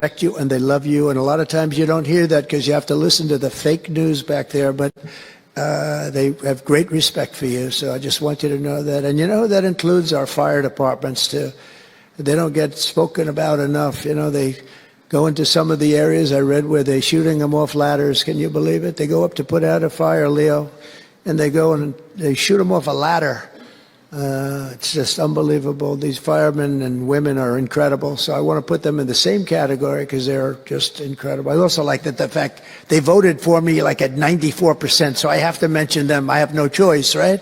respect you and they love you. And a lot of times you don't hear that because you have to listen to the fake news back there, but they have great respect for you. So I just want you to know that. And that includes our fire departments too. They don't get spoken about enough. They go into some of the areas I read where they're shooting them off ladders. Can you believe it? They go up to put out a fire, Leo, and they go and they shoot them off a ladder. It's just unbelievable. These firemen and women are incredible. So I want to put them in the same category because they're just incredible. I also like that the fact they voted for me like at 94%. So I have to mention them. I have no choice, right?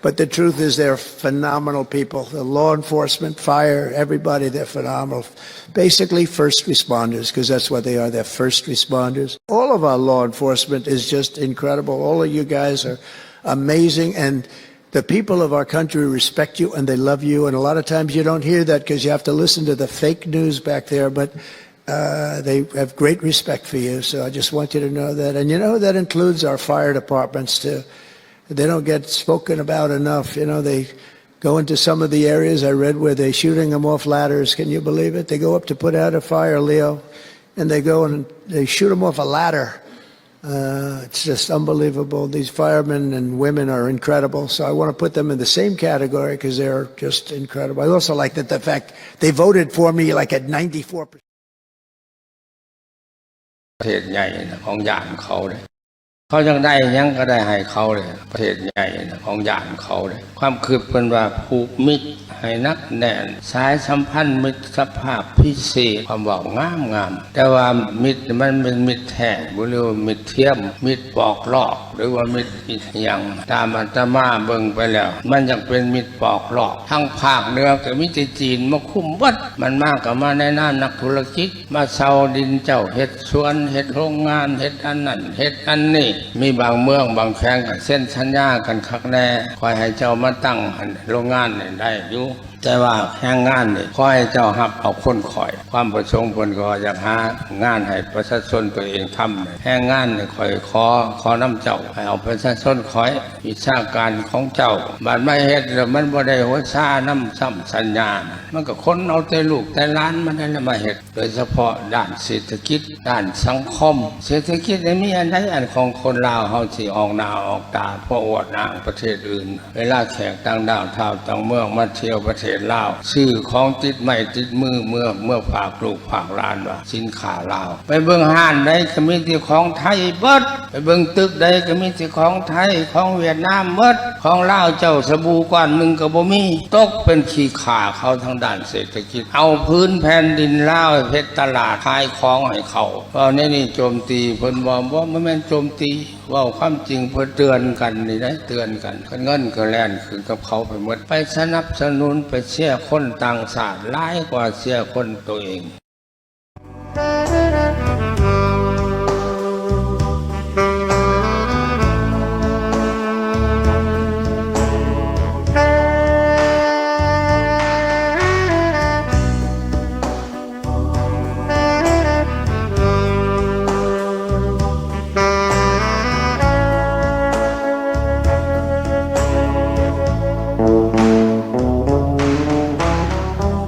But the truth is they're phenomenal people. The law enforcement, fire, everybody, they're phenomenal. Basically first responders, because that's what they are. They're first responders. All of our law enforcement is just incredible. All of you guys are amazing. And the people of our country respect you and they love you. And a lot of times you don't hear that because you have to listen to the fake news back there, but they have great respect for you. So I just want you to know that. And that includes our fire departments too. They don't get spoken about enough. They go into some of the areas I read where they're shooting them off ladders. Can you believe it? They go up to put out a fire, Leo, and they go and they shoot them off a ladder. It's just unbelievable. These firemen and women are incredible. So I want to put them in the same category because they're just incredible. I also like that the fact they voted for me like at 94%. ประเทศใหญ่ของญาติเขาเลยเขายังได้ยังก็ได้ให้เขาเลยประเทศใหญ่ของญาติเขาเลยความคืบเป็นว่าผูกมิตรให้นักแน่นสายสัมพันธ์มิตรภาพพิเศษความบอกงามแต่ว่ามิตรมันเป็นมิตรแท้หรือว่ามิตรเทียมมิตรปอกลอกหรือว่ามิตรอีกอย่างตามอาตมาเบิ่งไปแล้วมันยังเป็นมิตรปอกลอกทั้งภาคเหนือกับมิตรจีนมาคุ้มวัดมันมากกับมาในหน้านักธุรกิจมาเซาดินเจ้าเฮ็ดสวนเฮ็ดโรงงานเฮ็ดอันนั้นเฮ็ดอันนี้มีบางเมืองบางแขวงกันเส้นสัญญากันคักแน่คอยให้เจ้ามาตั้งโรงงานได้อยู่แต่ว่าแห่งงานนี่ขอให้เจ้ารับเอาคนคอยความประสงค์เพิ่นก็อยากหางานให้ประชาชนตัวเองทำแห่งงานนี่คอยขอน้ำเจ้าให้เอาประชาชนคอยวิชาการของเจ้าบาดไม่เฮ็ดแล้วมันบ่ได้หัวชาน้ำซ้ำสัญญามันก็คนเอาแต่ลูกแต่หลานมันนั่นมาเฮ็ดโดยเฉพาะด้านเศรษฐกิจด้านสังคมเศรษฐกิจมีอันใดอันของคนลาวเฮาสิออกหน้าออกตาเพราะอวดอ้างประเทศอื่นเวลาแขกต่างดาวชาวต่างเมืองมาเที่ยวประเทศลาวซื้อของติดไม้ติดมือเมื่อฝากลูกฝากหลานว่าสินค้าลาวไปเบิ่งห้านใดก็มีแต่ของไทยเบิดไปเบิ่งตึกใดก็มีแต่ของไทยของเวียดนามเบิดของลาวเจ้าสบู่ก้อนนึงก็บ่มีตกเป็นขี้ข่าเขาทางด้านเศรษฐกิจเอาพื้นแผ่นดินลาวเฮ็ดตลาดขายของให้เขาเพราะนี่โจมตีเพิ่นว่าบ่แม่นโจมตีว่าความจริงเพื่อเตือนกันนี่ได้เตือนกันเงินก็แล่นขึ้นกับเขาไปหมดไปสนับสนุนไปเชื่อคนต่างชาติร้ายกว่าเชื่อคนตัวเอง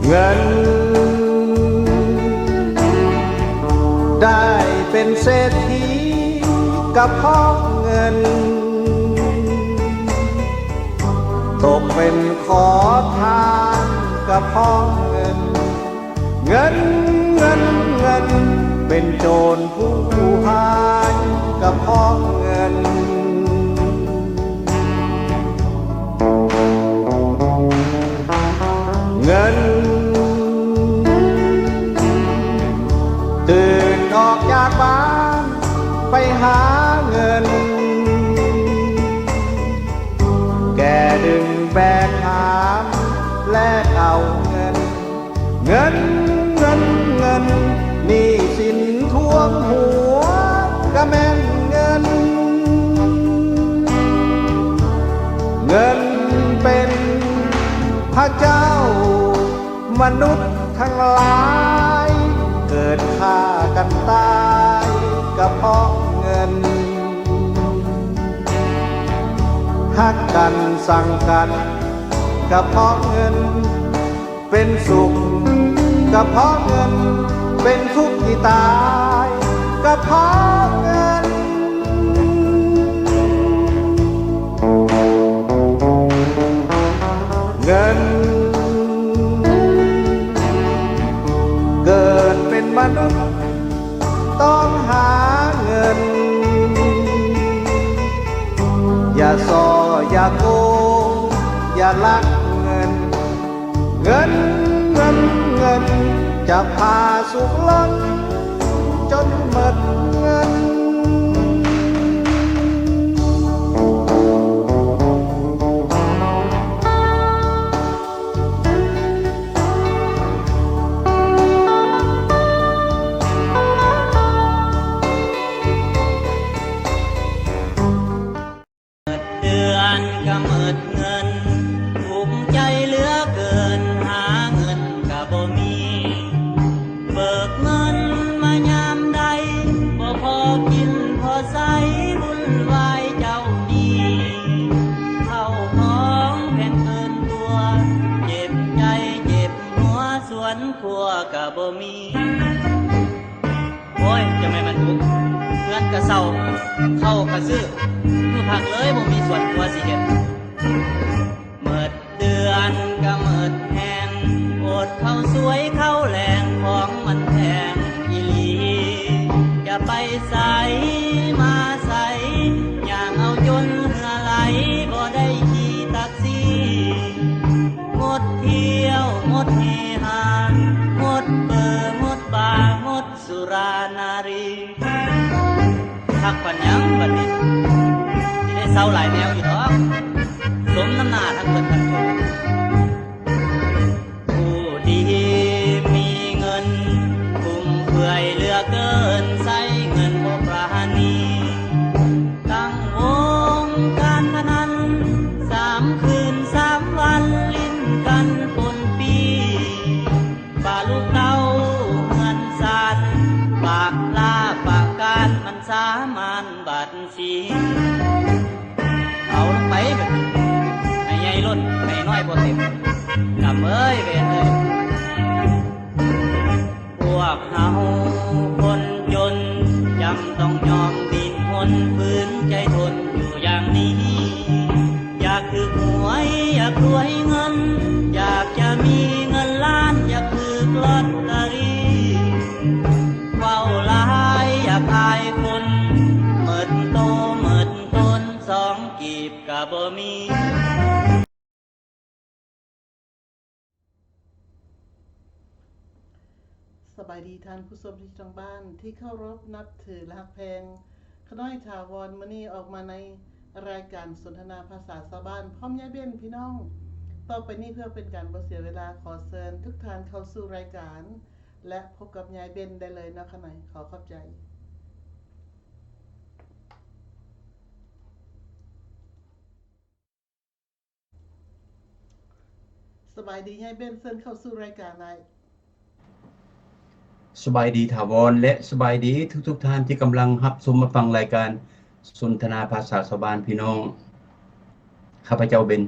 เงินได้เป็นเศรษฐีกับพ่อเงินตกเป็นขอทานกับพ่อเงินเงินเป็นโจรผู้หายกับพ่อเงินเงินตื่นออกจากบ้านไปหาเงินแกดึงแบกหามแลกเอาเงินหนี้สินท่วมหัวก็แม่นเงินเป็นพระเจ้ามนุษย์ทั้งหลายเกิดฆ่ากันตายก็เพราะเงินฮักกันสั่งกันก็เพราะเงินเป็นสุขก็เพราะเงิน เป็นทุกข์ที่ตายก็เพราะเงินเงินเกิดเป็นมนุษย์ต้องหาเงินอย่าส่ออย่าโกงอย่าลักเงินเงินเงินเงินจะพาสุขล้นจนหมดเงินเดือนก็หมดเงินภูมิใจเหลือเกินหาเงินก็บ่มีเบิกเงินมายามใดบ่พอกินพอใช้บุญวายเจ้าดีเข้าของแพงเกินตัวเจ็บใจเจ็บหัวสวนครัวก็บ่มีโอ้ยจะไม่มันทุกข์เงินก็เศร้าเข้าก็ซื้อคือผักเลยบ่มีส่วนตัวสิเฮ็ดเมิดเดือนก็เมิดแหงอดเข้าสวยเข้าแรงของมันแพงอีหลีจะไปใส่มาใส่อย่างเอาจนเหือไหลบ่ได้ขี่แท็กซี่งดเที่ยวงดเฮฮางดเบอร์งดบาร์งดสุรานารีพักปัญญังบัดนี้ที่ได้เศร้าหลายแนวอยู่ดอกสมน้ำหน้าทั้งเงินทั้งทองผู้ดีมีเงินคุ้มเพื่อยเหลือเกินใช้เงินบ่ปราณีตั้งวงการพนัน3 คืน 3 วันลิ้นกันปนปีป่าลูกเต้าเงินสานปากลาปากการมันสามานบัดสีเอาลงไปแบบให้ใหญ่ล้นให้น้อยบ่เต็มกำเอ้ยเวรเอ้ยพวกเฮาคนจนจำต้องยอมดินทนฝืนใจทนอยู่อย่างนี้อยากถือหวยอยากรวยเงินอยากจะมีเงินล้านอยากถือลอตเตอรี่เฝ้าหลายอยากอายคนเมิดโตเมิดตน2 กีบก็บ่มี สบายดีท่านผู้ชมที่ทางบ้านที่เคารพนับถือและฮักแพงขน้อยถาวรมื้อนี้ออกมาในรายการสนทนาภาษาชาวบ้านพร้อมยายเบ้นพี่น้องต่อไปนี้เพื่อเป็นการบ่เสียเวลาขอเชิญทุกท่านเข้าสู่รายการ และพบกับยายเบ้นได้เลยนะคะหน่อยขอขอบใจสบายดียายเบ้นเชิญเข้าสู่รายการได้ สบายดีถาวรและสบายดีทุกท่านที่กำลังรับชมมาฟังรายการสนทนาภาษาชาวบ้านพี่น้องข้าพเจ้าเป็น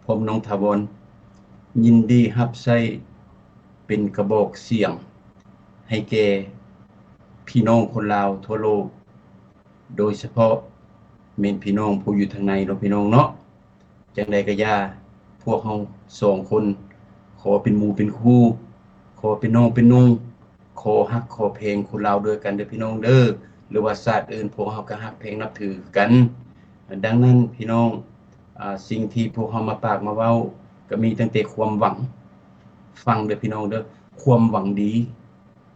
ผมน้องถาวรยินดีรับใช้เป็นกระบอกเสียงให้แก่พี่น้องคนลาวทั่วโลกโดยเฉพาะแม่นพี่น้องผู้อยู่ทางในเนาะพี่น้องเนาะจังใดก็อย่าพวกเฮา2 คนขอเป็นหมู่เป็นคู่ขอเป็นน้องเป็นนุ่งขอฮักขอเพลงคนลาวด้วยกันเด้อพี่น้องเด้อหรือว่าชาติอื่นพวกเฮาก็ฮักเพลงนับถือกันดังนั้นพี่น้องสิ่งที่พวกเฮามาปากมาเว้าก็มีตั้งแต่ความหวังฟังเด้อพี่น้องเด้อความหวังดี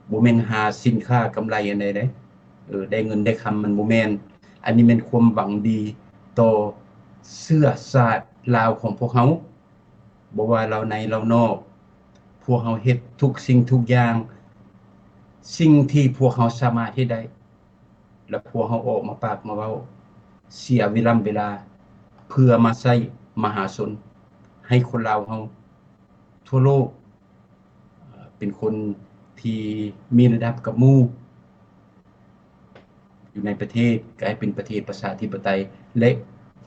บ่แม่นหาสินค้ากำไรอันใดเด้ได้เงินได้คำมันบ่แม่นอันนี้แม่นความหวังดีต่อเชื้อชาติลาวของพวกเฮาบ่ว่าเราในเรานอกพวกเฮาเฮ็ดทุกสิ่งทุกอย่างสิ่งที่พวกเฮาสามารถเฮ็ดได้และพวกเฮาออกมาปากมาเว้าเสียเวลาเพื่อมาใช้มหาชนให้คนลาวเฮาทั่วโลกเป็นคนที่มีระดับกับหมู่อยู่ในประเทศกลายเป็นประเทศประชาธิปไตยและ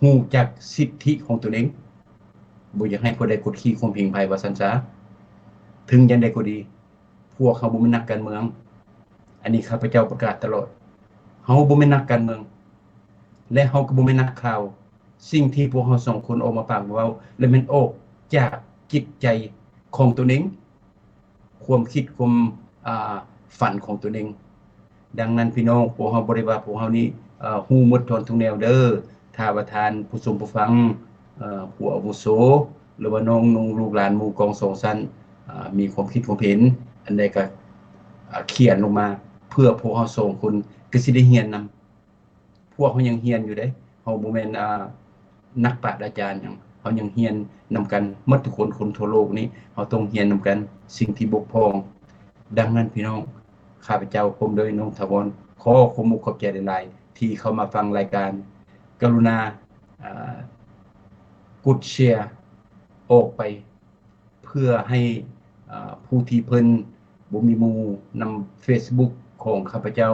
ฮู้จักสิทธิของตนเองบ่อยากให้ผู้ใดกดขี่ข่มเหงไผว่าซั่นซะถึงจังได๋ก็ดี พวกเขาบ่แม่นนักการเมือง อันนี้ข้าพเจ้าประกาศตลอดเฮาบ่แม่นนักการเมืองและเฮาก็บ่แม่นนักข่าวสิ่งที่พวกเฮาสองคนออกมาปากเว้าและแม่นออกจากจิตใจของตัวเองความคิดความฝันของตัวเองดังนั้นพี่น้องพวกเฮาบ่ได้ว่าพวกเฮานี่ฮู้หมดทนทุกแนวเด้อถ้าว่าทานผู้ชมผู้ฟังผู้อาวุโสหรือว่าน้องนุ่งลูกหลานหมู่กองสองชั้นมีความคิดความเห็นอันใดก็เขียนลงมาเพื่อพวกเฮาส่งคนก็สิได้เรียนนำพวกเฮายังเรียนอยู่เด้เฮาบ่แม่นนักปราชญ์อาจารย์หยังเฮายังเรียนนำกันหมดทุกคนทั่วโลกนี้เฮาต้องเรียนนำกันสิ่งที่บกพร่องดังนั้นพี่น้องข้าพเจ้าผมโดยน้องถาวรขอความมุขขอบใจหลายๆที่เข้ามาฟังรายการกรุณากดแชร์ออกไปเพื่อให้ผู้ที่เพิ่นบ่มีหมู่นำ Facebook ของข้าพเจ้า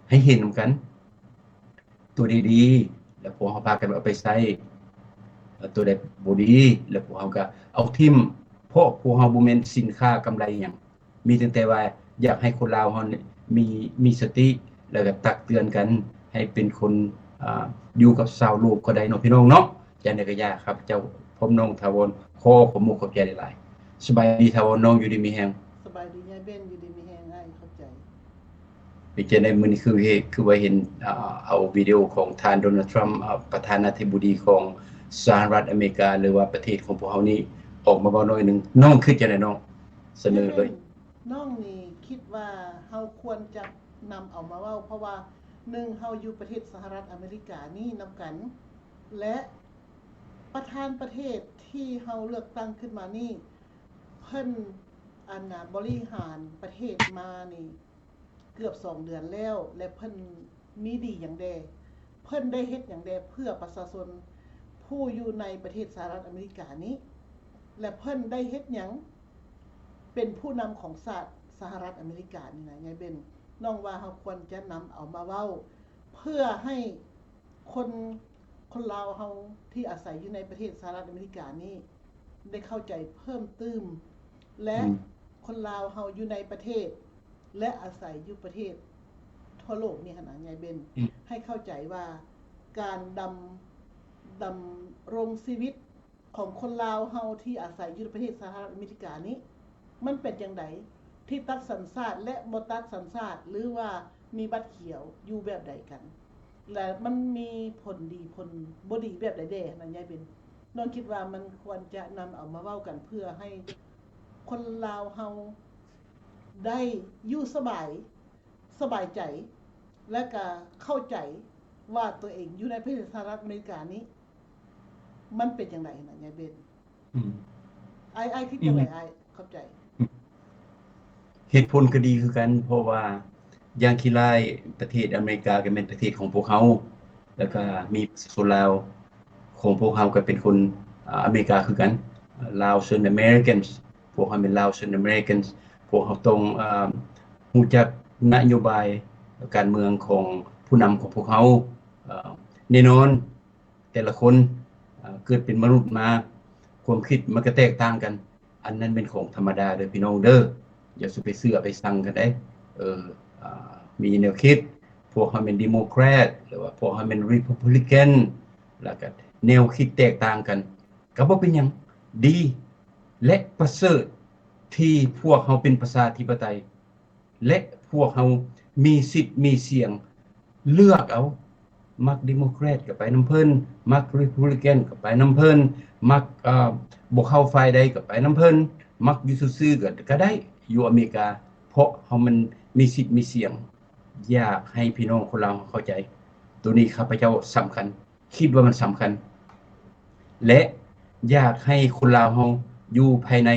ให้เห็นนำกันตัวดีๆแล้วพวกเฮาพากันเอาไปใช้ตัวใดบ่ดีแล้วพวกเฮาก็เอาทิ่มเพราะพวกเฮาบ่แม่นสินค้ากำไรหยังมีแต่ว่าอยากให้คนลาวเฮามีสติแล้วก็ตักเตือนกันให้เป็นคนอยู่กับชาวโลกก็ได้เนาะพี่น้องเนาะจังได๋ก็ยากครับเจ้าผมน้องถาวรขอขอบคุณขอบใจหลายๆสบายดีถาวรน้องอยู่ดีมีแฮง สบายดียายเบ้นอยู่ดีมีแฮงง่ายเข้าใจ เป็นจังได๋มื้อนี้คือว่าเห็นเอาวิดีโอของท่านโดนัลด์ทรัมป์ประธานาธิบดีของสหรัฐอเมริกาหรือว่าประเทศของพวกเฮานี่ออกมาเว้าหน่อยนึงน้องคือจังได๋น้องเสนอเลย น้องนี่คิดว่าเฮาควรจะนำเอามาเว้าเพราะว่า1เฮาอยู่ประเทศสหรัฐอเมริกานี่นำกัน และประธานประเทศที่เฮาเลือกตั้งขึ้นมานี่เพิ่นบริหารประเทศมานี่เกือบ2เดือนแล้วและเพิ่นมีดีหยังแดเพิ่นได้เฮ็ดหยังแดเพื่อประชาชนผู้อยู่ในประเทศสหรัฐอเมริกานี้และเพิ่นได้เฮ็ดหยังเป็นผู้นำของชาติสหรัฐอเมริกานี่นะยายเบนน้องว่าเฮาควรจะนำเอามาเว้าเพื่อให้คนลาวเฮาที่อาศัยอยู่ในประเทศสหรัฐอเมริกานี้ได้เข้าใจเพิ่มเติมและคนลาวเฮาอยู่ในประเทศและอาศัยอยู่ประเทศทั่วโลกนี่หั่นน่ะยายเบนให้เข้าใจว่าการดำรงชีวิตของคนลาวเฮาที่อาศัยอยู่ในประเทศสหรัฐอเมริกานี้มันเป็นจังไดที่ตัดสัญชาติและบ่ตัดสัญชาติหรือว่ามีบัตรเขียวอยู่แบบใดกันและมันมีผลดีผลบ่ดีแบบใดแด่นั่นยายเบนน้องคิดว่ามันควรจะนำเอามาเว้ากันเพื่อให้คนลาวเฮาได้อยู่สบายใจและก็เข้าใจว่าตัวเองอยู่ในประเทศสหรัฐอเมริกานี้มันเป็นจังไดน่ะยายเบนไอ้คิดจังไดไอ้เข้าใจเหตุผลก็ดีคือกันเพราะว่าอย่างที่หลายประเทศอเมริกาก็เป็นประเทศของพวกเขาแล้วก็มีส่วนลาวของพวกเขาก็เป็นคนอเมริกาคือกันลาวส่วนอเมริกันพวกเขาเป็นลาวส่วนอเมริกันพวกเขาต้องรู้จักนโยบายการเมืองของผู้นำของพวกเขาแน่นอนแต่ละคนเกิดเป็นมนุษย์มาความคิดมันก็แตกต่างกันอันนั้นเป็นของธรรมดาเด้อพี่น้องเด้ออย่าสุไปเสื้อไปสั่งกันได้มีแนวคิดพวกเขาเป็นดิโมแครตหรือว่าพวกเขาเป็นรีพับลิกันแล้วก็แนวคิดแตกต่างกันก็บ่เป็นหยังดีและประเสริฐที่พวกเขาเป็นประชาธิปไตยและพวกเขามีสิทธิ์มีเสียงเลือกเอามักดิโมแครตก็ไปนำเพิ่นมักรีพับลิกันก็ไปนำเพิ่นมักบ่เข้าฝ่ายใดก็ไปนำเพิ่นมักอยู่ซื่อๆก็ได้อยู่อเมริกาเพราะเขามันมีสิทธิ์มีเสียงอยากให้พี่น้องคนลาวเข้าใจตัวนี้ข้าพเจ้าสำคัญคิดว่ามันสำคัญและอยากให้คนลาวเฮาอยู่ภายใน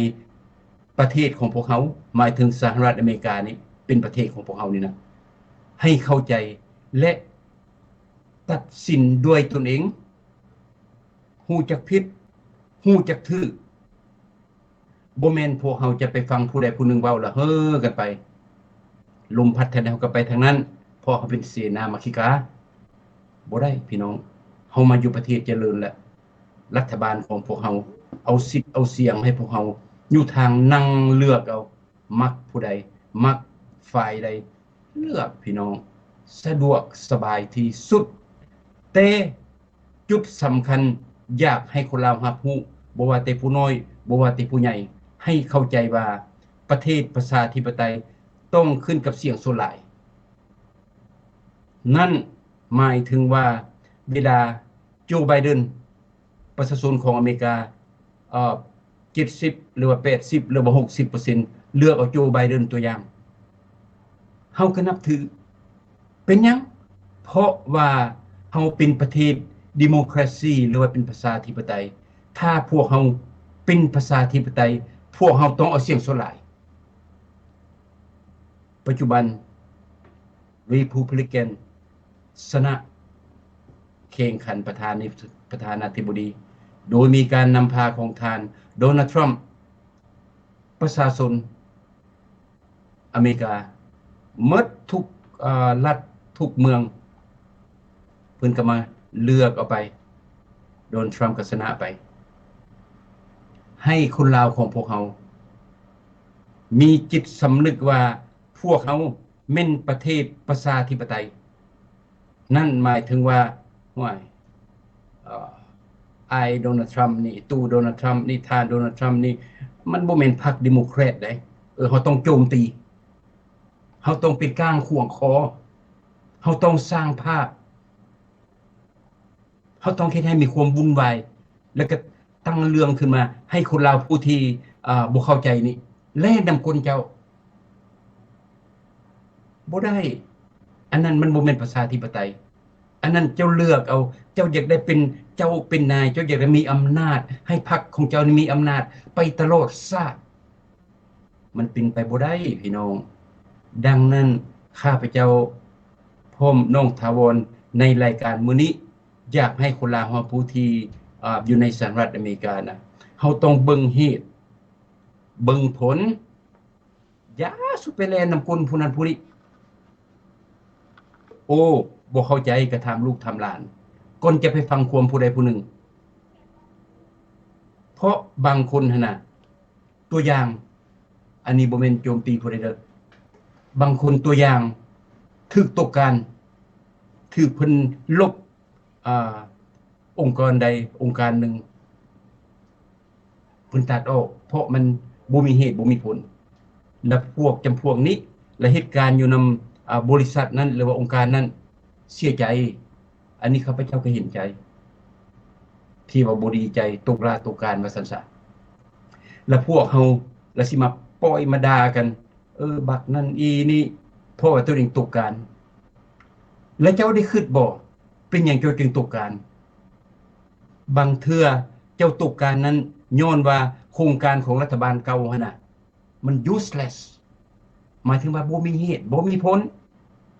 ประเทศของพวกเขาหมายถึงสหรัฐอเมริกานี่เป็นประเทศของพวกเขานี่นะให้เข้าใจและตัดสินด้วยตนเองฮู้จักผิดฮู้จักถือบ่แม่นพวกเฮาจะไปฟังผู้ใดผู้หนึ่งเว้าแล้วเฮ้อกันไปลมพัดทางใดเฮาก็ไปทางนั้นเพราะเขาเป็นเสนามาคิกาบ่ได้พี่น้องเฮามาอยู่ประเทศเจริญแล้วรัฐบาลของพวกเฮาเอาสิทธิ์เอาเสียงให้พวกเฮาอยู่ทางนั่งเลือกเอา มักผู้ใดมักฝ่ายใดเลือกพี่น้องสะดวกสบายที่สุดแต่จุดสำคัญอยากให้คนลาวรับรู้บ่ว่าแต่ผู้น้อยบ่ว่าแต่ผู้ใหญ่ให้เข้าใจว่าประเทศประชาธิปไตยต้องขึ้นกับเสียงส่วนหลายนั่นหมายถึงว่าเวลาโจไบเดนประชาชนของอเมริกา70หรือว่า80หรือว่า 60% เลือกเอาโจไบเดนตัวอย่างเฮาก็นับถือเป็นหยังเพราะว่าเฮาเป็นประเทศดิโมคราซีหรือว่าเป็นประชาธิปไตยถ้าพวกเฮาเป็นประชาธิปไตยพวกเฮาต้องเอาเสียงส่วนหลายปัจจุบัน Republican ชนะแข่งขันประธานาธิบดีโดยมีการนำพาของทานโดนัลด์ทรัมป์ประชาชนอเมริกาหมดทุกรัฐทุกเมืองเพิ่นก็มาเลือกเอาไปโดนทรัมป์ก็ชนะไปให้คนลาวของพวกเรามีจิตสำนึกว่าพวกเขาแม่นประเทศประชาธิปไตยนั่นหมายถึงว่าโดนัลด์ทรัมป์นี่ตู้โดนัลด์ทรัมป์นี่ทานโดนัลด์ทรัมป์นี่มันบ่แม่นพรรคเดโมแครตได้เฮาต้องโจมตีเฮาต้องเป็นก้างขวางคอเฮาต้องสร้างภาพเฮาต้องเฮ็ดให้มีความวุ่นวายแล้วก็ตั้งเรื่องขึ้นมาให้คนลาวผู้ที่บ่เข้าใจนี่แล่นำคนเจ้าบ่ได้อันนั้นมันบ่แม่นประชาธิปไตยอันนั้นเจ้าเลือกเอาเจ้าอยากได้เป็นเจ้าเป็นนายเจ้าอยากได้มีอำนาจให้พรรคของเจ้านี่มีอำนาจไปตลอดชาติมันเป็นไปบ่ได้พี่น้องดังนั้นข้าพเจ้าพร้อมน้องถาวรในรายการมื้อนี้อยากให้คนลาวเฮาผู้ที่อยู่ในสหรัฐอเมริกานะเฮาต้องเบิ่งเหตุเบิ่งผลอย่าสุไปแลนำคนผู้นั้นผู้นี้โอ้บ่เข้าใจก็ถามลูกถามหลานก่อนจะไปฟังความผู้ใดผู้หนึ่งเพราะบางคนหั่นน่ะตัวอย่างอันนี้บ่แม่นโจมตีผู้ใดเด้อบางคนตัวอย่างถูกตกการถูกเพิ่นลบองค์กรใดองค์การหนึ่งเพิ่นตัดออกเพราะมันบ่มีเหตุบ่มีผลและพวกจำพวกนี้และเหตุการณ์อยู่นำบริษัทนั้นหรือว่าองค์การนั้นเสียใจอันนี้ข้าพเจ้าก็เห็นใจที่ว่าบ่ดีใจตกราตกการว่าซั่นซะและพวกเฮาละสิมาปล่อยมาด่ากันบักนั่นอีนี่เพราะว่าตัวเองตกการและเจ้าได้คิดบ่เป็นหยังเจ้าจึงตกการบางเทื่อเจ้าตกการนั้นย้อนว่าโครงการของรัฐบาลเก่าหั่นน่ะมัน useless หมายถึงว่าบ่มีเหตุบ่มีผล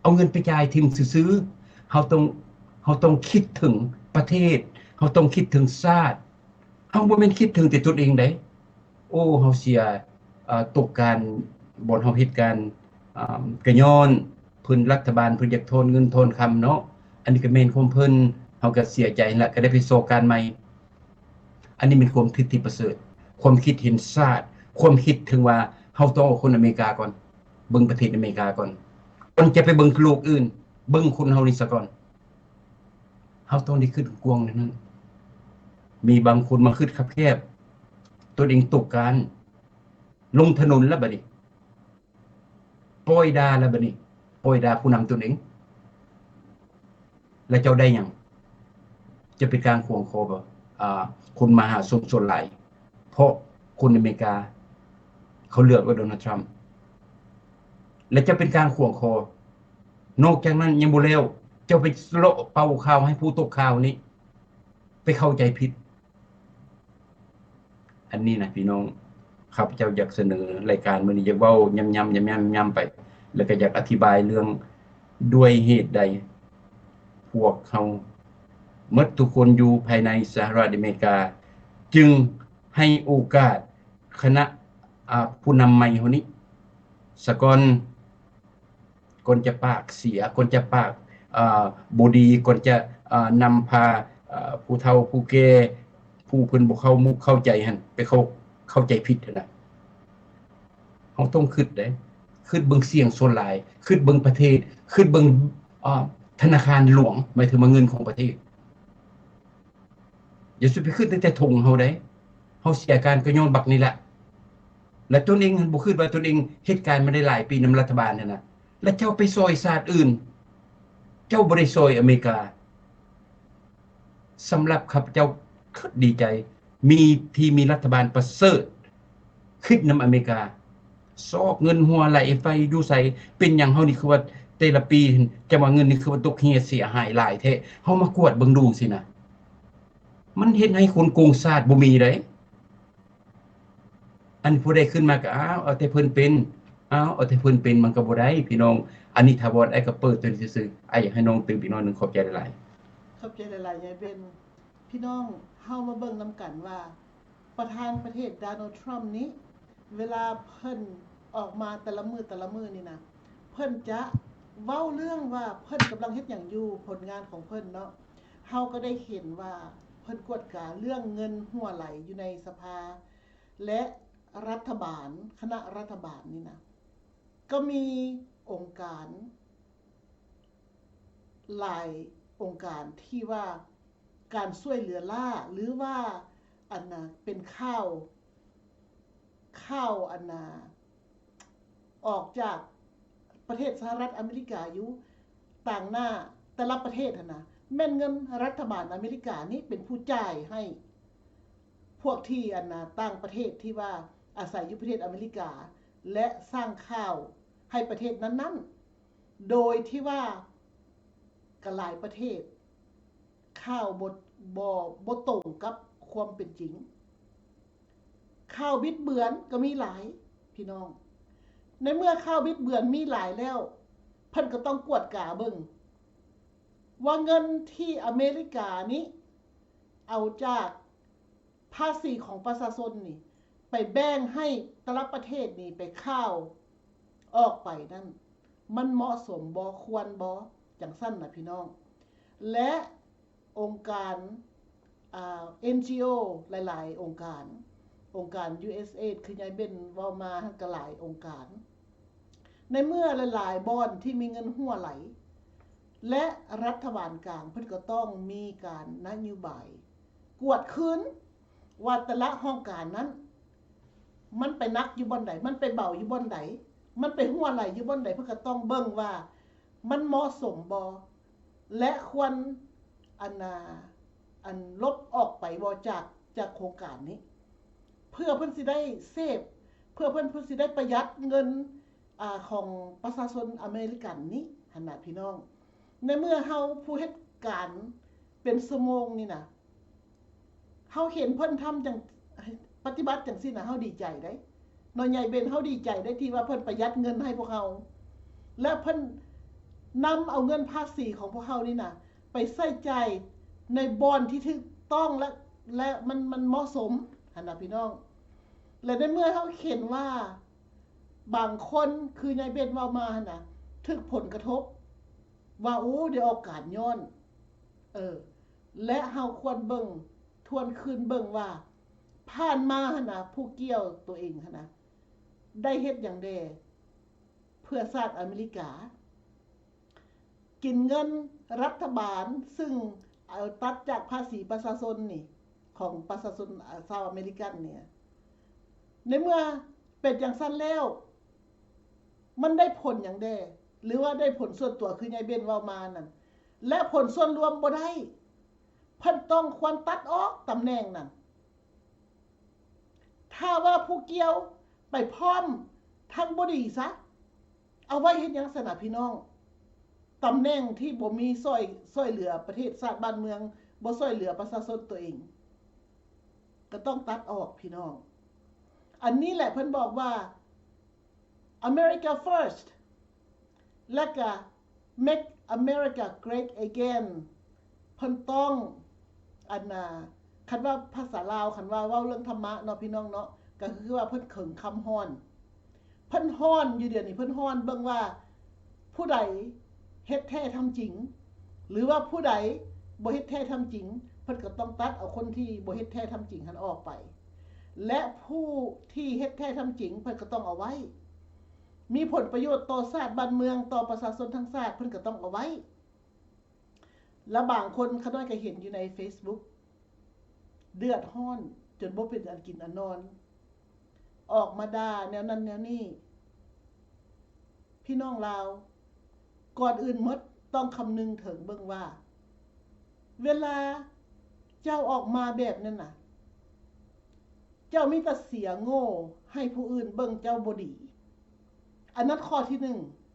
เอาเงินไปจ่ายทิ่มซื่อๆเฮาต้องคิดถึงประเทศเฮาต้องคิดถึงชาติเฮาบ่แม่นคิดถึงแต่ตนเองได้โอ้เฮาเสียตกการบ่เฮาเฮ็ดการก็ย้อนเพิ่นรัฐบาลเพิ่นอยากโทนเงินโทนคำเนาะอันนี้ก็แม่นความเพิ่นเฮาก็เสียใจแล้วก็ได้ไปโซการใหม่อันนี้เป็นความคิดที่ประเสริฐความคิดเห็นชาติความคิดถึงว่าเฮาต้องเอาคนอเมริกาก่อนเบิ่งประเทศอเมริกาก่อนก่อนจะไปเบิ่งโลกอื่นเบิ่งคนเฮานี่ซะก่อนเฮาต้องได้คิดกว้างนั้นมีบางคนมาคิดคับแคบตัวเองตกการลงถนนแล้วบัดนี้ปล่อยด่าแล้วบัดนี้ปล่อยด่าผู้นำตนเองแล้วเจ้าได้หยังจะเป็นการขวางคอบ่คนมหาชนส่วนหลายเพราะคนอเมริกาเขาเลือกว่าโดนัลด์ทรัมป์และจะเป็นการขวางคอนอกจากนั้นยังบ่แล้วเจ้าไปเลาะเป่าข่าวให้ผู้ตกข่าวนี้ไปเข้าใจผิดอันนี้นะพี่น้องข้าพเจ้าอยากเสนอรายการมื้อนี้อยากเว้ายำๆไปแล้วก็อยากอธิบายเรื่องด้วยเหตุใดพวกเขาหมดทุกคนอยู่ภายในสหรัฐอเมริกาจึงให้โอกาสคณะผู้นำใหม่คนนี้สก่อนจะปากเสียก่อนจะปากบ่ดีก่อนจะนำพาผู้เฒ่าผู้แก่ผู้เพิ่นบ่เข้าใจหั่นไปเข้าใจผิดนะ เฮาต้องคิดเด้คิดเบิ่งเสี่ยงส่วนหลายคิดเบิ่งประเทศคิดเบิ่งธนาคารหลวงหมายถึงว่าเงินของประเทศอย่าสิไปคิดแต่ทงเฮาได้เฮาเสียการก็ย้อนบักนี่แหละและตนเองบ่คิดว่าตนเองเฮ็ดการมาได้หลายปีนำรัฐบาลนั่นน่ะแล้วเจ้าไปซอยชาติอื่นเจ้าบ่ได้ซอยอเมริกาสำหรับข้าพเจ้าดีใจมีรัฐบาลประเสริฐคิดนำอเมริกาซอกเงินหัวไหลไฟอยู่ใส่เป็นหยังเฮานี่คือว่าแต่ละปีจะว่าเงินนี่คือว่าตกเฮียเสียหายหลายแท้เฮามากวดเบิ่งดูสินะมันเฮ็ดให้คนโกงชาติบ่มีได้อันผู้ใดขึ้นมาก็เอาแต่เพิ่นเป็นเอาแต่เพิ่นเป็นมันก็บ่ได้พี่น้องอันนี้ถ้าบ่ไอ้ก็เปิดตัวนี้ซื่อๆไอ้อยากให้น้องตื่นพี่น้องนึงขอบใจหลายๆ ขอบใจหลายๆยายเบนพี่น้องเฮามาเบิ่งนํกันว่าประธานประเทศโดนัลด์ทรัมป์นี้เวลาเพิ่นออกมาแต่ละมื้อนี่นะเพิ่นจะเว้าเรื่องว่าเพิ่นกำลังเฮ็ดหยังอยู่ผลงานของเพิ่นเนาะเฮาก็ได้เห็นว่าเพิ่นกวดกาเรื่องเงินรั่วไหลอยู่ในสภาและรัฐบาลคณะรัฐบาลนี่นะก็มีองค์การหลายองค์การที่ว่าการช่วยเหลือล่าหรือว่าอันน่ะเป็นข้าวอันน่ะออกจากประเทศสหรัฐอเมริกาอยู่ต่างหน้าแต่ละประเทศนะแม่นเงินรัฐบาลอเมริกานี่เป็นผู้จ่ายให้พวกที่อันน่ะต่างประเทศที่ว่าอาศัยอยู่ประเทศอเมริกาและสร้างข้าวให้ประเทศนั้นๆโดยที่ว่าก็หลายประเทศข้าวบ่ตรงกับความเป็นจริงข้าวบิดเบือนก็มีหลายพี่น้องในเมื่อข้าวบิดเบือนมีหลายแล้วเพิ่นก็ต้องกวดกาเบิ่งว่าเงินที่อเมริกานี้เอาจากภาษีของประชาชนนี่ไปแบ่งให้แต่ละประเทศนี่ไปข้าวออกไปนั่นมันเหมาะสมบ่ควรบ่จังซั่นน่ะพี่น้องและองค์การNGO หลายๆองค์การUSAID คือยายเบนเว้ามาก็หลายองค์การในเมื่อหลายๆบอนที่มีเงินรั่วไหลและรัฐบาลกลางเพิ่นก็ต้องมีการนโยบายกวดคืนว่าแต่ละห้องการนั้นมันไปนักอยู่บ่อนใดมันไปเบาอยู่บ่อนใดมันไปรั่วไหลอยู่บ่อนใดเพิ่นก็ต้องเบิ่งว่ามันเหมาะสมบ่และควรอันลบออกไปบ่จากโครงการนี้เพื่อเพิ่นสิได้เซฟเพื่อเพิ่นสิได้ประหยัดเงินของประชาชนอเมริกันนี้หั่นน่ะพี่น้องในเมื่อเฮาผู้เฮ็ดการเป็นชั่วโมงนี่น่ะเฮาเห็นเพิ่นทำจังปฏิบัติจังซี่น่ะเฮาดีใจได้น้อยใหญ่เบนเฮาดีใจได้ที่ว่าเพิ่นประหยัดเงินให้พวกเฮาและเพิ่นนำเอาเงินภาษีของพวกเฮานี่น่ะไปใช้จ่ายในบอนที่ถูกต้องและมันเหมาะสมหั่นน่ะพี่น้องและในเมื่อเฮาเห็นว่าบางคนคือยายเบนเว้ามาหั่นน่ะถึกผลกระทบว่าโอ้เดี๋ยวออกการย้อนและเฮาควรเบิ่งทวนคืนเบิ่งว่าผ่านมาหั่นน่ะผู้เกี่ยวตัวเองหั่นน่ะได้เฮ็ดหยังแดเพื่อชาติอเมริกากินเงินรัฐบาลซึ่งเอาตัดจากภาษีประชาชนนี่ของประชาชนชาวอเมริกันเนี่ยในเมื่อเป็นจังซั่นแล้วมันได้ผลหยังแดหรือว่าได้ผลส่วนตัวคือยายเบนเว้ามานั่นและผลส่วนรวมบ่ได้เพิ่นต้องควรตัดออกตำแหน่งนั่นถ้าว่าผู้เกี่ยวไปพร้อมทั้งบ่ดีซะเอาไว้เฮ็ดหยังซะน่ะพี่น้องตำแหน่งที่บ่มีช่วยเหลือประเทศชาติบ้านเมืองบ่ช่วยเหลือประชาชนตัวเองก็ต้องตัดออกพี่น้องอันนี้แหละเพิ่นบอกว่า America first และก็ Make America Great Again เพิ่นต้องคันว่าภาษาลาวคันว่าเว้าเรื่องธรรมะเนาะพี่น้องเนาะก็คือว่าเพิ่นเขิงคำฮ้อนเพิ่นฮ้อนอยู่เดี๋ยวนี้เพิ่นฮ้อนเบิ่งว่าผู้ใดเฮ็ดแท้ทำจริงหรือว่าผู้ใดบ่เฮ็ดแท้ทำจริงเพิ่นก็ต้องตัดเอาคนที่บ่เฮ็ดแท้ทำจริงหันออกไปและผู้ที่เฮ็ดแท้ทำจริงเพิ่นก็ต้องเอาไว้ มีผลประโยชน์ต่อชาติบ้านเมืองต่อประชาชนทั้งชาติเพิ่นก็ต้องเอาไว้และบางคนขน้อยก็เห็นอยู่ใน Facebook เดือดร้อนจนบ่เป็นอันกินอันนอนออกมาด่าแนวนั้นแนวนี้พี่น้องลาวก่อนอื่นหมดต้องคำนึงถึงเบิ่งว่าเวลาเจ้าออกมาแบบนั้นน่ะเจ้ามีแต่เสียโง่ให้ผู้อื่นเบิ่งเจ้าบ่ดีอันนั้นข้อที่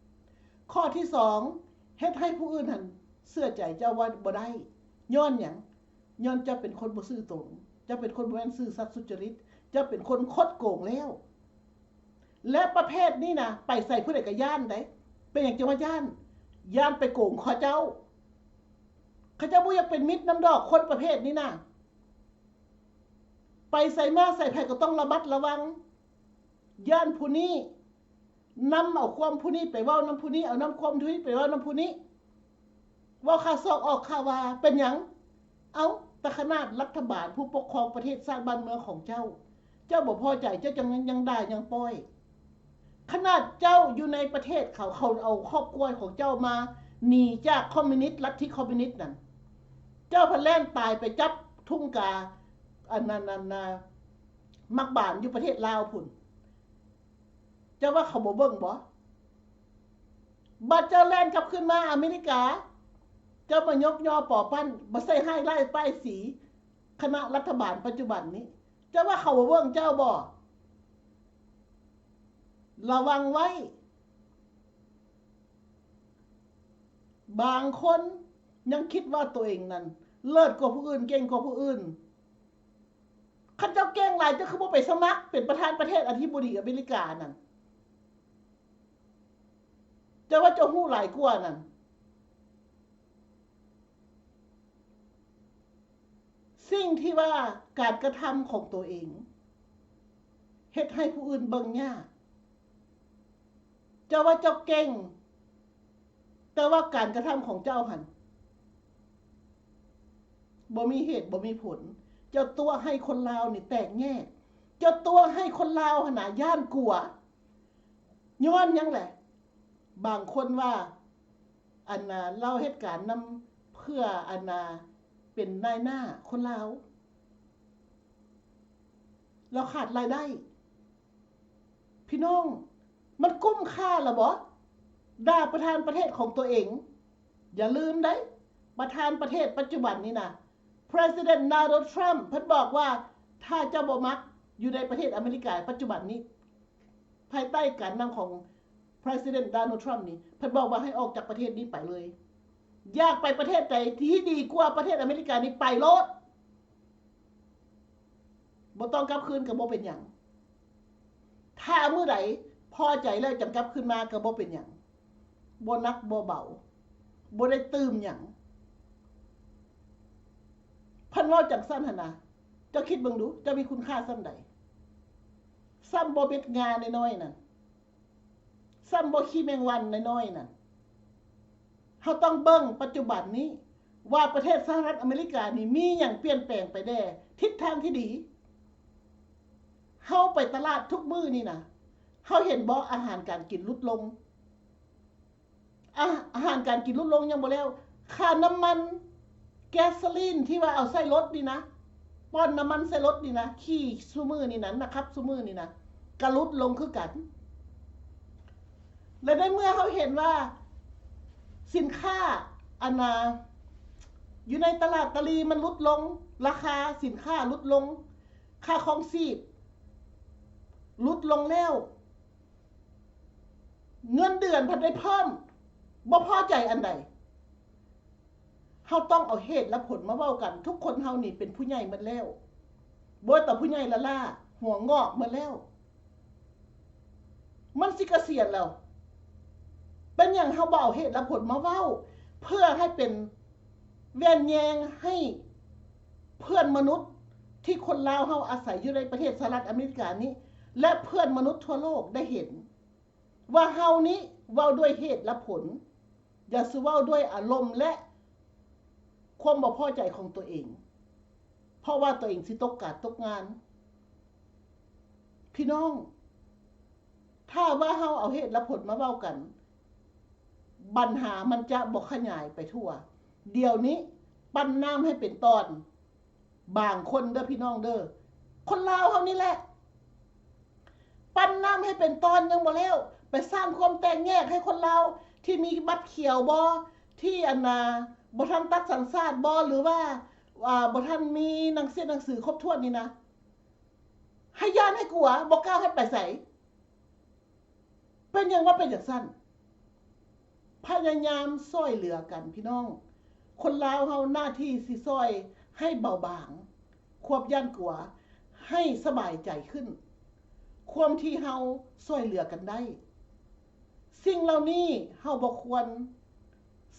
1ข้อที่2เฮ็ดให้ผู้อื่นหันเชื่อใจเจ้าว่าบ่ได้ย้อนหยังย้อนเจ้าเป็นคนบ่ซื่อตรงเจ้าเป็นคนบ่แม่นซื่อสัตย์สุจริตเจ้าเป็นคนคดโกงแล้วและประเภทนี้นะไปใส่ผู้ใดก็ย่านได้เป็นหยังจะว่าย่านไปโกงเขาเจ้าบ่อยากเป็นมิตรน้ำดอกคนประเภทนี้นะไปใส่มาใส่ไผก็ต้องระมัดระวังย่านผู้นี้นำเอาความผู้นี้ไปเว้านำผู้นี้เอานำความผู้นี้ไปเว้านำผู้นี้ว่าค่าซอกออกค่าว่าเป็นหยังเอาแต่ขนาดรัฐบาลผู้ปกครองประเทศชาติบ้านเมืองของเจ้าบ่พอใจเจ้าจังยังด่ายังปล่อยขนาดเจ้าอยู่ในประเทศเขาเอาครอบครัวของเจ้ามาหนีจากคอมมิวนิสต์ลัทธิคอมมิวนิสต์นั่นเจ้าพะแล่นตายไปจับทุ่งกาอันนั้นมักบานอยู่ประเทศลาวพุ่นเจ้าว่าเขาบ่เบิ่งบ่บัดเจ้าแล่นกลับขึ้นมาอเมริกาเจ้ามายกยอป่อปั้นบ่ใส่ให้ไล่ป้ายสีคณะรัฐบาลปัจจุบันนี้เจ้าว่าเขาบ่เบิ่งเจ้าบ่ระวังไว้บางคนยังคิดว่าตัวเองนั้นเลิศกว่าผู้อื่นเก่งกว่าผู้อื่นคันเจ้าเก่งหลายเจ้าคือบ่ไปสมัครเป็นประธานประเทศอธิบดีอเมริกานั่นเจ้าว่าเจ้าฮู้หลายกว่านั่นสิ่งที่ว่าการกระทำของตัวเองเฮ็ดให้ผู้อื่นเบิ่งยากเจ้าว่าเจ้าเก่งแต่ว่าการกระทำของเจ้าหั่นบ่มีเหตุบ่มีผลเจ้าตัวให้คนลาวนี่แตกแยกเจ้าตัวให้คนลาวหั่นน่ะย่านกลัวย้อนหยังแหละบางคนว่าอันน่ะเล่าเหตุการณ์นำเพื่ออันน่ะเป็นนายหน้าคนลาวเราขาดรายได้พี่น้องมันคุ้มค่าล่ะบ่ด่าประธานประเทศของตัวเองอย่าลืมได้ประธานประเทศปัจจุบันนี้นะ President Donald Trump เพิ่นบอกว่าถ้าเจ้าบ่มักอยู่ในประเทศอเมริกาปัจจุบันนี้ภายใต้การนำของ President Donald Trump นี่เพิ่นบอกว่าให้ออกจากประเทศนี้ไปเลยอยากไปประเทศใดที่ดีกว่าประเทศอเมริกานี่ไปโลดบ่ต้องกลับคืนก็บ่เป็นหยังถ้ามื้อใดพอใจแล้วจังกลับคืนมาก็บ่เป็นหยังบ่นักบ่เบาบ่ได้ตื่มหยังเพิ่นเว้าจังซั่นหั่นน่ะเจ้าคิดเบิ่งดูเจ้ามีคุณค่าส่ำใดซ้ำบ่เบ็ดงาน้อยๆนั่นซ้ำบ่ขี้แมงวันน้อยๆนั่นเฮาต้องเบิ่งปัจจุบันนี้ว่าประเทศสหรัฐอเมริกานี่มีหยังเปลี่ยนแปลงไปแน่ทิศทางที่ดีเฮาไปตลาดทุกมื้อนี่นะเฮาเห็นบ่อาหารการกินลดลงอาหารการกินลดลงยังบ่แล้วค่าน้ำมันแก๊สโซลีนที่ว่าเอาใส่รถนี่นะป้อนน้ำมันใส่รถนี่นะขี่ซุมื้อนี่นั้นนะครับซุมื้อนี่นะก็ลดลงคือกันและในเมื่อเฮาเห็นว่าสินค้าอันอยู่ในตลาดตะลีมันลดลงราคาสินค้าลดลงค่าครองชีพลดลงแล้วเงินเดือนเพิ่นได้เพิ่มบ่พอใจอันใดเฮาต้องเอาเหตุและผลมาเว้ากันทุกคนเฮานี่เป็นผู้ใหญ่หมดแล้วบ่แต่ผู้ใหญ่ละล่าหัวงอกหมดแล้วมันสิเกษียณแล้วเป็นหยังเฮาบ่เอาเหตุและผลมาเว้าเพื่อให้เป็นแว่นแยงให้เพื่อนมนุษย์ที่คนลาวเฮาอาศัยอยู่ในประเทศสหรัฐอเมริกานี้และเพื่อนมนุษย์ทั่วโลกได้เห็นว่าเฮานี้เว้าด้วยเหตุและผลอย่าสิเว้าด้วยอารมณ์และความบ่พอใจของตัวเองเพราะว่าตัวเองสิตกงานพี่น้อง ถ้าว่าเฮาเอาเหตุและผลมาเว้ากันปัญหามันจะบ่ขยายไปทั่วเดี๋ยวนี้ปั้นน้ำให้เป็นตอนบางคนเด้อพี่น้องเด้อคนลาวเฮานี่แหละปั้นน้ำให้เป็นตอนยังบ่แล้วไปสร้างความแตกแยกให้คนลาวที่มีบัตรเขียวบ่ที่อันน่ะบ่ทันตัดสัญชาติบ่หรือว่าบ่ทันมีหนังสือครบถ้วนนี่นะให้ย่านให้กลัวบ่กล้าให้ไปไสเป็นหยังว่าเป็นจังซั่นพยายามช่วยเหลือกันพี่น้องคนลาวเฮาหน้าที่สิช่วยให้เบาบางควบย่านกลัวให้สบายใจขึ้นความที่เฮาช่วยเหลือกันได้สิ่งเหล่านี้เฮาบ่ควร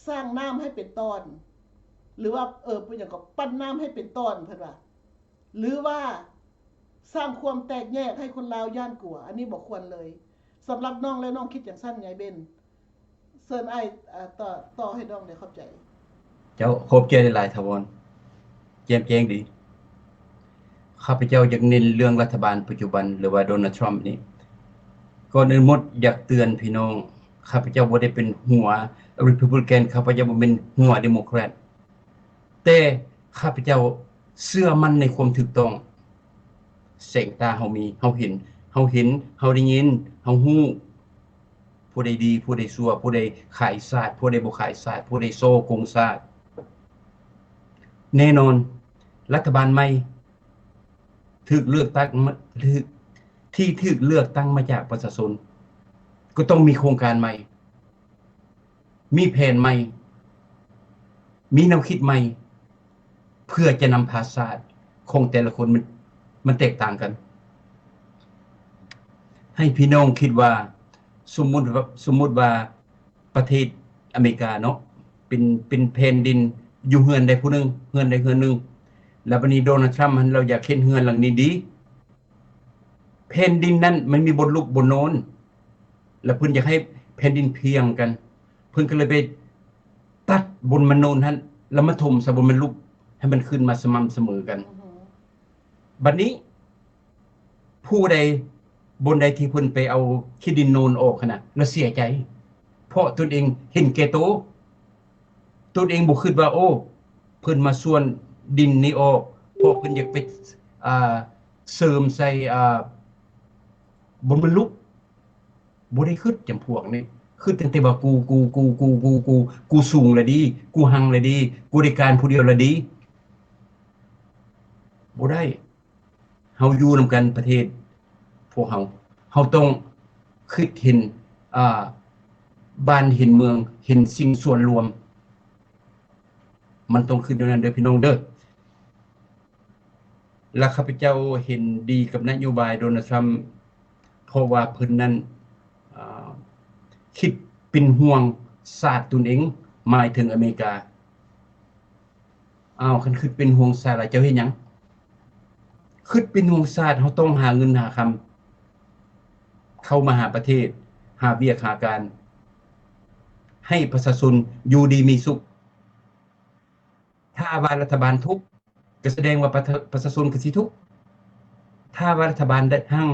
สร้างน้ำให้เป็นตอนหรือว่าเป็นหยังก็ปั้นน้ำให้เป็นตอนเพิ่นว่าหรือว่าสร้างความแตกแยกให้คนลาวย่านกลัวอันนี้บ่ควรเลยสำหรับน้องและน้องคิดจังซั่นไงเบนเซิร์นไอ้ต่อให้น้องได้เข้าใจเจ้าขอบใจหลายๆทวรแจ่มแจ้งดีข้าพเจ้าอยากเน้นเรื่องรัฐบาลปัจจุบันหรือว่าโดนัลด์ทรัมป์นี่ก่อนอื่นหมดอยากเตือนพี่น้องข้าพเจ้าบ่ได้เป็นหัว Republican ข้าพเจ้าบ่เป็นหัว Democrat แต่ข้าพเจ้าเชื่อมั่นในความถูกต้องแสงตาเฮามีเฮาเห็นเฮาได้ยินเฮาฮู้ผู้ใดดีผู้ใดชั่วผู้ใดขายศาสตร์ผู้ใดบ่ขายศาสตร์ผู้ใดโซ่โกงศาสตร์แน่นอนรัฐบาลใหม่ถูกเลือกตั้งมาจากประชาชนก็ต้องมีโครงการใหม่มีแผนใหม่มีแนวคิดใหม่เพื่อจะนำพาศาสตร์ของแต่ละคนมันแตกต่างกันให้พี่น้องคิดว่าสมมุติว่าประเทศอเมริกาเนาะเป็นแผ่นดินอยู่เฮือนใดผู้นึงเฮือนใดเฮือนนึงแล้วบัดนี้โดนัลด์ทรัมป์เราอยากเห็นเฮือนหลังนี้ดีแผ่นดินนั้นมันมีบนลุกบนโน้นแล้วเพิ่นอยากให้แผ่นดินเพียงกันเพิ่นก็เลยไปตัดบนมันโน้นนั้นแล้วมาถมซะบนมันลุกให้มันขึ้นมาสม่ำเสมอกันบัดนี้ผู้ใดบนใดที่เพิ่นไปเอาขี้ดินโนนออกขนาดแล้วเสียใจเพราะตนเองเห็นแก่ตนเองบ่คิดว่าโอ้เพิ่นมาส่วนดินนี้ออกเพราะเพิ่นอยากไปเสริมใส่บนมันลุกบ่ได้คิดจำพวกนี้คิดตั้งแต่ว่ากูสูงละดีกูหังละดีกูได้การผู้เดียวละดีบ่ได้เฮาอยู่นำกันประเทศพวกเฮาต้องคิดเห็นบ้านเห็นเมืองเห็นสิ่งส่วนรวมมันต้องขึ้นด้วยนั้นเด้อพี่น้องเด้อและข้าพเจ้าเห็นดีกับนโยบายโดนัลด์ทรัมป์เพราะว่าเพิ่นนั้นคิดเป็นห่วงศาสตร์ตนเองหมายถึงอเมริกาคันคิดเป็นห่วงศาสตร์แล้วเจ้าเฮ็ดหยังคิดเป็นห่วงศาสตร์เฮาต้องหาเงินหาคำเข้ามาหาประเทศหาเวียกหาการให้ประชาชนอยู่ดีมีสุขถ้าว่ารัฐบาลทุกข์ก็แสดงว่าประชาชนก็สิทุกข์ถ้าว่ารัฐบาลได้หั่ง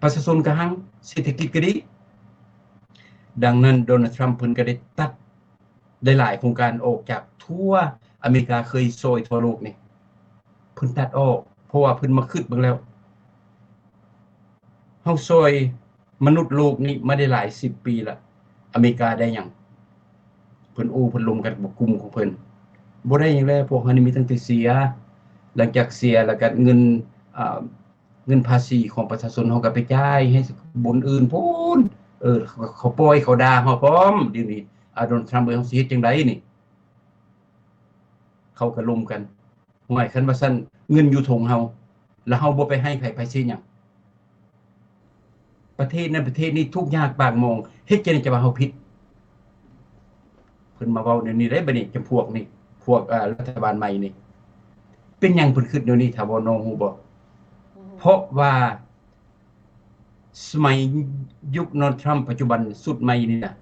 ประชาชนก็หั่งเศรษฐกิจก็ดีดังนั้นโดนัลด์ทรัมป์เพิ่นก็ได้ตัดได้หลายโครงการออกจากทั่วอเมริกาเคยซอยทั่วโลกนี่เพิ่นตัดออกเพราะว่าเพิ่นมาคิดเบิ่งแล้วเฮาซอยมนุษย์โลกนี้มาได้หลาย10ปีละอเมริกาได้หยังเพิ่นเพิ่นลมกันกับกลุ่มของเพิ่นบ่ได้หยังแล้วพวกเฮานี่มีตั้งแต่เสียหลังจากเสียแล้วก็เงินภาษีของประชาชนเฮาก็ไปจ่ายให้บนอื่นพูนเขาปล่อยเขาด่าเฮาพร้อมเดี๋ยวนี้โดนัลด์ทรัมป์เฮาสิเฮ็ดจังไดนี่เขาก็ลมกันห่วยคันว่าซั่นเงินอยู่ถงเฮาแล้วเฮาบ่ไปให้ไผสิหยังประเทศนั้นประเทศนี้ทุกข์ยากปากมองเฮ็ดจังได๋จะว่าเฮาผิดเพิ่นมาเว้าเดี๋ยวนี้ได้บัดนี้จำพวกนี่พวกรัฐบาลใหม่นี่เป็นหยังเพิ่นคิดเดี๋ยวนี้ถ้าบ่น้องฮู้บ่เพราะว่าสมัยยุคโดนัลด์ทรัมป์ปัจจุบันสุดใหม่นี่น่ะ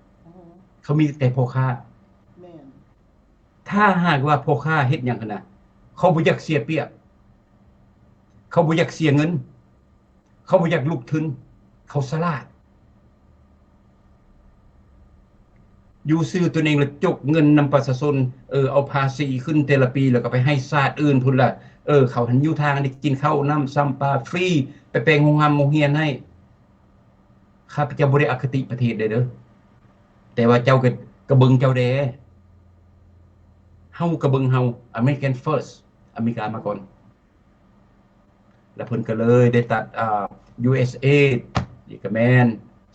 เขามีแต่พ่อค้าแม่นถ้าหากว่าพ่อค้าเฮ็ดหยังคั่นน่ะเขาบ่อยากเสียเปรียบเขาบ่อยากเสียเงินเขาบ่อยากลุกทุนเขาฉลาด อยู่ซื้อตัวเองแล้วจกเงินนำประชาชนเอาภาษีขึ้นแต่ละปีแล้วก็ไปให้ชาติอื่นพุ่นล่ะเขาหันอยู่ทางได้กินข้าวน้ำซ้ำปลาฟรีไปแปลงโรงงานโรงเรียนให้ข้าพเจ้าบ่ได้อคติประเทศเด้อแต่ว่าเจ้าก็กระเบิงเจ้าเด้เฮากระเบิงเฮา American First อเมริกามาก่อนแล้วเพิ่นก็เลยได้ตัดUSA นี่ก็แม่น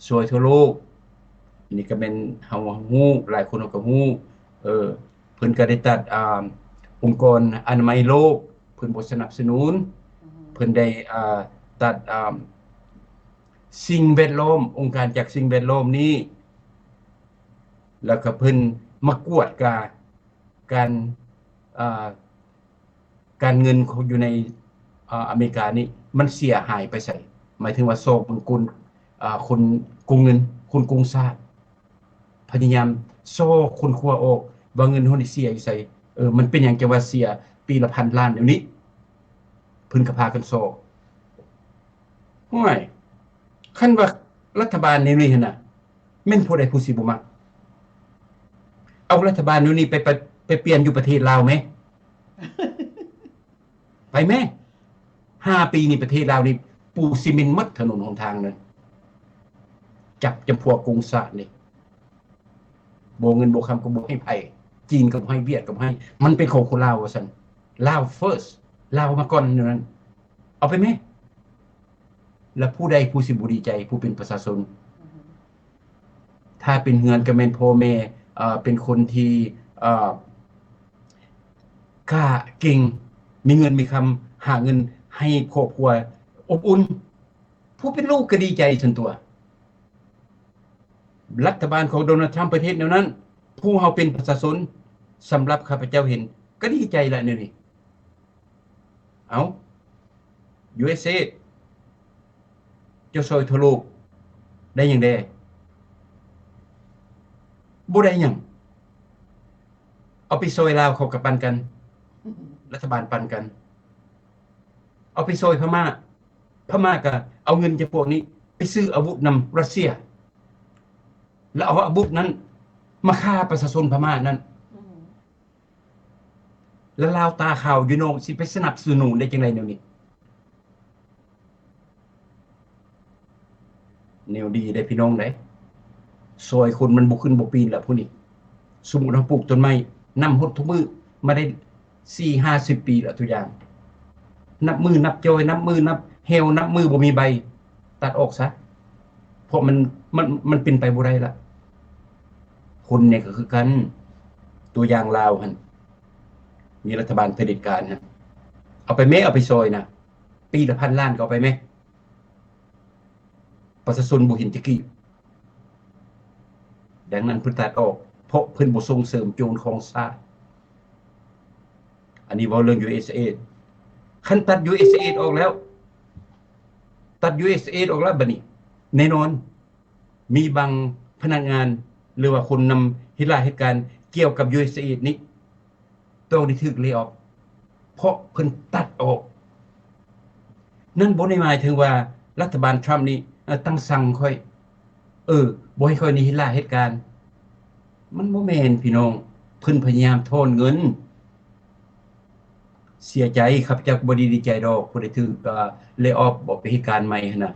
สวยทั่วโลกนี่ก็แม่นเฮาฮู้หลายคนก็ฮู้เพิ่นก็ได้ตัดองค์กรอนามัยโลกเพิ่นบ่สนับสนุนเพิ่นได้ตัดสิ่งแวดล้อมองค์การจากสิ่งแวดล้อมนี้แล้วก็เพิ่นมากวดการเงินของอยู่ในอเมริกานี่มันเสียหายไปใส่หมายถึงว่าโซกคุณคนกุงเงินคุณกุงชาติพยายามโซ่คุณครัวออกว่าเงินเฮานี่เสียอยู่ใส่มันเป็นหยังจะว่าเสียปีละ1,000 ล้านเดี๋ยวนี้เพิ่นก็พากันโซ่ห่วยคันว่ารัฐบาลนี่หั่นน่ะแม่นผู้ใดผู้สิบ่มักเอารัฐบาลนี้ไปเปลี่ยนอยู่ประเทศลาวไหม ไปไหม5 ปีนี่ประเทศลาวนี่ปูซีเมนต์หมดถนนหนทางนั้นจับจำพวกกรุงศาสตร์นี่โบเงินโบคำก็บ่ให้ไผจีนก็บ่ให้เวียดก็บ่ให้มันเป็นของคนลาวว่าซั่นลาว first ลาวมาก่อนนั้นเอาไปไหมแล้วผู้ใดผู้สิบ่ดีใจผู้เป็นประชาชนถ้าเป็นเฮือนก็แม่นพ่อแม่เป็นคนที่กล้าเก่งมีเงินมีคำหาเงินให้ครอบครัวอบอุ่นผู้เป็นลูกก็ดีใจส่วนตัวรัฐบาลของโดนัลด์ทรัมป์ประเทศแนวนั้นผู้เฮาเป็นประชาชนสำหรับข้าพเจ้าเห็นก็ดีใจละนี่เอา USA เจ้าซอยทั่วโลกได้หยังแดบ่ได้หยังเอาไปซอยลาวเขาก็ปันกันรัฐบาลปันกันเอาไปซอยพม่าก็เอาเงินจากพวกนี้ไปซื้ออาวุธนำรัสเซียแล้วเอาอาวุธนั้นมาฆ่าประชาชนพม่านั้นแล้วลาวตาขาวอยู่โนสิไปสนับสนุนได้จังได๋แนวนี้แนวดีได้พี่น้องได้ซอยคนมันบ่ขึ้นบ่ปีนล่ะผู้นี้สมมุติเราปลูกต้นไม้นำฮดทุกมื้อมาได้ 4-50 ปีแล้วทุกอย่างนับมือนับจอยนับมือนับเฮวนับมือบ่มีใบตัดออกซะเพราะมันเป็นไปบ่ได้ละคนเนี่ยก็คือกันตัวอย่างลาวหั่นมีรัฐบาลเผด็จการฮะเอาไปแม่เอาไปซอยนะปีละ1,000 ล้านก็เอาไปแม่ประชาชนบ่เห็นจักกี้ดังนั้นเพิ่นตัดออกเพราะเพิ่นบ่ส่งเสริมโจรของชาติอันนี้เว้าเรื่อง USA คันตัด USA ออกแล้วตัด USA ออกแล้วบัดนี้แน่นอนมีบางพนักงานหรือว่าคนนำเหตุการณ์เกี่ยวกับ USA นี้ต้องได้ถูกเลย์ออฟเพราะเพิ่นตัดออกนั่นบ่ได้หมายถึงว่ารัฐบาลทรัมป์นี่ตั้งสั่งค่อยบ่ให้ค่อยนี่เหตุการณ์มันบ่แม่นพี่น้องเพิ่นพยายามทอนเงินเสียใจครับจากบ่ดีใจดอกผู้ใดถูกเลย์ออฟบ่ไปเหตุการณ์ใหม่หั่นน่ะ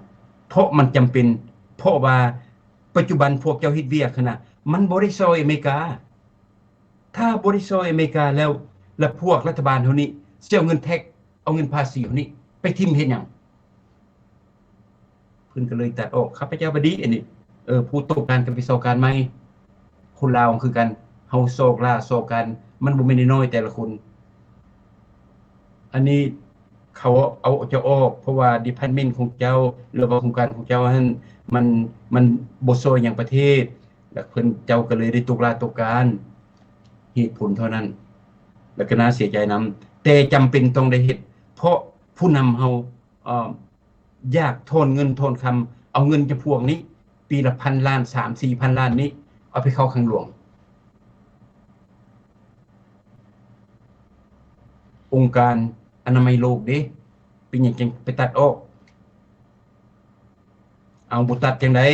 เพราะมันจำเป็นเพราะว่าปัจจุบันพวกเจ้าเฮ็ดเวียกหั่นน่ะมันบ่ได้ซอยอเมริกาถ้าบ่ได้ซอยอเมริกาแล้วพวกรัฐบาลเฮานี้สิเอาเงินแท็กเอาเงินภาษีเฮานี้ไปทิ่มเฮ็ดหยังเพิ่นก็เลยตัดออกข้าพเจ้าบ่ดีอันนี้ผู้ตกการกับไปซอการใหม่คนลาวคือกันเฮาซอกล่าซอกกันมันบ่แม่นน้อยแต่ละคนอันนี้เขาเอาจะออกเพราะว่า department ของเจ้าหรือว่าโครงการของเจ้านั้นมันบ่ซอยหยังประเทศแล้วเพิ่นเจ้าก็เลยได้ตกลาตกการเหตุผลเท่านั้นแล้วก็น่าเสียใจนำแต่จำเป็นต้องได้เฮ็ดเพราะผู้นำเฮาอยากทอนเงินทอนคำเอาเงินจำพวกนี้ปีละ1,000 ล้าน 3-4,000 ล้านนี้เอาไปเข้าข้างหลวงองค์การอนามัยโลกเด้เป็นหยังจังไปตัดออกเอาบ่ตัดจังได๋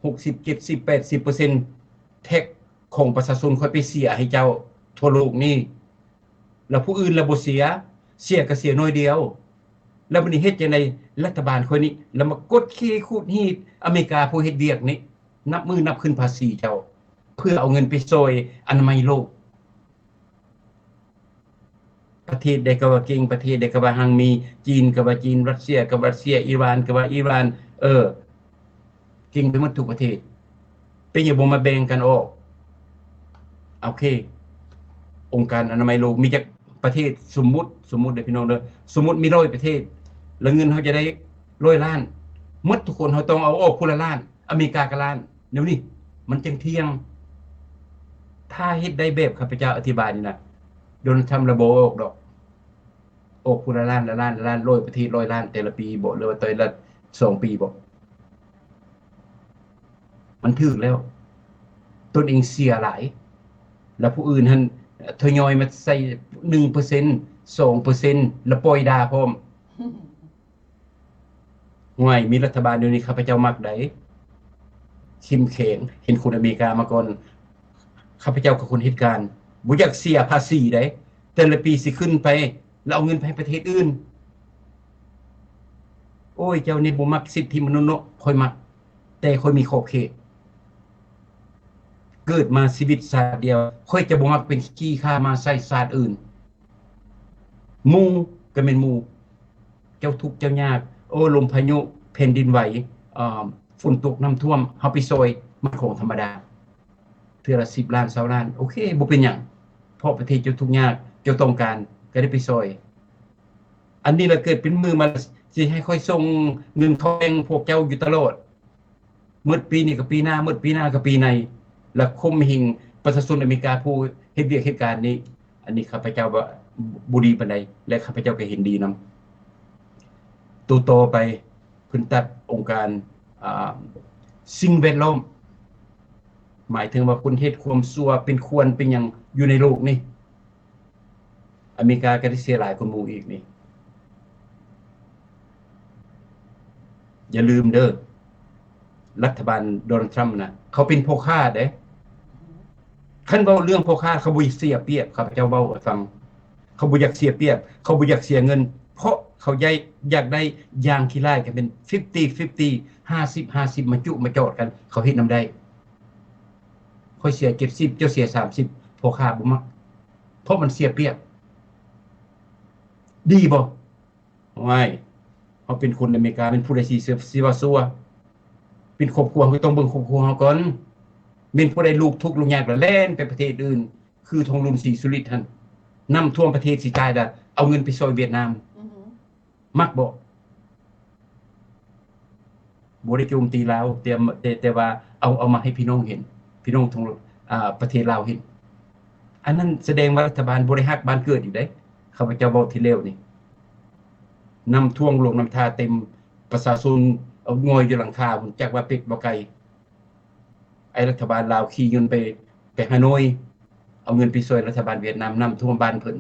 60 70 80% แท็ก ของประชาชนค่อยไปเสียให้เจ้าทั่วโลกนี่แล้วผู้อื่นระบบเสียก็เสียน้อยเดียวแล้ววันนี้เฮ็ดจังได๋รัฐบาลคนนี้แล้วมากดขี้คูดฮีดอเมริกาผู้เฮ็ดเวียกนี่นับมือนับขึ้นภาษีเจ้าเพื่อเอาเงินไปช่วยอนามัยโลกประเทศใดก็ว่าเก่งประเทศใดก็ว่าหังมีจีนก็ว่าจีนรัสเซียก็ว่ารัสเซียอิหร่านก็ว่าอิหร่านเก่งไปหมดทุกประเทศเป็นอย่าบ่มาแบ่งกันออกโอเคองค์การอนามัยโลกมีจักประเทศสมมุติเด้อพี่น้องเด้อสมมุติมี100ประเทศแล้วเงินเขาจะได้100ล้านหมดทุกคนเขาต้องเอาออกคนละล้านอเมริกาก็ล้านเดี๋ยวนี้มันจังเที่ยงถ้าเฮ็ดได้แบบข้าพเจ้าอธิบายนี่นะโดนทำระบบออกดอกคนละล้าน100ประเทศ100ล้านแต่ละปีบ่หรือว่าแต่ละ2ปีบ่มันถึกแล้วตนเองเสียหลายแล้วผู้อื่นหั่นทยอยมาใส่ 1% 2% แล้วปล่อยด่าพร้อมห่วยมีรัฐบาลเดี๋ยวนี้ข้าพเจ้ามักได้เข้มแข็งเห็นคนอเมริกามาก่อนข้าพเจ้ากับคนเหตุการณ์บ่อยากเสียภาษีได้แต่ละปีสิขึ้นไปแล้วเอาเงินไปให้ประเทศอื่นโอ้ยเจ้านี่บ่มักสิทธิมนุษย์เนาะค่อยมักแต่ค่อยมีขอบเขตเกิดมาชีวิตชาติเดียวค่อยจะบ่มักเป็นขี้ข้ามาใส่ชาติอื่นหมู่ก็แม่นหมู่เจ้าทุกข์เจ้ายากโอ้ลมพายุแผ่นดินไหวฝนตกน้ำท่วมเฮาไปซอยมันของธรรมดาเทื่อละ10ล้าน20ล้านโอเคบ่เป็นหยังเพราะประเทศเจ้าทุกข์ยากเจ้าต้องการก็ได้ไปซอยอันนี้ละเกิดเป็นมือมาสิให้ค่อยส่งเงินทองพวกเจ้าอยู่ตลอดหมดปีนี้ก็ปีหน้าหมดปีหน้าก็ปีในและคมหิงประชาชนอเมริกาผู้เฮ็ดเวียกเหตุการณ์นี้อันนี้ข้าพเจ้าว่าบ่ดีปานใดและข้าพเจ้าก็เห็นดีนำตัวต่อไปเพิ่นตัดองค์การสิ่งแวดล้อมหมายถึงว่าคนเฮ็ดความชั่วเป็นควรเป็นหยังอยู่ในโลกนี่อเมริกาก็ได้เสียหลายคนหมู่อีกนี่อย่าลืมเด้อรัฐบาลโดนัลด์ทรัมป์นะเขาเป็นพ่อค้าเด้คันเว้าเรื่องพ่อค้าเขาบ่เสียเปรียบครับเจ้าเว้าให้ฟังเขาบ่อยากเสียเปรียบเขาบ่อยากเสียเงินเพราะเขาอยากได้ยางขี้ลายกันเป็น50 50มาจุมาจอดกันเขาเฮ็ดนำได้ค่อยเสีย70เจ้าเสีย30พ่อค้าบ่มักเพราะมันเสียเปรียบดีบ่ไม่เฮาเป็นคนอเมริกาเป็นผู้ใดสิว่าซัวเป็นครอบครัวก็ต้องเบิ่งครอบครัวเฮาก่อนแม่นผู้ใดลูกทุกข์ลูกยากแล้วแล่นไปประเทศอื่นคือทองลุนศรีสุริท่านน้ำท่วมประเทศสิตายดะเอาเงินไปช่วยเวียดนามมักบ่ได้โจมตีลาวแต่ว่าเอามาให้พี่น้องเห็นพี่น้องทั้งประเทศลาวเห็นอันนั้นแสดงว่ารัฐบาลบ่ได้ฮักบ้านเกิดอยู่เด้ข้าพเจ้าเว้าที่แล้วนี่น้ำท่วมลงน้ำท่าเต็มประชาชนเอางอยอยู่หลังคาพุ่นจักว่าเป็ดบ่ไกลไอ้รัฐบาลลาวขี่เงินไปฮานอยเอาเงินไปช่วยรัฐบาลเวียดนามน้ำท่วมบ้านเพิ่น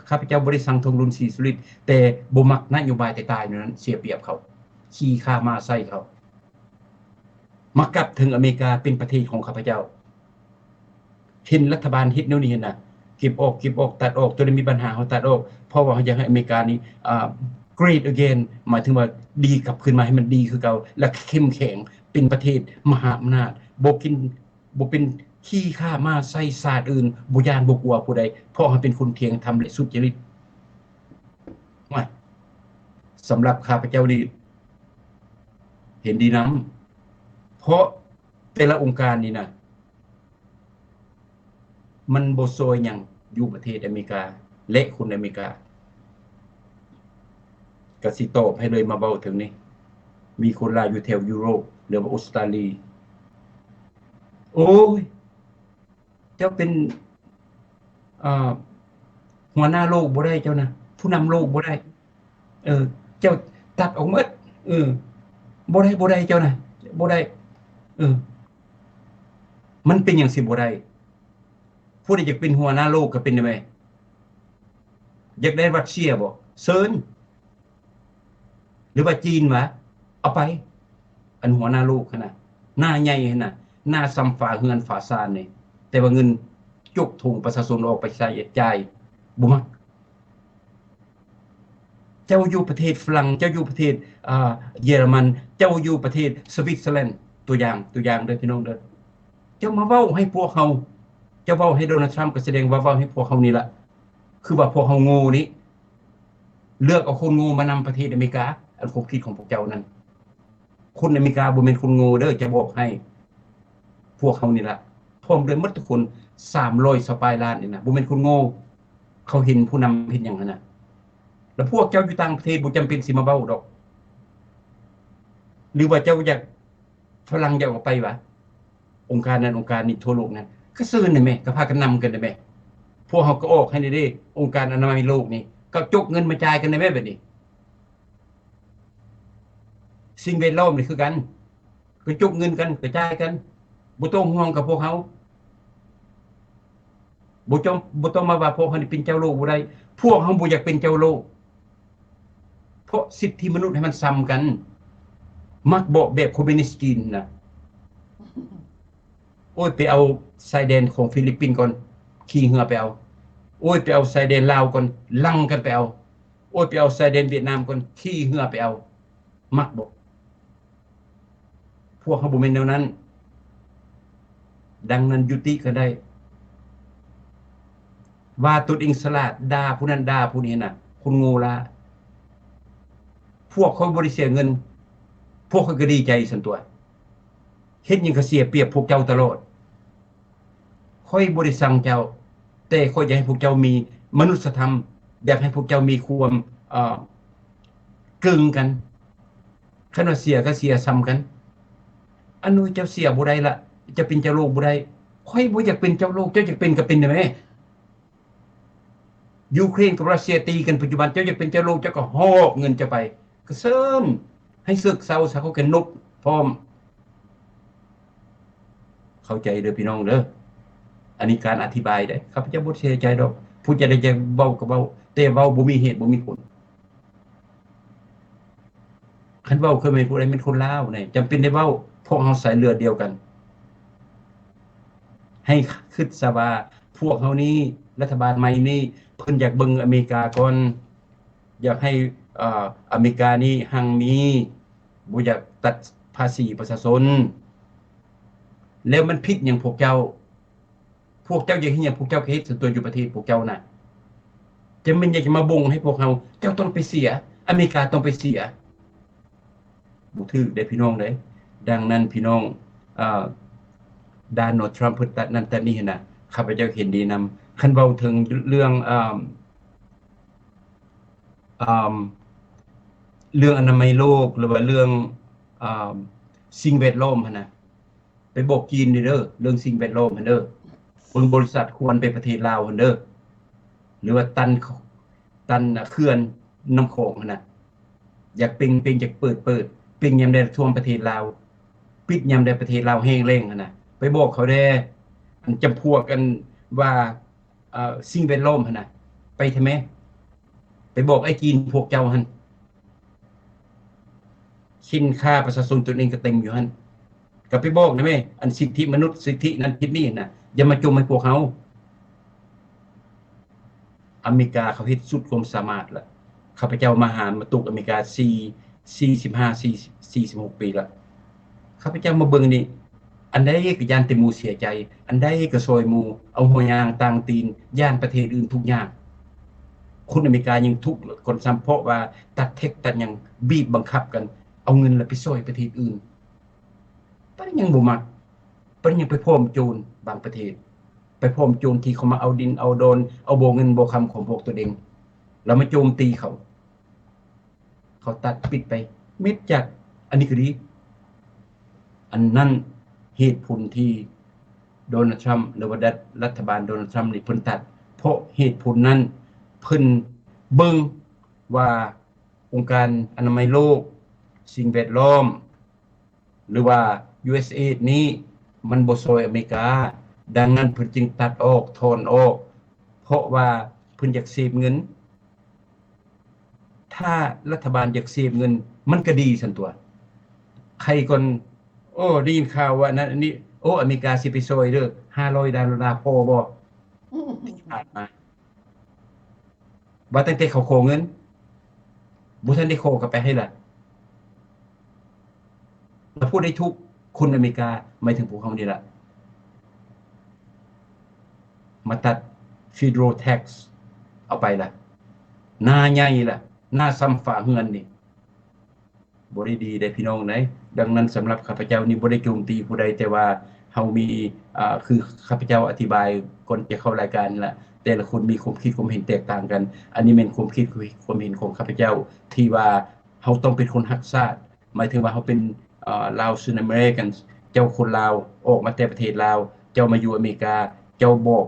ข้าพเจ้าบ่ได้สั่งทงรุนศรีสุริตแต่บ่มักนโยบายตายๆนั้นเสียเปรียบเขาขี้ข้ามาใส่เขามักกลับถึงอเมริกาเป็นประเทศของข้าพเจ้าเห็นรัฐบาลเฮ็ดแนวนี้น่ะเก็บออกตัดออกตัวนี้มีปัญหาเฮาตัดออกเพราะว่าเฮาอยากให้อเมริกานี้great again หมายถึงว่าดีกลับขึ้นมาให้มันดีคือเก่าและเข้มแข็งเป็นประเทศมหาอำนาจบ่เป็นขี้ข้ามาใส่ศาสตร์อื่นบ่ย่านบ่กลัวผู้ใดเพราะเฮาเป็นคนเที่ยงธรรมและสุจริตว่าสำหรับข้าพเจ้านี่เห็นดีนำเพราะแต่ละองค์การนี่นะมันบ่ซอยหยังอยู่ประเทศอเมริกาและคนอเมริกาก็สิตอบให้เลยมาเว้าถึงนี้มีคนลาวอยู่แถวยุโรปหรือว่าออสเตรเลียโอ้ยเจ้าเป็นหัวหน้าโลกบ่ได้เจ้านะผู้นำโลกบ่ได้เจ้าตัดออกหมดบ่ได้เจ้านะบ่ได้มันเป็นหยังสิบ่ได้ผู้ใดอยากเป็นหัวหน้าโลกก็เป็นได้ไหมอยากได้รัสเซียบ่เชิญหรือว่าจีนวะเอาไปอันหัวหน้าโลกขนาดหน้าใหญ่ขนาด หน้าซ้ำฝาเฮือนฝาซานนี่แต่ว่าเงินจุกถุงประชาชนออกไปใช้จ่ายบ่มักเจ้าอยู่ประเทศฝรั่งเจ้าอยู่ประเทศเยอรมันเจ้าอยู่ประเทศสวิตเซอร์แลนด์ตัวอย่างเด้อพี่น้องเด้อเจ้ามาเว้าให้พวกเฮาเจ้าเว้าให้โดนัลด์ทรัมป์ก็แสดงว่าเว้าให้พวกเฮานี่ล่ะคือว่าพวกเฮาโง่นี่เลือกเอาคนโง่มานำประเทศอเมริกาอันความคิดของพวกเจ้านั้นคนอเมริกาบ่แม่นคนโง่เด้อจะบอกให้พวกเฮานี่ล่ะพร้อมด้วยหมดทุกคน300สปายล้านนี่นะบ่แม่นคนโง่เขาเห็นผู้นำเฮ็ดหยังหั่นน่ะแล้วพวกเจ้าอยู่ต่างประเทศบ่จำเป็นสิมาเว้าดอกหรือว่าเจ้าอยากฝรั่งอยากออกไปวะองค์การนั้นองค์การนี้ทั่วโลกนั้นก็ซื้อได้แม่ก็พากันนำกันได้แม่พวกเฮาก็ออกให้ได้องค์การอนามัยโลกนี่ก็จกเงินมาจ่ายกันได้แม่บัดนี้สิ่งแวดล้อมนี่คือกันก็จกเงินกันกระจายกันบ่ต้องห่วงกับพวกเฮาบ่ต้องมาว่าพวกเฮานี่เป็นเจ้าโลกบ่ได้พวกเฮาบ่อยากเป็นเจ้าโลกเพราะสิทธิมนุษย์ให้มันซ้ำกันมักบอกแบบคอมมิวนิสต์จีนนะโอ้ยไปเอาชายแดนของฟิลิปปินส์ก่อนขี่เรือไปเอาโอ้ยไปเอาชายแดนลาวก่อนลั่งกันไปเอาโอ้ยไปเอาชายแดนเวียดนามก่อนขี่เรือไปเอามักบอกพวกเขาบ่แม่นแนวนั้นดังนั้นยุติก็ได้ว่าตัวเองสลาดด่าผู้นั้นด่าผู้นี้น่ะคุณโง่ละพวกเขาบ่ได้เสียเงินพวกเขาก็ดีใจซั่นตัวเฮ็ดหยังก็เสียเปรียบพวกเจ้าตลอดค่อยบ่ได้สั่งเจ้าแต่ค่อยอยากให้พวกเจ้ามีมนุษยธรรมอยากให้พวกเจ้ามีความกึ่งกันคันว่าเสียก็เสียซ้ำกันอันนู้นเจ้าเสียบ่ได้ละจะเป็นเจ้าโลกบ่ได้ค่อยบ่อยากเป็นเจ้าโลกเจ้าอยากเป็นก็เป็นได้แม่ยูเครนกับรัสเซียตีกันปัจจุบันเจ้าอยากเป็นเจ้าโลกเจ้าก็หอบเงินจะไปก็เซินให้ศึกเซาซะเขากันนุบพร้อมเข้าใจเด้อพี่น้องเด้ออันนี้การอธิบายได้ข้าพเจ้าบ่เสียใจดอกผู้จะได้จะเว้าก็เว้าแต่เว้าบ่มีเหตุบ่มีผลคันเว้าคือไม่ผู้ใดเป็นคนลาวนี่จำเป็นได้เว้าพวกเฮาสายเลือดเดียวกันให้คิดซะว่าพวกเฮานี้รัฐบาลใหม่นี้เพิ่นอยากเบิ่งอเมริกาก่อนอยากให้อเมริกานี้หังมีบ่อยากตัดภาษีประชาชนแล้วมันผิดหยังพวกเจ้าอยากเฮ็ดหยังพวกเจ้าก็เฮ็ดส่วนตัวอยู่ประเทศพวกเจ้าน่ะจะมันอยากจะมาบ่งให้พวกเฮาเจ้าต้องไปเสียอเมริกาต้องไปเสียบ่ถูกได้พี่น้องเด้ดังนั้นพี่น้องด้านโนทรัมป์เพิ่นตัดนั่นตัดนี่น่ะข้าพเจ้าเห็นดีนำคันเว้าถึงเรื่องเรื่องอนามัยโลกหรือว่าเรื่องสิ่งแวดล้อมหั่นน่ะไปบอกจีนเด้อเรื่องสิ่งแวดล้อมหั่นเด้อบริษัทควรไปประเทศลาวหั่นเด้อหรือว่าตันเขื่อนน้ำโขงหั่นน่ะอยากเป็นจากเปิดเป็นยามใดท่วมประเทศลาวปิดยามใดประเทศลาวแห้งแล้งหั่นน่ะไปบอกเขาแด้อันจำพวกกันว่าสิ่งแวดล้อมหั่นน่ะไปทำไมไปบอกไอ้จีนพวกเจ้าหั่นสินค้าประชาชนตัวเองก็เต็มอยู่หั่นก็ไปบอกนะแม่อันสิทธิมนุษย์สิทธินั้นคิดนี่น่ะอย่ามาจุ่มให้พวกเฮาอเมริกาเขาเฮ็ดสุดความสามารถแล้วข้าพเจ้ามาตุกอเมริกา46 ปีแล้วข้าพเจ้ามาเบิ่งนี่อันใดก็ย่านแต่หมู่เสียใจอันใดก็ซอยหมู่เอาหัวยางต่างตีนย่านประเทศอื่นทุกอย่างคนอเมริกายังทุกข์คนซ้ำเพราะว่าตัดเทคตัดหยังบีบบังคับกันเอาเงินแล้วไปซอยประเทศอื่นปานยังบ่มักปานยังไปพร้อมโจรบางประเทศไปพร้อมโจรที่เขามาเอาดินเอาโดนเอาบ่เงินบ่คำของพวกตัวเองแล้วมาโจมตีเขาตัดปิดไปเม็ดจัดอันนี้ก็ดีอันนั้นเหตุผลที่โดนัลด์ทรัมป์หรือว่ารัฐบาลโดนัลด์ทรัมป์นี่เพิ่นตัดเพราะเหตุผลนั้นเพิ่นเบิ่งว่าองค์การอนามัยโลกสิ่งแวดล้อมหรือว่า USA นี้มันบ่ช่วยอเมริกาดังนั้นเพิ่นจึงตัดออกถอนออกเพราะว่าเพิ่นอยากเซฟเงินถ้ารัฐบาลอยากเซฟเงินมันก็ดีซั่นตัวใครก่อนโอ้ได้ยินข่าวว่านั้นอันนี้โอ้ อ้อเมริกาสิไปซอยเด้อ$500พอบ่ผ่านมาว่าตั้งแต่เขาขอเงินบ่ทันได้ขอก็ไปให้ล่ะแล้วพูดได้ทุกคนอเมริกาหมายถึงพวกเขานี่ล่ะมาตัด Federal Tax เอาไปล่ะหน้าใหญ่ล่ะหน้าซ้ำฝาเฮือนนี่บ่ได้ดีได้พี่น้องไหนดังนั้นสำหรับข้าพเจ้านี่บ่ได้โจมตีผู้ใดแต่ว่าเฮามีคือข้าพเจ้าอธิบายก่อนจะเข้ารายการล่ะแต่ละคนมีความคิดความเห็นแตกต่างกันอันนี้เป็นความคิดความเห็นของข้าพเจ้าที่ว่าเฮาต้องเป็นคนรักชาติหมายถึงว่าเฮาเป็นลาวซูนอเมริกันเจ้าคนลาวออกมาแต่ประเทศลาวเจ้ามาอยู่อเมริกาเจ้าบอก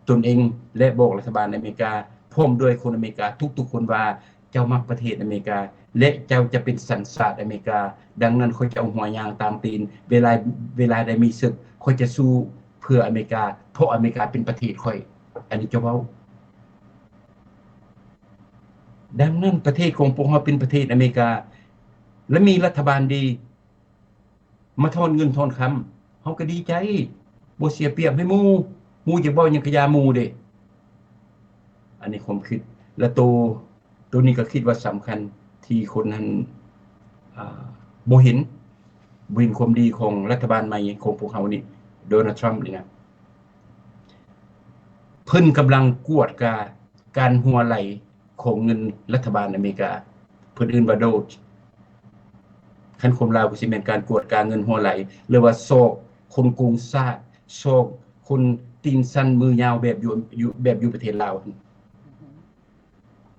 ตนเองและบอกรัฐบาลอเมริกาพร้อมด้วยคนอเมริกาทุกๆคนว่าเจ้ามักประเทศอเมริกาและเจ้าจะเป็นสัญชาติอเมริกาดังนั้นเขาจะเอาหัวยางตามตีนเวลาได้มีศึกเขาจะสู้เพื่ออเมริกาเพราะอเมริกาเป็นประเทศค่อยอันนี้จะเว้าดังนั้นประเทศของพวกเราเป็นประเทศอเมริกาและมีรัฐบาลดีมาทอนเงินทอนคำเฮาก็ดีใจบ่เสียเปรียบให้หมู่จะบ่ยังกะยาหมู่เด้อันนี้ผมคิดและตัวนี้ก็คิดว่าสำคัญที่คนนั้นบ่เห็นความดีของรัฐบาลใหม่ของพวกเขานี่โดนัลด์ทรัมป์นี่นะเพิ่นกำลังกวดการหัวไหลของเงินรัฐบาลอเมริกาเพิ่นอื่นว่าโดจคันคนลาวก็สิแม่นการกวดการเงินหัวไหลหรือว่าซอกคนโกงชาติซอกคนตีนสั้นมือยาวแบบอยู่ประเทศลาว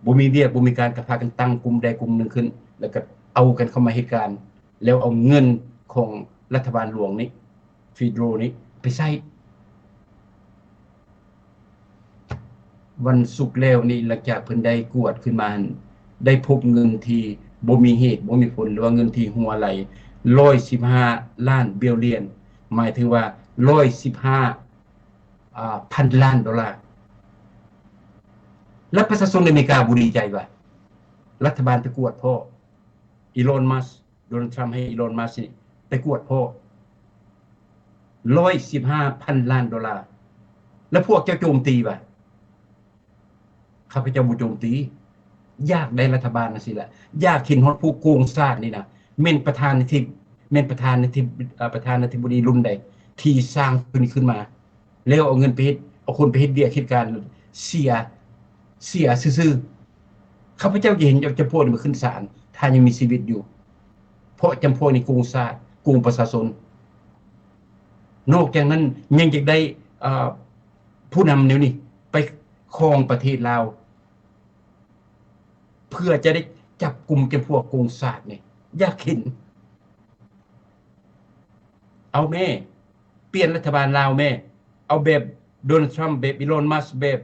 บ่มีเวียกบ่มีการกระพากันตั้งกลุ่มใดกลุ่มหนึ่งขึ้นแล้วก็เอากันเข้ามาเหตุการณ์แล้วเอาเงินของรัฐบาลหลวงนี้ฟีโดรนี้ไปใช้วันศุกร์แล้วนี่หลังจากเพิ่นได้กวดขึ้นมาได้พบเงินที่บ่มีเหตุบ่มีผลหรือว่าเงินที่หัวไหล115ล้านบิลเลียนหมายถึงว่า115พันล้านดอลลาร์และประชาชนอเมริกาบ่ดีใจว่ารัฐบาลไปกวดพ่ออีลอนมัสก์โดนัลด์ทรัมป์ให้อีลอนมัสก์ไปกวดพ่อ115พันล้านดอลลาร์แล้วพวกเจ้าโจมตีว่าข้าพเจ้าบ่โจมตีอยากได้รัฐบาลน่ะสิล่ะอยากเห็นฮอดผู้โกงชาตินี่นะแม่นประธานาธิบดีรุ่นใดที่สร้างขึ้นมาแล้วเอาเงินไปเฮ็ดเอาคนไปเฮ็ดเวียกเฮ็ดการเสียซื่อๆข้าพเจ้าจะเห็นจำพวกนี้มาขึ้นศาลถ้ายังมีชีวิตอยู่เพราะจำพวกนี้โกงชาติโกงประชาชนนอกจากนั้นยังจะได้ผู้นำแนวนี้ไปครองประเทศลาวเพื่อจะได้จับกลุ่มจำพวกโกงชาตินี่อยากเห็นเอาแม่เปลี่ยนรัฐบาลลาวแม่เอาแบบโดนัลด์ทรัมป์แบบอีลอนมัสก์แบบ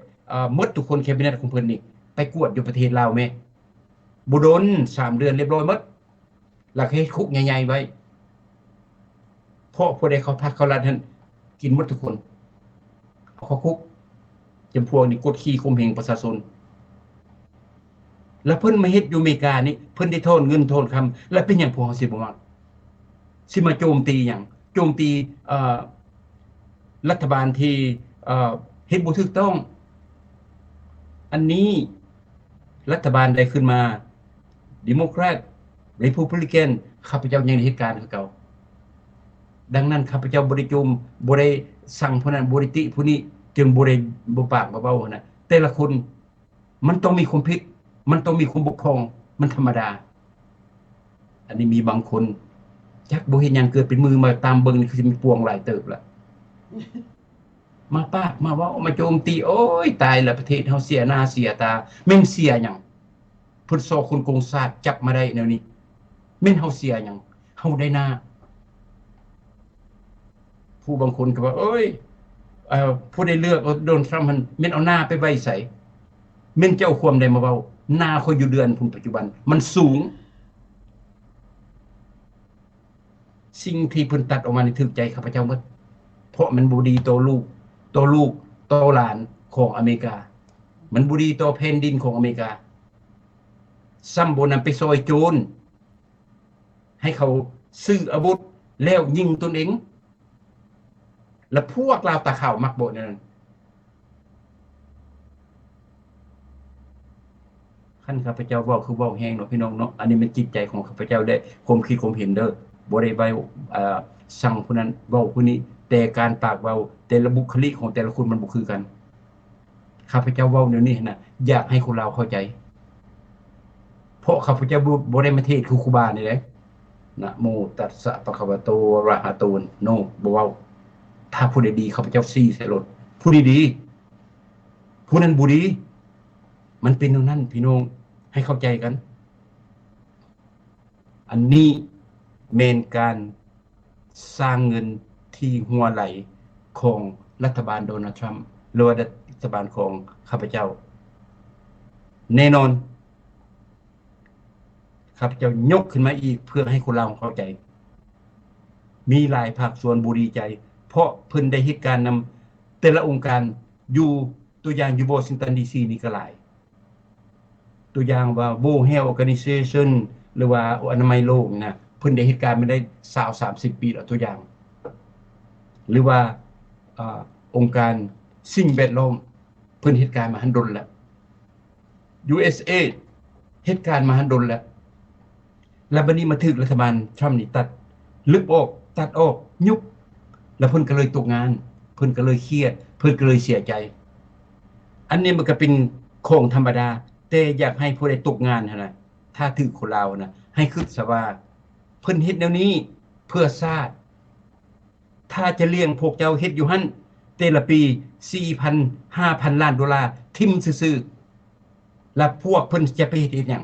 หมดทุกคนแคบิเนตของเพิ่นนี่ไปกวดอยู่ประเทศลาวแม่บ่โดน3เดือนเรียบร้อยหมดแล้วให้คุกใหญ่ๆไว้เพราะผู้ใดเขาทักเขาลัดนั้นกินหมดทุกคนเขาคุกจำพวกนี่กดขี่ข่มเหงประชาชนแล้วเพิ่นมาเฮ็ดอยู่อเมริกานี่เพิ่นได้โทษเงินโทษคำแล้วเป็นหยังพวกเฮาสิบ่มักสิมาโจมตีหยังโจมตีรัฐบาลที่เฮ็ดบ่ถูกต้องอันนี้รัฐบาลได้ขึ้นมาเดโมแครตรีพับลิกันข้าพเจ้ายังเหตุการณ์คือเก่าดังนั้นข้าพเจ้าบ่ได้โจมบ่ได้สั่งผู้นั้นบ่ได้ติผู้นี้จึงบ่ได้บ่ปากบ่เว้านะแต่ละคนมันต้องมีความผิดมันต้องมีความบกพร่องมันธรรมดาอันนี้มีบางคนจักบ่เห็นหยังเกิดเป็นมือมาตามเบิ่งนี่คือสิมีปวงหลายเติบละมาปากมาเว้ามาโจมตีโอ้ยตายแล้วประเทศเฮาเสียหน้าเสียตาแม่นเสียหยังเพิ่นซอคนโกงชาติจับมาได้แนวนี้แม่นเฮาเสียหยังเฮาได้หน้าผู้บางคนก็ว่าเอ้ยผู้ได้เลือกโดนทรัมป์มันแม่นเอาหน้าไปไว้ไสแม่นเจ้าความได้มาเว้าหน้าเขาอยู่เดือนพุ่นปัจจุบันมันสูงสิ่งที่เพิ่นตัดออกมานี่ถูกใจข้าพเจ้าหมดเพราะมันบ่ดีต่อลูกต่อหลานของอเมริกามันบ่ดีต่อแผ่นดินของอเมริกาซ้ำบ่นำไปซอยโจรให้เขาซื้ออาวุธแล้วยิงตนเอง แล้วพวกเราตาข่าวมักโบนั่นขั้นข้าพเจ้าเว้าคือเว้าแห้งเนาะพี่น้องเนาะอันนี้เป็นจิตใจของข้าพเจ้าได้ความคิดความเห็นเด้อบ่ได้ไปสั่งผู้นั้นเว้าผู้นี้แต่การปากเว้าแต่ละบุคลิกของแต่ละคนมันบ่คือกันข้าพเจ้าเว้าแนวนี้น่ะอยากให้คนลาวเข้าใจเพราะข้าพเจ้าบ่ได้มาเทศคือครูบานี่เด้นะโมตัสสะภะคะวะโตอะระหะโตโนบ่เว้าถ้าผู้ใดดีข้าพเจ้าซี่ใส่รถผู้ดีๆผู้นั้นบ่ดีมันเป็นตรงนั้นพี่น้องให้เข้าใจกันอันนี้เมนการสร้างเงินที่หัวไหลของรัฐบาลโดนัลด์ทรัมป์หรือว่ารัฐบาลของข้าพเจ้าแน่นอนข้าพเจ้ายกขึ้นมาอีกเพื่อให้คนลาวเข้าใจมีหลายภาคส่วนบ่ดีใจเพราะเพิ่นได้เหตุการณ์นำแต่ละองค์การอยู่ตัวอย่างอยู่วอชิงตันดีซีนี่ก็หลายตัวอย่างว่า World Health Organization หรือว่าอนามัยโลกนะเพิ่นได้เหตุการณ์มาได้20-30 ปีแล้วตัวอย่างหรือว่าองค์การสิ่งแวดล้อมเพิ่นเหตุการณ์มาหันดนแล้ว USA เหตุการณ์มาหันดนแล้วแล้วบัดนี้มาถึกรัฐบาลทรัมป์นี่ตัดลึกออกตัดออกยุบแล้วเพิ่นก็เลยตกงานเพิ่นก็เลยเครียดเพิ่นก็เลยเสียใจอันนี้มันก็เป็นของธรรมดาแต่อยากให้ผู้ใดตกงานหั่นน่ะถ้าถึกคนลาวน่ะให้คิดซะว่าเพิ่นเฮ็ดแนวนี้เพื่อชาติถ้าจะเลี้ยงพวกเจ้าเฮ็ดอยู่หั่นแต่ละปี 4,000-5,000 ล้านดอลลาร์ทิ่มซื่อๆแล้วพวกเพิ่นจะไปเฮ็ดอีหยัง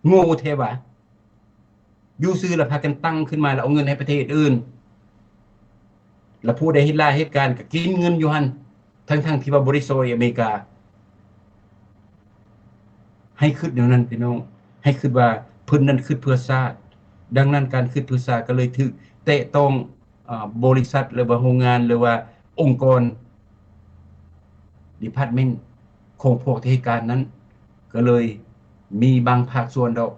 โง่แท้วะอยู่ซื่อแล้วพากันตั้งขึ้นมาแล้วเอาเงินให้ประเทศอื่นแล้วผู้ใดเฮ็ดลายเหตุการณ์ก็กินเงินอยู่หั่นทั้งๆที่ว่าบริษัทอเมริกาให้คิดแนวนั้นพี่น้องให้คิดว่าเพิ่นนั้นคิดเพื่อชาติดังนั้นการคิดเพื่อชาติก็เลยถูกเตะต้องบริษัทหรือว่าโรงงานหรือว่าองค์กร Department ของพวกเหตุการณ์นั้นก็เลยมีบางภาคส่วนดอก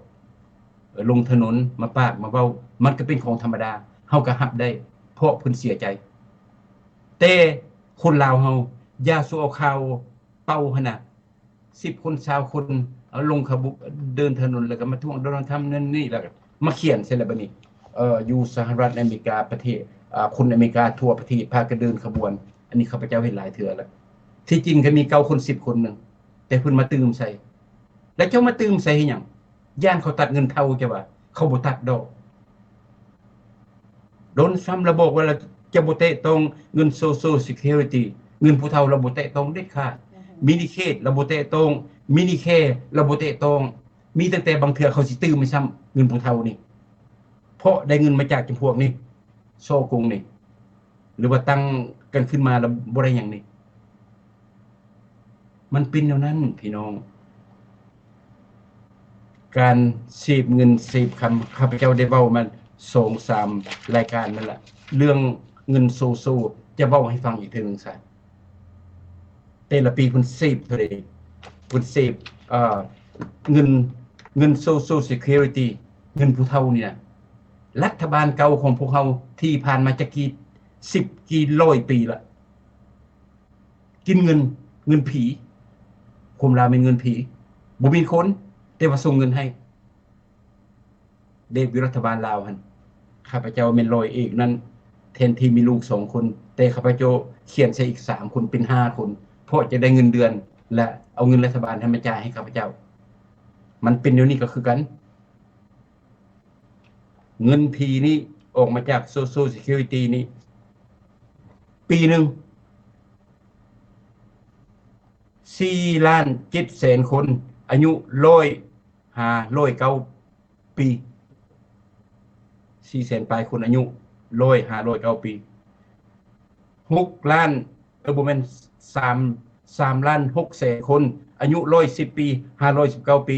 ลงถนนมาปากมาเว้ามันก็เป็นของธรรมดาเฮาก็รับได้เพราะเพิ่นเสียใจแต่คนลาวเฮาอย่าสู้เอาข่าวเป่าหั่นน่ะ10คน20คนเอาลงขบเดินถนนแล้วก็มาท่วงโดนทำนั่นนี่แล้วก็มาเขียนเสร็จแล้วบัดนี้อยู่สหรัฐอเมริกาประเทศคนอเมริกาทั่วประเทศพากันเดินขบวนอันนี้ข้าพเจ้าเห็นหลายเทื่อแล้วที่จริงก็มี9คน10คนนึงแต่เพิ่นมาตืมใส่แล้วเจ้ามาตืมใส่เฮ็ดหยังย่านเขาตัดเงินเท่าจ้ะว่าเขาบ่ตัดดอกโดนซ้ำระบบว่าจะบ่เตะตรงเงิน Social Security เงินผู้เฒ่าระบบเตะตรงเด็ดขาดมินิเคระบบเตะตรงมินิแคร์ระบบเตะตรงมีตั้งแต่บางเทื่อเขาสิตื้มไม่ซ้ำเงินผู้เฒ่านี่เพราะได้เงินมาจากจำพวกนี้โซกงนี่หรือว่าตั้งกันขึ้นมาแล้วบ่ได้หยังนี่มันเป็นแนวนั้นพี่น้องการเสพเงินเสพคำข้าพเจ้าได้เว้ามา 2-3 รายการนั่นแหละเรื่องเงินโซจะเว้าให้ฟังอีกเทื่อนึงซะแต่ละปีเพิ่นเสพเท่าใดเพิ่นเสพเงิน Social Security เงินผู้เฒ่านี่นะรัฐบาลเก่าของพวกเราที่ผ่านมาจะกี่10กี่ร้อยปีละกินเงินผีคุมลาวเป็นเงินผีบ่มีคนแต่ว่าส่งเงินให้เด็กวิรัฐบาลลาวหั่นข้าพเจ้าเป็นร้อยเอกนั้นแทนที่มีลูก2คนแต่ข้าพเจ้าเขียนใส่อีก3คนเป็น5คนเพราะจะได้เงินเดือนและเอาเงินรัฐบาลให้มาจ่ายให้ข้าพเจ้ามันเป็นเดี๋ยวนี้ก็คือกันเงินผีนี้ออกมาจาก Social Security นี้ปีนึง4,700,000 คนอายุ109 ปี400,000 ปลายคนอายุ109 ปี6ล้านบ่แม่น3,600,000 คนอายุ110 ปี519 ปี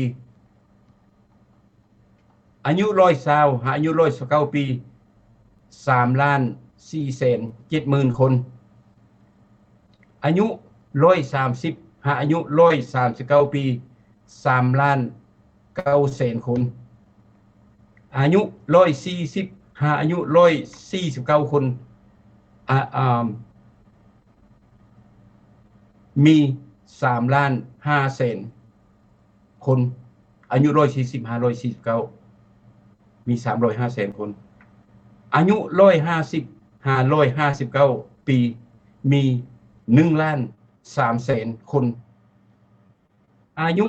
อายุ120อายุ129 ปี3,470,000 คนอายุ130อายุ139 ปี3,900,000 คนอายุ140อายุ149 คน อ่าอ่ามี3ล้าน5แสนคนอายุ140 549มี305แสนคนอายุ150 559ปีมี1ล้าน3แสนคนอายุ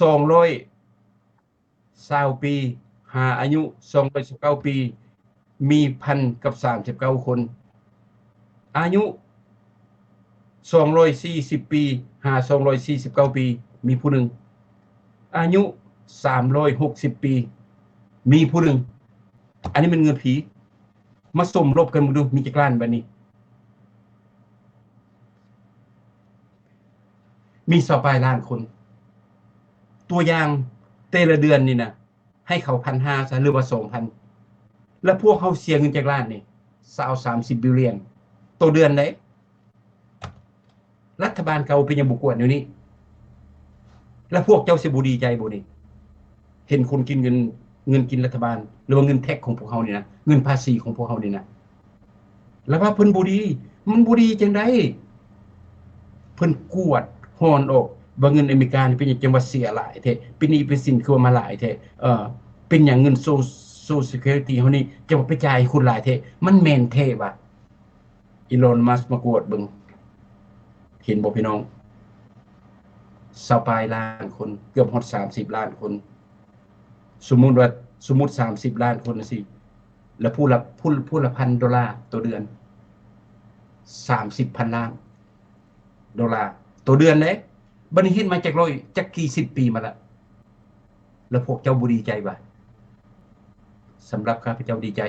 220ปีอายุ219ปีมี1,039คนอายุ240ปี249ปีมีผู้หนึ่งอายุ360ปีมีผู้หนึ่งอันนี้มันเงินผีมาสมรบกันมาดูมีจักรล้านบัดนี้มี20ล้านคนตัวอย่างแต่ละเดือนนี่นะให้เขา 1,500 ซะหรือว่า 2,000 แล้วพวกเขาเสียเงินจักรล้านนี่20-30 บิลเลียนต่อเดือนได้รัฐบาลเก่าเป็นยังบุกวดเดี๋ยวนี้แล้วพวกเจ้าสิบ่ดีใจบ่นี่เห็นคนกินเงินกินรัฐบาลหรือว่าเงินแท็กของพวกเขานี่นะเงินภาษีของพวกเขานี่นะแล้วว่าเพิ่นบ่ดีมันบ่ดีจังได๋เพิ่นกวดฮอนออกว่าเงินอเมริกานี่เป็นจังว่าเสียหลายแท้เป็นหนี้เป็นสินคือว่ามาหลายแท้เป็นหยังเงินSocial Security เฮานี่จะบ่ไปจ่ายคุณหลายแท้มันแม่นแท้บ่อีลอนมัสก์มากวดเบิ่งเห็นบ่พี่น้อง20ล้านคนเกือบฮอด30ล้านคนสมมุติ30ล้านคนสิแล้วผู้ละ$1,000ต่อเดือน30,000 ล้านดอลลาร์ต่อเดือนเด้บัดนี้เฮ็ดมาจากกี่10ปีมาแล้วแล้วพวกเจ้าบ่ดีใจบ่สำหรับข้าพเจ้าดีใจ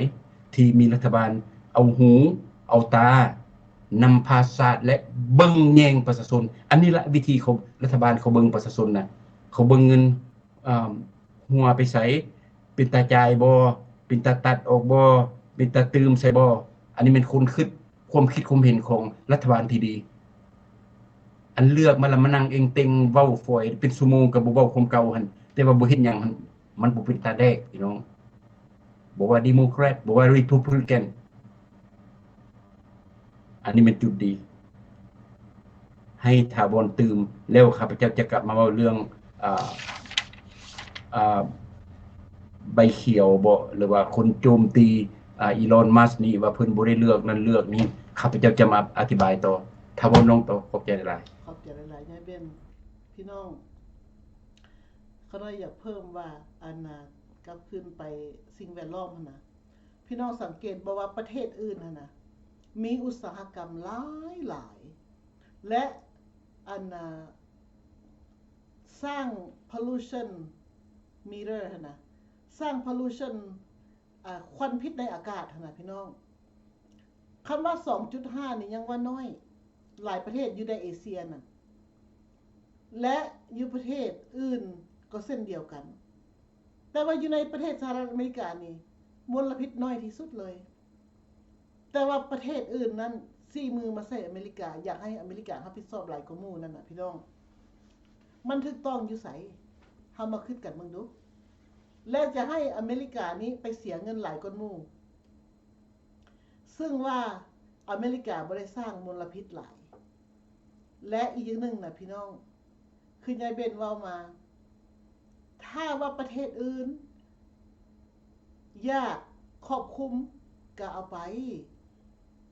ที่มีรัฐบาลเอาหูเอาตานำพาศาสตร์และเบิ่งแยงประชาชนอันนี้ละวิธีของรัฐบาลเขาเบิ่งประชาชนน่ะเขาเบิ่งเงินหัวไปใส่เป็นตาจ่ายบ่เป็นตาตัดออกบ่เป็นตาตืมใส่บ่อันนี้เป็นความคิดความเห็นของรัฐบาลที่ดีอันเลือกมาแล้วมานั่งเองเต็งเว้าฝอยเป็นชั่วโมงก็บ่เว้าความเก่าหั่นแต่ว่าบ่เฮ็ดหยังมันบ่เป็นตาแดกพี่น้องบ่ว่าเดโมแครตบ่ว่ารีพับลิกันอันนี้เป็นจุดดีให้ถาวรตื่มแล้วข้าพเจ้าจะกลับมาเว้าเรื่องใบเขียวบ่หรือว่าคนโจมตีอีลอนมัสก์นี่ว่าเพิ่นบ่ได้เลือกนั้นเลือกนี้ข้าพเจ้าจะมาอธิบายต่อถาวรน้องต่อขอบใจหลายๆขอบใจหลายๆยายเบนพี่น้องเขาได้อยากเพิ่มว่าอันน่ะกลับขึ้นไปสิ่งแวดล้อมหั่นน่ะพี่น้องสังเกตบ่ว่าประเทศอื่นหั่นน่ะมีอุตสาหกรรมหลายและอันน่ะสร้าง pollution meter หั่นน่ะสร้าง pollution ควันพิษในอากาศหั่นน่ะพี่น้องคำว่า 2.5 นี่ยังว่าน้อยหลายประเทศอยู่ในเอเชียน่ะและอยู่ประเทศอื่นก็เช่นเดียวกันแต่ว่าอยู่ในประเทศสหรัฐอเมริกานี่มลพิษน้อยที่สุดเลยแต่ว่าประเทศอื่นนั้นซี่มือมาใส่อเมริกาอยากให้อเมริการับผิดชอบหลายกว่าหมู่นั่นน่ะพี่น้องมันถูกต้องอยู่ไสเฮามาคิดกันเบิ่งดูและจะให้อเมริกานี้ไปเสียเงินหลายกว่าหมู่ซึ่งว่าอเมริกาบ่ได้สร้างมลพิษหลายและอีกอย่างนึงน่ะพี่น้องคือยายเบนเว้ามาถ้าว่าประเทศอื่นยากครอบคลุมก็เอาไป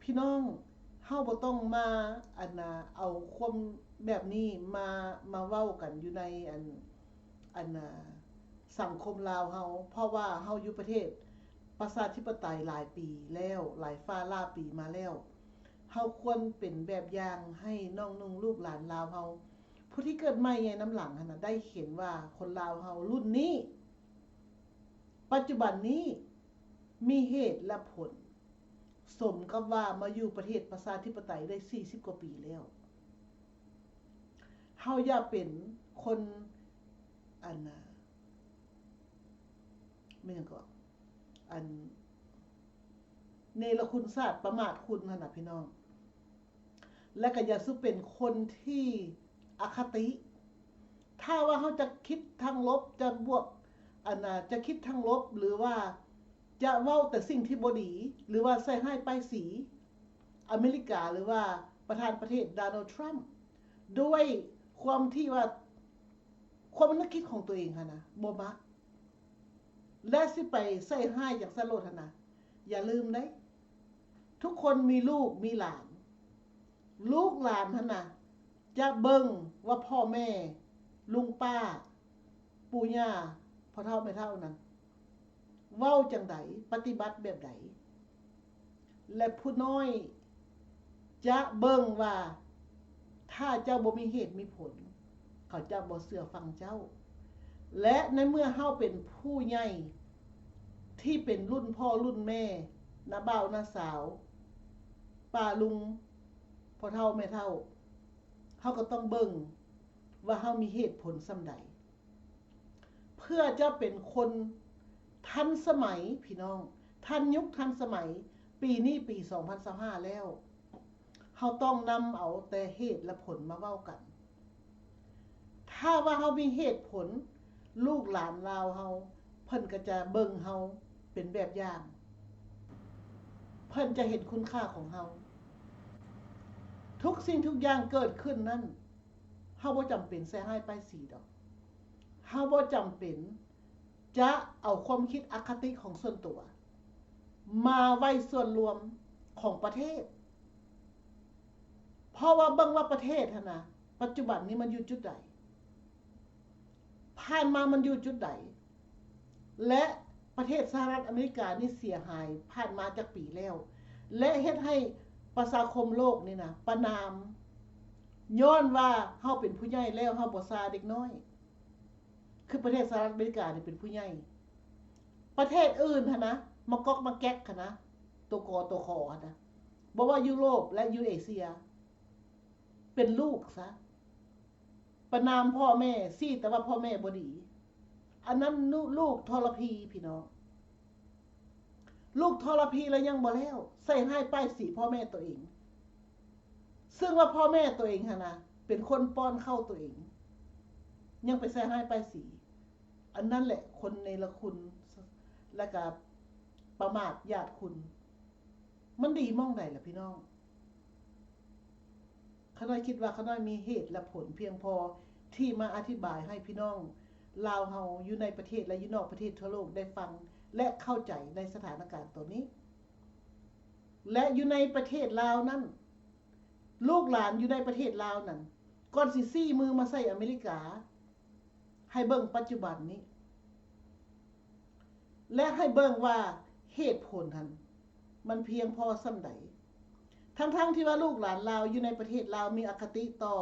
พี่น้องเฮาบ่ต้องมาเอาความแบบนี้มาเว้ากันอยู่ในสังคมลาวเฮาเพราะว่าเฮาอยู่ประเทศประชาธิปไตยหลายปีแล้วหลายฟ้าล่าปีมาแล้วเฮาควรเป็นแบบอย่างให้น้องนุ่งลูกหลานลาวเฮาผู้ที่เกิดใหม่ในน้ำหลังหั่นน่ะได้เห็นว่าคนลาวเฮารุ่นนี้ปัจจุบันนี้มีเหตุและผลสมกับว่ามาอยู่ประเทศประชาธิปไตยได้40กว่าปีแล้วเฮาอย่าเป็นคนไม่หยังก็เนรคุณศาสตร์ประมาทคุณนั่นน่ะพี่น้องและก็อย่าซุเป็นคนที่อคติถ้าว่าเฮาจะคิดทางลบจะบวกจะคิดทางลบหรือว่าจะเว้าแต่สิ่งที่บ่ดีหรือว่าใส่ให้ป้ายสี อเมริกาหรือว่าประธานประเทศโดนัลด์ทรัมป์ด้วยความที่ว่าความนึกคิดของตัวเองค่ะนะบ่มักและสิไปใส่ให้อย่างสะโลดนะอย่าลืมนะทุกคนมีลูกมีหลาน ลูกหลานนะจะเบิ่งว่าพ่อแม่ลุงป้าปู่ย่าพ่อเฒ่าแม่เฒ่านั้นเว้าจังไดปฏิบัติแบบใดและผู้น้อยจะเบิ่งว่าถ้าเจ้าบ่มีเหตุมีผลเขาจะบ่เชื่อฟังเจ้าและในเมื่อเฮาเป็นผู้ใหญ่ที่เป็นรุ่นพ่อรุ่นแม่น้าบ่าวน้าสาวป้าลุงพ่อเฒ่าแม่เฒ่าเฮาก็ต้องเบิ่งว่าเฮามีเหตุผลส่ำใดเพื่อจะเป็นคนทันสมัยพี่น้องทันยุคทันสมัยปีนี้ปี2025แล้วเฮาต้องนำเอาแต่เหตุและผลมาเว้ากันถ้าว่าเฮามีเหตุผลลูกหลานลาวเฮาเพิ่นก็จะเบิ่งเฮาเป็นแบบอย่างเพิ่นจะเห็นคุณค่าของเฮาทุกสิ่งทุกอย่างเกิดขึ้นนั้นเฮาบ่จำเป็นใส่ให้ป้ายสีดอกเฮาบ่จำเป็นจะเอาความคิดอคติของส่วนตัวมาไว้ส่วนรวมของประเทศเพราะว่าเบิ่งว่าประเทศหั่นน่ะปัจจุบันนี้มันอยู่จุดใดผ่านมามันอยู่จุดใดและประเทศสหรัฐอเมริกานี่เสียหายผ่านมาจากปีแล้วและเฮ็ดให้ประชาคมโลกนี่นะประนามย้อนว่าเฮาเป็นผู้ใหญ่แล้วเฮาบ่ซาเด็กน้อยคือประเทศสหรัฐอเมริกานี่เป็นผู้ใหญ่ประเทศอื่นหั่นนะมากอกมาแก๊กหั่นนะตัวกอตัวคอหั่นนะบ่ว่ายุโรปและยูเอเชียเป็นลูกซะประนามพ่อแม่ซี่แต่ว่าพ่อแม่บ่ดีอันนั้นลูกทรพีพี่น้องลูกทรพีแล้วยังบ่แล้วใส่ให้ป้ายสีพ่อแม่ตัวเองซึ่งว่าพ่อแม่ตัวเองหั่นน่ะเป็นคนป้อนเข้าตัวเองยังไปใส่ให้ป้ายสีอันนั้นแหละคนเนรคุณและก็ประมาทญาติคุณมันดีมองใดล่ะพี่น้องข้าน้อยคิดว่าข้าน้อยมีเหตุและผลเพียงพอที่มาอธิบายให้พี่น้องลาวเฮาอยู่ในประเทศและอยู่นอกประเทศทั่วโลกได้ฟังและเข้าใจในสถานการณ์ตัวนี้และอยู่ในประเทศลาวนั้นลูกหลานอยู่ในประเทศลาวนั้นก่อนสิซี่มือมาใส่อเมริกาให้เบิ่งปัจจุบันนี้และให้เบิ่งว่าเหตุผลนั้นมันเพียงพอส่ำใดทั้งที่ว่าลูกหลานลาวอยู่ในประเทศลาวมีอคติต่อ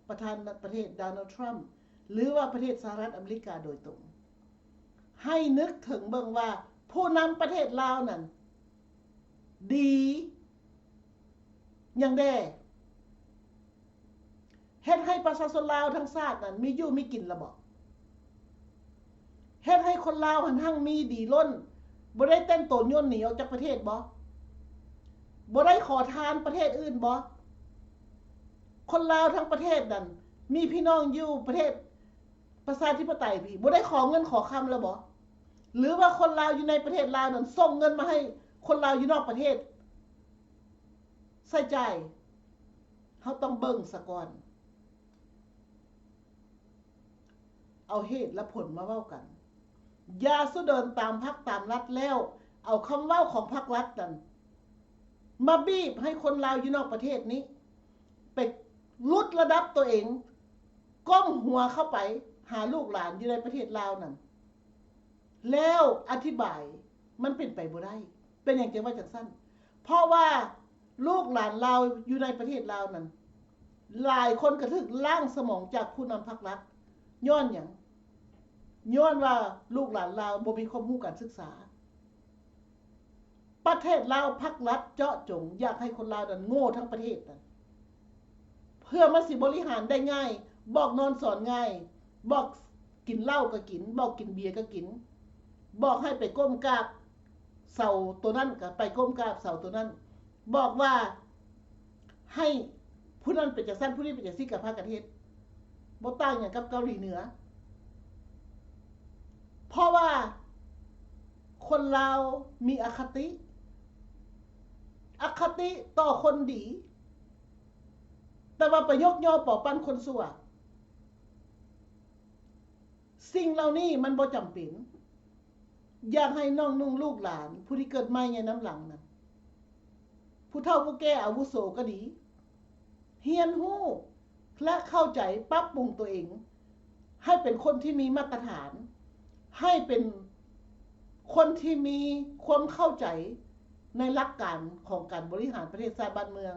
ประธานประเทศโดนัลด์ทรัมป์หรือว่าประเทศสหรัฐอเมริกาโดยตรงให้นึกถึงเบิ่งว่าผู้นำประเทศลาวนั้นดีอย่างแด่เฮ็ดให้ประชาชนลาวทั้งชาตินั้นมีอยู่มีกินละบ่เฮ็ดให้คนลาวหั่นมีดีล้นบ่ได้เต้นโตนย่นหนีออกจากประเทศบ่ได้ขอทานประเทศอื่นบ่คนลาวทั้งประเทศนั้นมีพี่น้องอยู่ประเทศประชาธิปไตยพี่บ่ได้ขอเงินขอคำแล้วบ่หรือว่าคนลาวอยู่ในประเทศลาวนั้นส่งเงินมาให้คนลาวอยู่นอกประเทศใส่ใจเฮาต้องเบิ่งซะก่อนเอาเหตุและผลมาเว้ากันอย่าสุเดินตามพรรคตามรัฐแล้วเอาคำเว้าของพรรครัฐนั้นมาบีบให้คนลาวอยู่นอกประเทศนี้ไปลดระดับตัวเองก้มหัวเข้าไปหาลูกหลานอยู่ในประเทศลาวนั่นแล้วอธิบายมันเป็นไปบ่ได้เป็นอย่างจังว่าจังซั่นเพราะว่าลูกหลานลาวอยู่ในประเทศลาวนั่นหลายคนกระทึกล้างสมองจากผู้นำพรรครัฐย้อนหยังย้อนว่าลูกหลานลาวบ่มีความรู้การศึกษาประเทศลาวพรรครัฐเจาะจงอยากให้คนลาวนั้นโง่ทั้งประเทศนั่นเพื่อมาสิบริหารได้ง่ายบอกนอนสอนง่ายบอกกินเหล้าก็กินบอกกินเบียร์ก็กินบอกให้ไปก้มกราบเสาตัวนั้นก็ไปก้มกราบเสาตัวนั้นบอกว่าให้ผู้นั้นเป็นจังซั่นผู้นี้เป็นจังซี่กับพรรคประเทศบ่ต่างหยังกับเกาหลีเหนือเพราะว่าคนลาวมีอคติ อคติต่อคนดี แต่ว่าไปยกย่อปอปั้นคนชั่วสิ่งเหล่านี้มันบ่จำเป็นอยากให้น้องนุ่งลูกหลานผู้ที่เกิดใหม่ในน้ำหลังนะผู้เฒ่าผู้แก่อาวุโสก็ดีเรียนรู้และเข้าใจปรับปรุงตัวเองให้เป็นคนที่มีมาตรฐานให้เป็นคนที่มีความเข้าใจในหลักการของการบริหารประเทศชาติบ้านเมือง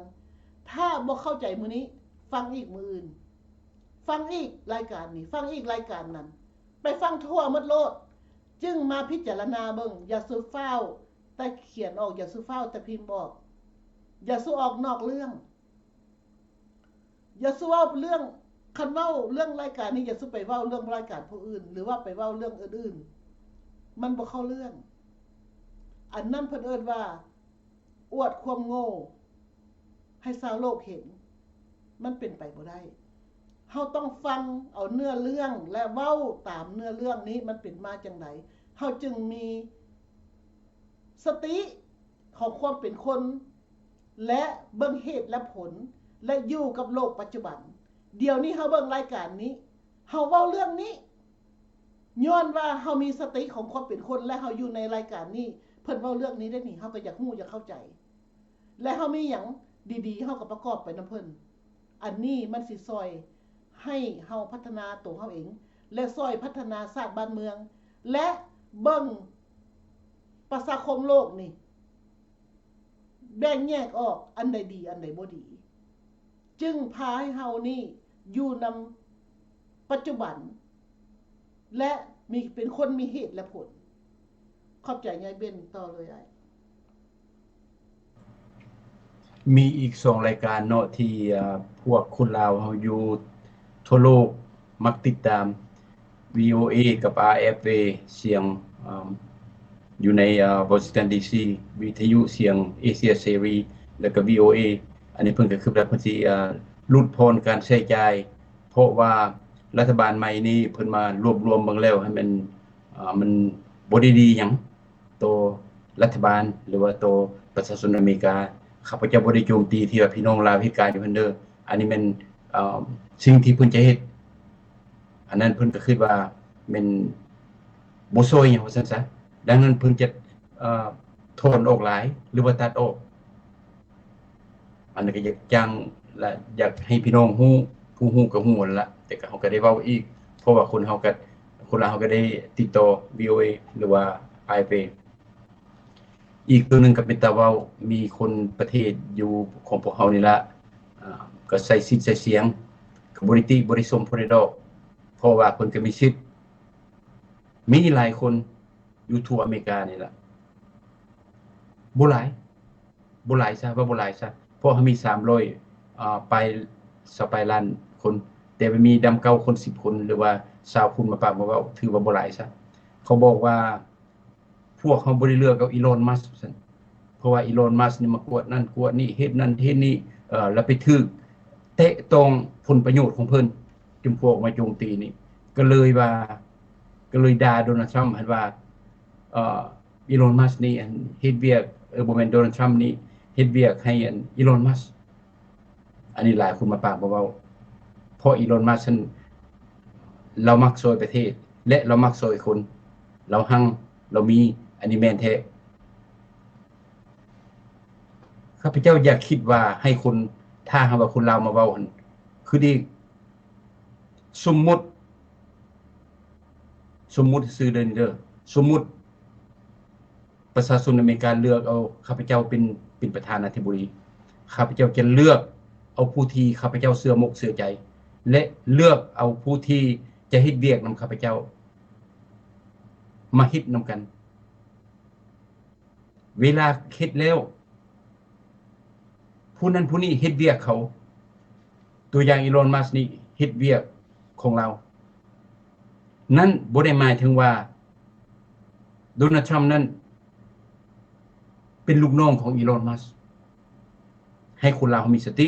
ถ้าบ่เข้าใจมื้อนี้ฟังอีกมื้ออื่นฟังอีกรายการนี้ฟังอีกรายการนั้นไปฟังทั่วหมดโลดจึงมาพิจารณาเบิ่งอย่าซื้อฟ้าวแต่เขียนออกอย่าซื้อฟ้าวแต่พิมพ์บอกอย่าสู้ออกนอกเรื่องอย่าสู้เว้าเรื่องคันเว้าเรื่องรายการนี้อย่าสู้ไปเว้าเรื่องรายการผู้อื่นหรือว่าไปเว้าเรื่องอื่นๆมันบ่เข้าเรื่องอันนั้นเพิ่นเอิ้นว่าอวดความโง่ให้ชาวโลกเห็นมันเป็นไปบ่ได้เฮาต้องฟังเอาเนื้อเรื่องและเว้าตามเนื้อเรื่องนี้มันเป็นมาจังไดเฮาจึงมีสติของความเป็นคนและเบิ่งเหตุและผลและอยู่กับโลกปัจจุบันเดี๋ยวนี้เฮาเบิ่งรายการนี้เฮาเว้าเรื่องนี้ย้อนว่าเฮามีสติของความเป็นคนและเฮาอยู่ในรายการนี้เพิ่นเว้าเรื่องนี้ได้นี่เฮาก็อยากรู้อยากเข้าใจและเฮามีหยังดีๆเฮาก็ประกอบไปนำเพิ่นอันนี้มันสิซอยให้เฮาพัฒนาตัวเฮาเองและซอยพัฒนาชาติบ้านเมืองและเบิ่งประชาคมโลกนี่แบ่งแยกออกอันใดดีอันใดบ่ดีจึงพาให้เฮานี่อยู่นำปัจจุบันและมีเป็นคนมีเหตุและผลขอบใจยายเบนต่อเลยไอ้มีอีก2รายการเนาะที่พวกคนลาวเฮาอยู่ทั่วโลกมักติดตาม VOA กับ RFA เสียงอยู่ในวอชิงตันดีซีวิทยุเสียงเอเชียเสรีแล้วก็ VOA อันนี้เพิ่นก็คือแบบเพิ่นสิลดพรการใช้จ่ายเพราะว่ารัฐบาลใหม่นี้เพิ่นมารวบรวมเบิ่งแล้วให้มันบ่ได้ดีหยังตัวรัฐบาลหรือว่าตัวประชาชนอเมริกาข้าพเจ้าบ่ได้โจมตีที่ว่าพี่น้องลาวเฮ็ดการอยู่เพิ่นเด้ออันนี้มันสิ่งที่เพิ่นจะเฮ็ดอันนั้นเพิ่นก็คิดว่าแม่นบ่ซอยหยังว่าซั่นซะดังนั้นเพิ่นจะถอนออกหลายหรือว่าตัดออกอันนี้ก็อยากจังและอยากให้พี่น้องฮู้ผู้ฮู้ก็ฮู้นั่นล่ะแต่ก็เฮาก็ได้เว้าอีกเพราะว่าคนลาวเฮาก็ได้ติดต่อ VOA หรือว่า IFA อีกตัวหนึ่งก็เป็นตาเว้ามีคนประเทศอยู่ของพวกเฮานี่ละก็ใส่สิทธิ์ใส่เสียงก็บ่ได้ติบ่ได้ชมผู้ใดดอกเพราะว่าเพิ่นก็มีสิทธิ์มีหลายคนอยู่ทั่วอเมริกานี่ล่ะบ่หลายซะว่าบ่หลายซะเพราะเฮามี300ไปล้านคนแต่มันมีดำเก่าคน10คนหรือว่า20คนมาปากมาเว้าถือว่าบ่หลายซะเขาบอกว่าพวกเขาบ่ได้เลือกเอาอีลอนมัสก์ซั่นเพราะว่าอีลอนมัสก์นี่มากวดนั่นกวดนี่เฮ็ดนั่นเฮ็ดนี่แล้วไปถึกเตะตรงผลประโยชน์ของเพิ่นจึงพวกมาโจมตีนี่ก็เลยด่าโดนัลด์ทรัมป์ให้ว่าอีลอนมัสก์นี่อันเฮ็ดเวียกบ่แม่นโดนัลด์ทรัมป์นี่เฮ็ดเวียกให้อีลอนมัสก์อันนี้หลายคนมาปากบ่เว้าเพราะอีลอนมัสก์ซั่นเรามักซอยประเทศและเรามักซอยคนเราหังเรามีอันนี้แม่นแท้ข้าพเจ้าอยากคิดว่าให้คนถ้าหากว่าคนลาวมาเว้าหั่นคือดีสมมุติซื่อเด้อสมมุติประชาชนอเมริกาเลือกเอาข้าพเจ้าเป็นประธานาธิบดีข้าพเจ้าจะเลือกเอาผู้ที่ข้าพเจ้าเชื่อมกเชื่อใจและเลือกเอาผู้ที่จะเฮ็ดเวียกนำข้าพเจ้ามาเฮ็ดนำกันเวลาเฮ็ดแล้วผู้นั้นผู้นี้เฮ็ดเวียกเขาตัวอย่างอีลอนมัสก์นี่เฮ็ดเวียกของเรานั่นบ่ได้หมายถึงว่าโดนัลด์ทรัมป์นั้นเป็นลูกน้องของอีลอนมัสก์ให้คนลาวมีสติ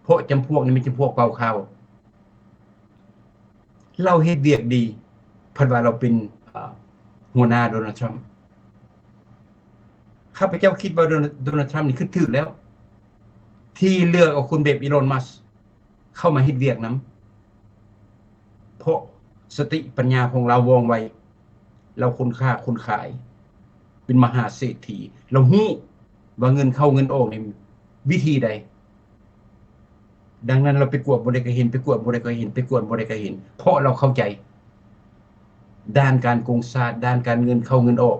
เพราะจำพวกนี้มันจำพวกเป่าข่าวเราเฮ็ดเวียกดีเพิ่นว่าเราเป็นหัวหน้าโดนัลด์ทรัมป์ ข้าพเจ้าคิดว่าโดนัลด์ทรัมป์นี่คือถูกแล้ว ที่เลือกเอาคุณเบบอีลอนมัสเข้ามาเฮ็ดเวียกนํเพราะสติปัญญาของเราว่องไวเราคุณค่าคุณขายเป็นมหาเศรษฐีเราฮู้ว่าเงินเข้าเงินออกนี่วิธีใดดังนั้นเราไปกวดบ่ได้ก็เห็นไปกวดบ่ได้ก็เห็นไปกวดบ่ได้ก็เห็นเพราะเราเข้าใจด้านการโกงชาติด้านการเงินเข้าเงินออก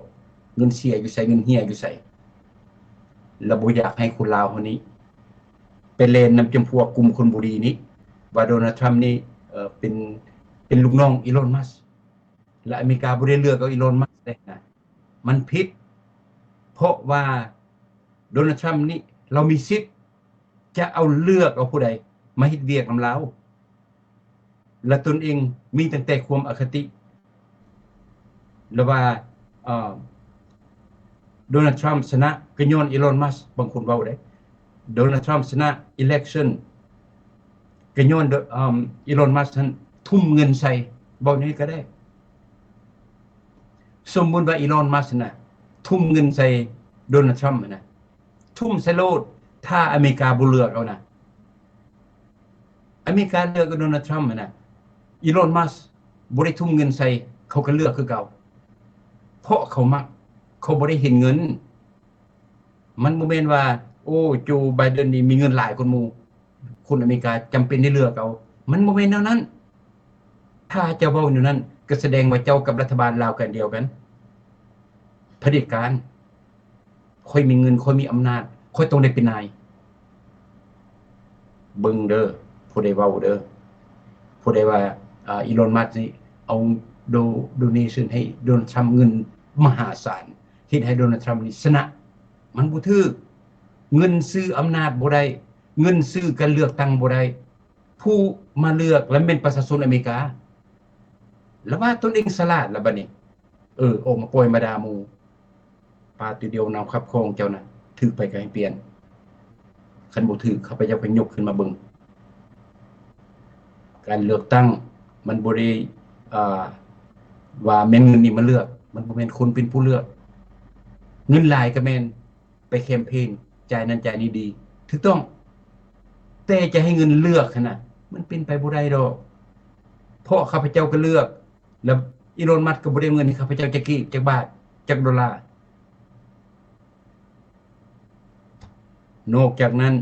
เงินเสียอยู่ไสเงินเหี่ยอยู่ไสเราบ่อยากให้คนลาวคนนี้ไปเล่นนํจำพวกกลุ่มคนบุรีนี้ว่าโดนัลด์ทรัมป์นี่เป็นลูกน้องอีลอนมัสก์และอเมริกาบ่ได้เลือกเอาอีลอนมัสก์ได้นะมันผิดเพราะว่าโดนัลด์ทรัมป์นี่เรามีสิทธิ์จะเอาเลือกเอาผู้ใดมาเฮ็ดเวียกนํเราและตนเองมีตั้งแต่ความอคติแล้วว่าโดนัลด์ทรัมป์ชนะก็ย้อนอีลอนมัสก์บางคนเว้าได้โดนัลด์ทรัมป์ชนะ election ก็ย้อนอีลอนมัสก์ท่านทุ่มเงินใส่เว้านี้ก็ได้สมมุติว่าอีลอนมัสก์น่ะทุ่มเงินใส่โดนัลด์ทรัมป์นะทุ่มใส่โลดถ้าอเมริกาบ่เลือกเอานะอเมริกาเลือกโดนัลด์ทรัมป์นะอีลอนมัสก์บ่ได้ทุ่มเงินใส่เขาก็เลือกคือเก่าเพราะเขามักเขาบ่ได้เห็นเงินมันบ่แม่นว่าโอ้โจไบเดนนี่มีเงินหลายคนหมู่คนอเมริกาจำเป็นได้เลือกเอามันบ่แม่นแนวนั้นถ้าเจ้าเว้าอยู่นั้นก็แสดงว่าเจ้ากับรัฐบาลลาวกันเดียวกันเผด็จการค่อยมีเงินค่อยมีอำนาจค่อยต้องได้เป็นนายเบิ่งเด้อผู้ใดเว้าเด้อผู้ใดว่าอีลอนมัสก์นี่เอาโดเนชั่นให้โดนัลด์ทรัมป์เงินมหาศาลเฮ็ดให้โดนัลด์ทรัมป์นี่ชนะมันบ่ถูกเงินซื้ออำนาจบ่ได้เงินซื้อการเลือกตั้งบ่ได้ผู้มาเลือกและเป็นประชาชนอเมริกาแล้วว่าตนเองฉลาดแล้วบัดนี้ออกมาปล่อยมาด่าหมู่ปาตัวเดียวนำคับครองเจ้าน่ะถูกไปก็ให้เปลี่ยนคันบ่ถูกข้าพเจ้าก็ยกขึ้นมาเบิ่งการเลือกตั้งมันบ่ได้ว่าแม่นเงินนี่มาเลือกมันบ่แม่นคนเป็นผู้เลือกเงินหลายก็แม่นไปแคมเปญจ่ายนั้นจ่ายนี้ดีถูกต้องแต่จะให้เงินเลือกขนาดมันเป็นไปบ่ได้ดอกเพราะข้าพเจ้าก็เลือกแล้วอีลอนมัสก์ก็บ่ได้เงินให้ข้าพเจ้าจักกี่จักบาทจักดอลลาร์นอกจากนั้น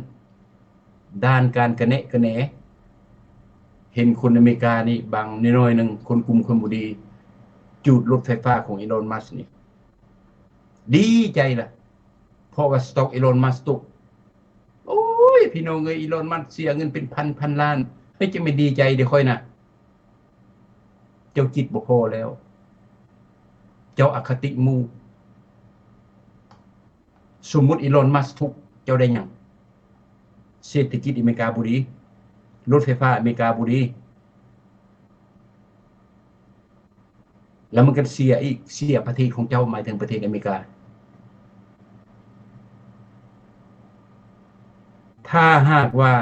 ด้านการกระแนะกระแหนเห็นคนอเมริกานี่บางน้อยๆนึงคนกลุ่มคนบ่ดีจูดรถไฟฟ้าของอีลอนมัสก์นี่ดีใจล่ะเพราะว่าสต็อกอีลอนมัสก์ตกโอ้ยพี่น้องเอ้ยอีลอนมัสก์เสียเงินเป็นพันล้านเฮ้ยจะไม่ดีใจเด้ค่อยน่ะเจ้าจิตบ่พอแล้วเจ้าอคติหมู่สมมุติอีลอนมัสก์ทุกเจ้าได้หยังเศรษฐกิจอเมริกาบ่ดีรถไฟฟ้าอเมริกาบ่ดีแล้วมันก็เสียอีกเสียประเทศของเจ้าหมายถึงประเทศอเมริกาถ้าหากว่า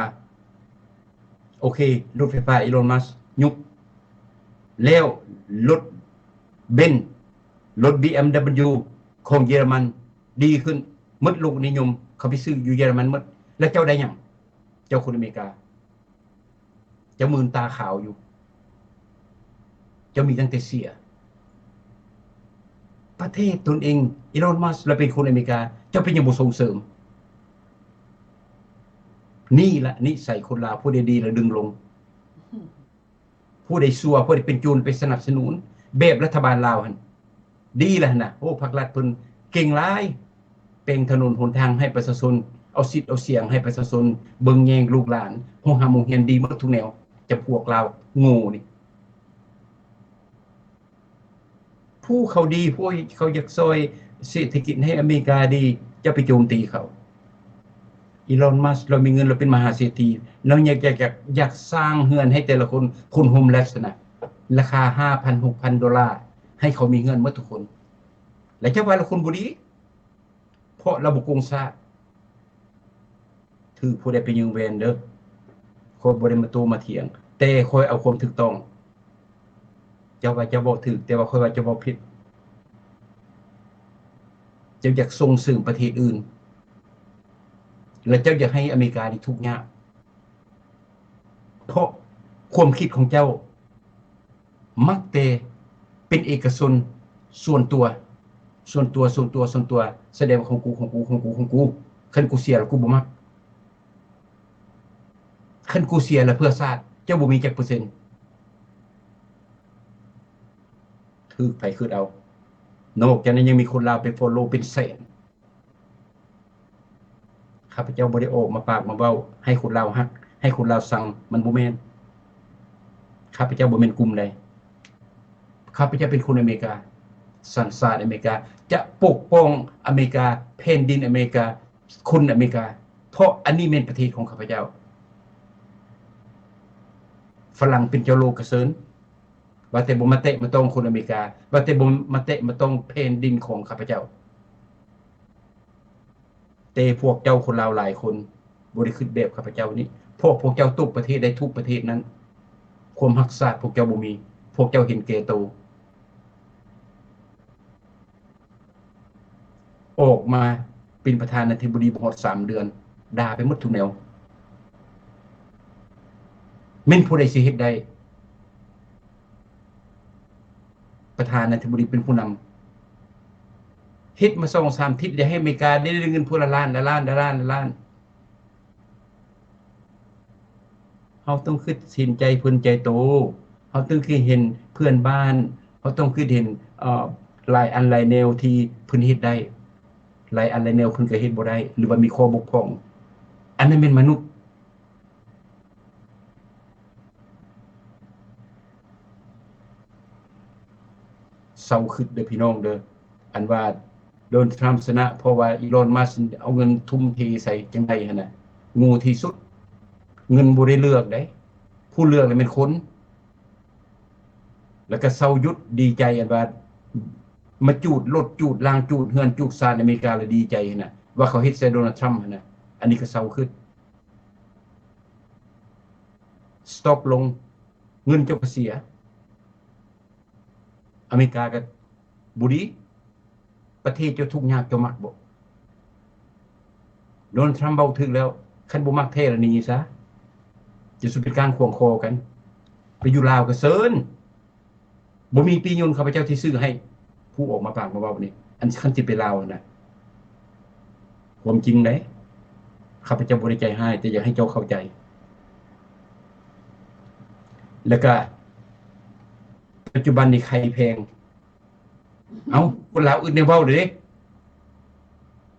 โอเครถไฟฟ้าอีลอนมัสก์ยุบแล้วรถเบนซ์รถ BMW ของเยอรมันดีขึ้นหมดโลกนิยมเขาไปซื้ออยู่เยอรมันหมดแล้วเจ้าได้หยังเจ้าคนอเมริกาเจ้ามืนตาขาวอยู่เจ้ามีตั้งแต่เสียประเทศตนเองอีลอนมัสก์เราเป็นคนอเมริกาเจ้าเป็นยังบ่ส่งเสริมนี่ละนิสัยคนลาวผู้ใดดีแล้วดึงลงผู้ใดชั่วผู้ใดเป็นจูนไปสนับสนุนแบบรัฐบาลลาวหั่นดีแล้วนะโอ้ภาครัฐเพิ่นเก่งหลายเป่งถนนหนทางให้ประชาชนเอาสิทธิ์เอาเสียงให้ประชาชนเบิ่งแยงลูกหลานโรงโรงเรียนดีหมดทุกแนวจะพวกเราโง่นี่ผู้เขาดีผู้เขาอยากซอยเศรษฐกิจให้อเมริกาดีจะไปโจมตีเขาอีลอนมัสก์เรามีเงินเราเป็นมหาเศรษฐีเราอยากสร้างเฮือนให้แต่ละคนโฮมเลสนะราคา 5,000 6,000 ดอลลาร์ให้เขามีเงินหมดทุกคนและเจ้าว่าเราคนบ่ดีเพราะเราบ่โกงชาติถือผู้ใดไปยืมแวนเด้อคนบ่ได้มาโตมาเถียงแต่คอยเอาความถูกต้องเจ้าว่าเจ้าบ่ถูกแต่ว่าคอยว่าเจ้าบ่ผิด เจ้าอยากส่งเสริมประเทศอื่นและเจ้าอยากให้อเมริกานี่ทุกข์ยากเพราะความคิดของเจ้ามักแต่เป็นเอกชนส่วนตัวแสดงว่าของกูคันกูเสียแล้วกูบ่มักคันกูเสียแล้วเพื่อชาติเจ้าบ่มีจักเปอร์เซ็นต์คือไผคือเอานอกจากนั้นยังมีคนลาวไปฟอลโลว์เป็นแสนข้าพเจ้าบ่ได้ออกมาปากมาเว้าให้คนลาวฮักให้คนลาวสั่งมันบ่แม่นข้าพเจ้าบ่แม่นกลุ่มใดข้าพเจ้าเป็นคนอเมริกาสัญชาติอเมริกาจะปกป้องอเมริกาแผ่นดินอเมริกาคนอเมริกาเพราะอันนี้เป็นประเทศของข้าพเจ้าฝรั่งเป็นเจ้าโลกกระเซินว่าแต่บ่มาเตะมาต้องคนอเมริกาว่าแต่บ่มาเตะมาต้องแผ่นดินของข้าพเจ้าแต่พวกเจ้าคนลาวหลายคนบ่ได้คิดแบบข้าพเจ้านี้พวกเจ้าตกประเทศได้ทุกประเทศนั้นความรักชาติพวกเจ้าบ่มีพวกเจ้าเห็นแก่ตัวออกมาเป็นประธานาธิบดีบ่ฮอด3เดือนด่าไปหมดทุกแนวแม่นผู้ใดสิเฮ็ดได้ประธานาธิบดีเป็นผู้นำเฮ็ดมา2-3 ทิศได้ให้อเมริกาได้เงินผู้ละล้านเฮาต้องคิดสินใจเพิ่นใจโตเฮาต้องคิดเห็นเพื่อนบ้านเฮาต้องคิดเห็นหลายอันหลายแนวที่เพิ่นเฮ็ดได้หลายอันหลายแนวเพิ่นก็เฮ็ดบ่ได้หรือว่ามีข้อบกพร่องอันนั้นเป็นมนุษย์เศร้าคิดเด้อพี่น้องเด้ออันว่าโดนทรัมป์ชนะเพราะว่าอีลอนมัสก์เอาเงินทุ่มเทใส่จังได๋หั่นน่ะงูที่สุดเงินบ่ได้เลือกได้ผู้เลือกน่ะเป็นคนแล้วก็เศร้ายุดดีใจอันว่ามาจูดรถจูดล่างจูดเฮือนจูดซานอเมริกาแล้วดีใจน่ะว่าเขาเฮ็ดใส่โดนัลด์ทรัมป์น่ะอันนี้ก็เศร้าขึ้นสต็อปลงเงินเจ้าก็เสียอเมริกาก็บ่ดีประเทศเจ้าทุกข์ยากเจ้ามักบ่โดนัลด์ทรัมป์เว้าถึงแล้วคันบ่มักแท้ละหนีซะจะสุดเป็นการขวงคอกันไปอยู่ลาวก็เซินบ่มีปียนต์ข้าพเจ้าที่ซื้อให้ผู้ออกมาปากมาเว้านี่อันคันสิไปลาวน่ะความจริงเด้ข้าพเจ้าบ่ได้ใจให้แต่อยากให้เจ้าเข้าใจแล้วก็ปัจจุบันนี้ไข่แพงเอาคนลาวอื่นได้เว้าเด้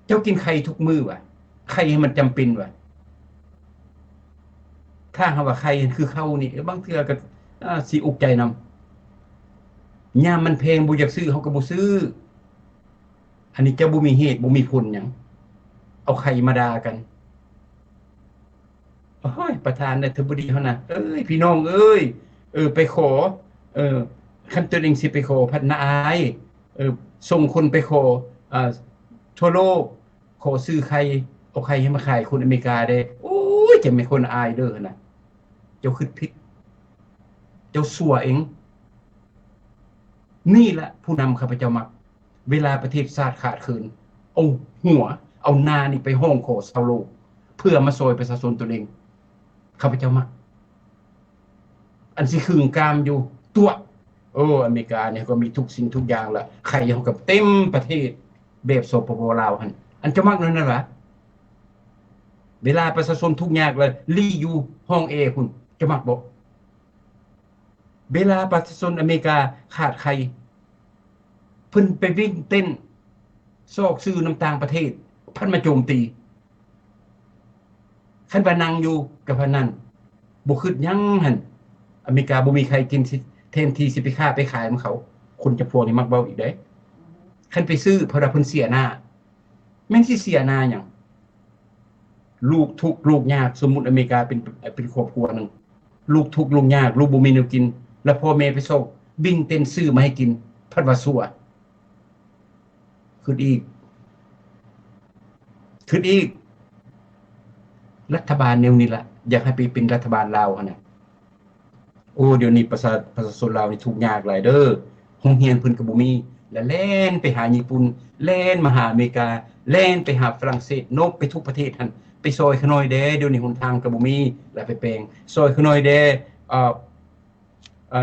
เจ้ากินไข่ทุกมื้อว่ะไข่ให้มันจำเป็นว่ะถ้าหาว่าไข่คือข้าวนี่บางเทื่อก็สิอุกใจนำยามมันแพงบ่อยากซื้อเฮาก็บ่ซื้ออันนี้เจ้าบ่มีเหตุบ่มีผลหยังเอาไข่มาด่ากันโอ้ยประธานนาธิบดีเฮาน่ะเอ้ยพี่น้องเอ้ยไปขอคันตัวเองสิไปขอพัฒนาอายส่งคนไปขอทั่วโลกขอซื้อไข่เอาไข่ให้มาขายคนอเมริกาได้โอ้ยจะไม่คนอายเด้อน่ะเจ้าคิดผิดเจ้าสั่วเองนี่แหละผู้นำข้าพเจ้ามักเวลาประเทศชาติขาดเขินเอาหัวเอาหน้านี่ไปห้องขอชาวโลกเพื่อมาซอยประชาชนตัวเองข้าพเจ้ามักอันสิคืงกามอยู่ตัวอเมริกาเนี่ยก็มีทุกสิ่งทุกอย่างละใครเฮากับเต็มประเทศแบบสปปลาวหั่นอันเจ้ามักนั่นล่ะเวลาประชาชนทุกข์ยากเลยลี่อยู่ห้องพุ่นจะมักบ่เวลาประชาชนอเมริกาขาดใครเพิ่นไปวิ่งเต้นซอกซื้อน้ำต่างประเทศพันมาโจมตีคันว่านั่งอยู่กับพนันบ่คิดหยังหั่นอเมริกาบ่มีใครกินแทนที่สิไปค้าไปขายมันเขาคนจะพวกนี้มักเว้าอีกเด้คันไปซื้อเพราะว่าเพิ่นเสียหน้าแม่นสิเสียหน้าหยังลูกทุกข์ลูกยากสมมุติอเมริกาเป็นครอบครัวนึงลูกทุกข์ลูกยากลูกบ่มีแนวกินแล้วพ่อแม่ไปส่งบิ่งเต้นซื้อมาให้กินพัดว่าซั่วคืออีกรัฐบาลแนวนี้ล่ะอยากให้ไปเป็นรัฐบาลลาวหั่นน่ะโอ้เดี๋ยวนี้ประชาชนลาวนี่ทุกข์ยากหลายเด้อโรงเรียนเพิ่นก็บ่มี แล้วแล่นไปหาญี่ปุ่นแล่นมาหาอเมริกาแล่นไปหาฝรั่งเศสโนบไปทุกประเทศหั่นไปซอยขน้อยเด้เดี๋ยวนี้หนทางก็บ่มีแล้วไปแปลงซอยขน้อยเด้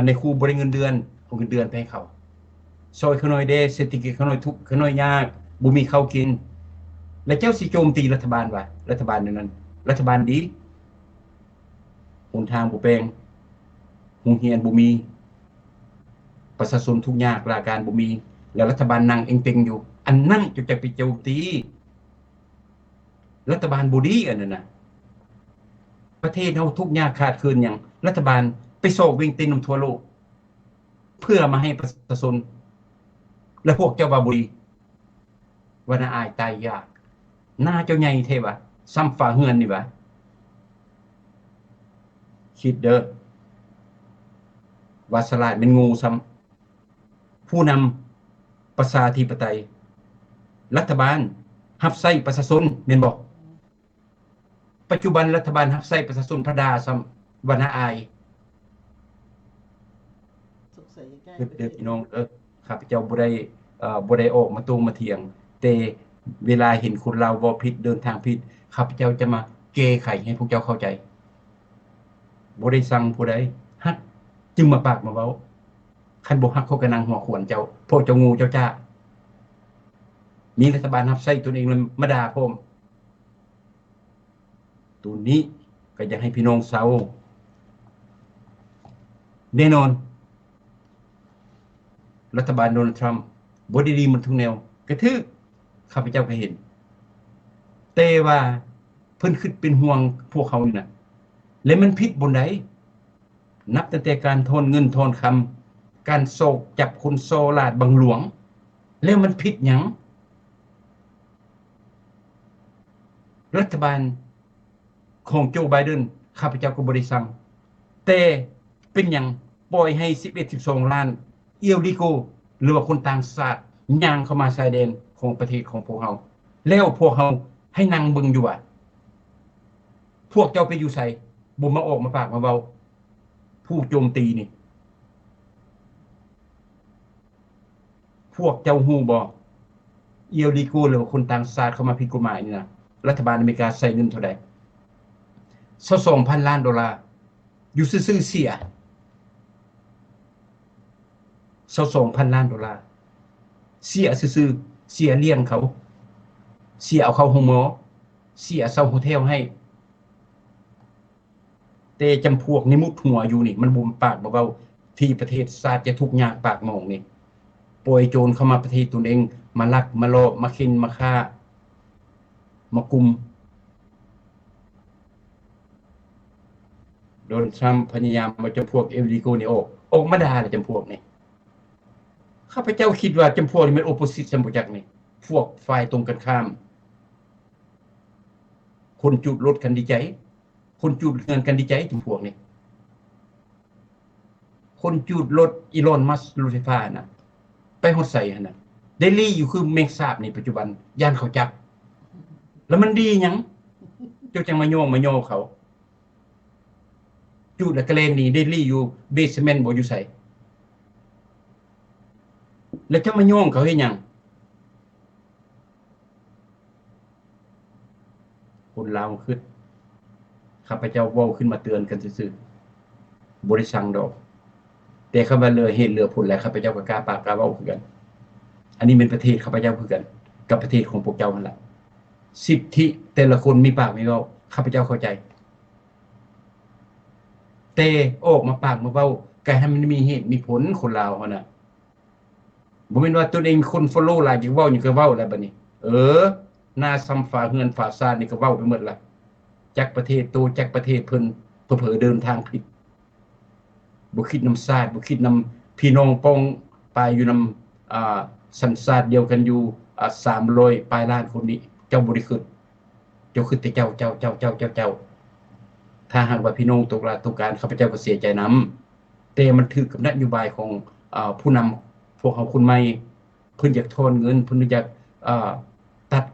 ในครูบ่ได้เงินเดือนเอาเงินเดือนไปให้เขาซอยขน้อยเด้เศรษฐกิจขน้อยทุกข์ขน้อยยากบ่มีข้าวกินแล้วเจ้าสิโจมตีรัฐบาลว่ารัฐบาลนั้นรัฐบาลดีหนทางบ่แปลงโรงเรียนบ่มีประชาชนทุกข์ยากราการบ่มีแล้วรัฐบาลนั่งเอ็งๆอยู่อันนั้นจะไปโจมตีรัฐบาลบ่ดีอันนั้นน่ะประเทศเฮาทุกข์ยากขาดเคินหยังรัฐบาลไปโศกวิ่งตีนทั่วโลกเพื่อมาให้ประชาชนและพวกเจ้าบาบุรีว่าน่าอายตายยากหน้าเจ้าใหญ่เทวะซ้ำฝาเฮือนนี่วะคิดเด้อว่าสลาดเป็นงูซ้ำผู้นำประชาธิปไตยรัฐบาลรับใช้ประชาชนแม่นบ่ปัจจุบันรัฐบาลรับใช้ประชาชนพระดาซ้ำว่าน่าอายสงสัยใกล้ เด้อพี่น้องข้าพเจ้าบ่ได้ออกมาตรงมาเถียงแต่เวลาเห็นคนเราบ่ผิดเดินทางผิดข้าพเจ้าจะมาแก้ไขให้พวกเจ้าเข้าใจบ่ได้สั่งผู้ใดฮักจึงมาปากมาเว้าคันบ่ฮักเขาก็นั่งหัวขวนเจ้าพวกเจ้างูเจ้าจ้ามีรัฐบาลรับใช้ตนเองเลยมาด่าพร้อมตัวนี้ก็อยากให้พี่น้องเซาแน่นอนรัฐบาลโดนัลด์ทรัมป์บ่ได้ดีมันทุกแนวกระทึกข้าพเจ้าก็เห็นแต่ว่าเพิ่นคิดเป็นห่วงพวกเขานี่น่ะแล้วมันผิดบนใดนับตั้งแต่การทอนเงินทอนคำการโศกจับคนโซลาดบังหลวงแล้วมันผิดหยังรัฐบาลของโจไบเดนข้าพเจ้าก็บ่ได้สั่งแต่เป็นหยังปล่อยให้11-12 ล้านเอียวลิโกหรือว่าคนต่างชาติย่างเข้ามาชายแดนของประเทศของพวกเฮาแล้วพวกเฮาให้นั่งเบิ่งอยู่ว่าพวกเจ้าไปอยู่ไสบ่มาออกมาปากมาเว้าผู้โจมตีนี่พวกเจ้าฮู้บ่เอียวลิโกหรือว่าคนต่างชาติเข้ามาผิดกฎหมายนี่นะรัฐบาลอเมริกาใช้เงินเท่าใด22,000 ล้านดอลลาร์อยู่ซื่อๆเสีย22,000 ล้านดอลลาร์เสียซื่อๆเสียเลี้ยงเขาเสียเอาเข้าโรงหมอเสียเช่าโฮเทลให้แต่จำพวกนี่มุดหัวอยู่นี่มันบุมปากบ่เว้าที่ประเทศชาติจะทุกข์ยากปากหมองนี่ปล่อยโจรเข้ามาประเทศตนเองมาลักมาลอบมาเข็นมาฆ่ามากุมโดนทรัมป์พยายามมาจำพวกเอลลิโกนี่ออกมาด่าเลยจำพวกนี่ข้าพเจ้าคิดว่าจำพวกนี่มันโอโปสิตสมบูรณ์จักนี่พวกฝ่ายตรงกันข้ามคนจูดรถกันดีใจคนจูดเงินกันดีใจจำพวกนี่คนจูดรถอีลอนมัสก์รถไฟฟ้าน่ะไปฮอดไสหั่นน่ะเดลี่อยู่คือแมงสาบนี่ปัจจุบันย่านเขาจับแล้วมันดีหยังเจ้าจังมาโยงมาโยเขาจูดแล้วก็เลนนี่เดลี่อยู่เบสเมนต์บ่อยู่ไสแล้วจะมาโยงเขาเฮ็ดหยังคนลาวคิดข้าพเจ้าเว้าขึ้นมาเตือนกันซื่อๆบ่ได้สั่งดอกแต่คำว่าเรือเฮ็ดเรือพุ่นแล้วข้าพเจ้าก็กล้าปากกล้าเว้าคือกันอันนี้เป็นประเทศข้าพเจ้าคือกันกับประเทศของพวกเจ้านั่นล่ะสิทธิแต่ละคนมีปากมีเว้าข้าพเจ้าเข้าใจแต่ออกมาปากมาเว้าก็ให้มันมีเหตุมีผลคนลาวหั่นน่ะบ่แม่นว่าตัวเองคนฟอลโลว์หลายจังเว้าอยู่ก็เว้าแล้วบัดนี้หน้าซ้ำฝาเฮือนฝาซ่านนี่ก็เว้าไปหมดละจักประเทศโตจักประเทศเพิ่นเผลอๆเดินทางผิดบ่คิดนำชาติบ่คิดนำพี่น้องป้องปายอยู่นำสัญชาติเดียวกันอยู่300ปลายล้านคนนี้เจ้าบ่ได้คิดเจ้าคิดแต่เจ้าถ้าหากว่าพี่น้องตกลาตกการข้าพเจ้าก็เสียใจนำแต่มันถือกับนโยบายของผู้นำพวกเขาคนใหม่เพิ่นอยากทอนเงินเพิ่นอยากตัด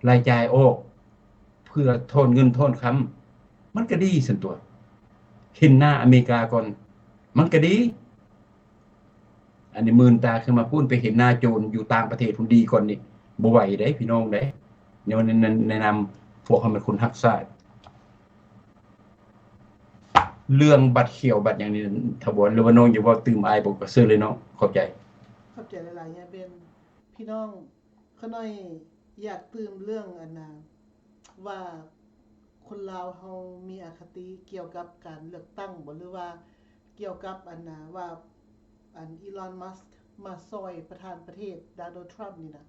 รายจ่ายออกเพื่อทอนเงินทอนคำมันก็ดีซั่นตัวเห็นหน้าอเมริกาก่อนมันก็ดี อันนี้มื่นตาขึ้นมาพูนไปเห็นหน้าโจรอยู่ต่างประเทศพุ่นดีก่อนนี่บ่ไหวเด้พี่น้องเด้เนี่ยแนะนำพวกเขาเป็นคนรักชาติเรื่องบัตรเขียวบัตรอย่างนี้ทบวนหรือว่าน้องอย่าว่าตื่มอายบอกก็ซื้อเลยเนาะขอบใจ เข้าใจหลายๆเนี่ยเป็นพี่น้องเขาน้อยอยากตื่มเรื่องอันน่ะว่าคนลาวเฮามีอคติเกี่ยวกับการเลือกตั้งบ่หรือว่าเกี่ยวกับอันน่ะว่าอันอีลอนมัสก์มาซอยประธานประเทศโดนัลด์ทรัมป์นี่นะ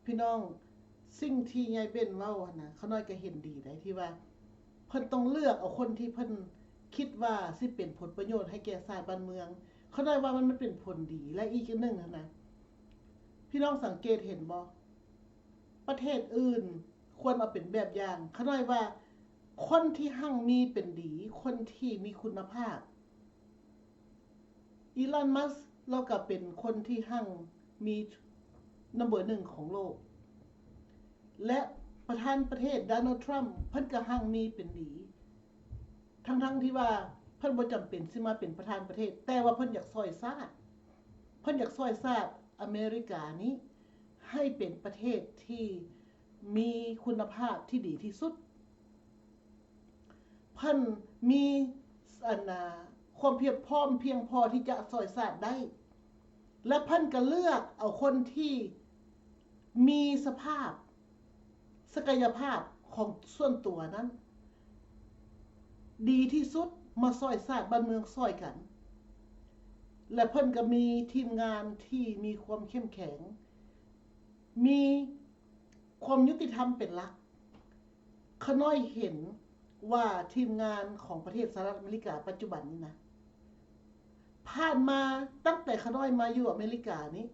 พี่น้องสิ่งที่ยายเบ้นเว้าหั่นน่ะเขาน้อยก็เห็นดีได้ที่ว่าเพิ่นต้องเลือกเอาคนที่เพิ่นคิดว่าสิเป็นผลประโยชน์ให้แก่ชาติบ้านเมืองเขาน้อยว่ามันเป็นผลดีและอีกอันหนึงหั่นน่ะพี่น้องสังเกตเห็นบ่ประเทศอื่นควรเอาเป็นแบบอย่างเขาน้อยว่าคนที่หั่งมีเป็นดีคนที่มีคุณภาพอีลอนมัสก์เราก็เป็นคนที่หั่งมีนัมเบอร์1ของโลกและประธานประเทศโดนัลด์ทรัมป์เพิ่นก็หั่งมีเป็นดีทั้งที่ว่าเพิ่นบ่จำเป็นสิมาเป็นประธานประเทศแต่ว่าเพิ่นอยากซอยชาติเพิ่นอยากซอยชาติอเมริกานี้ให้เป็นประเทศที่มีคุณภาพที่ดีที่สุดเพิ่นมีความเพียงพอที่จะซอยชาติได้และเพิ่นก็เลือกเอาคนที่มีสภาพศักยภาพของส่วนตัวนั้นดีที่สุดมาซอยชาติบ้านเมืองซอยกันและเพิ่นก็มีทีมงานที่มีความเข้มแข็งมีความยุติธรรมเป็นหลักขน้อยเห็นว่าทีมงานของประเทศสหรัฐอเมริกาปัจจุบันนี้นะผ่านมาตั้งแต่ขน้อยมาอยู่อเมริกานี้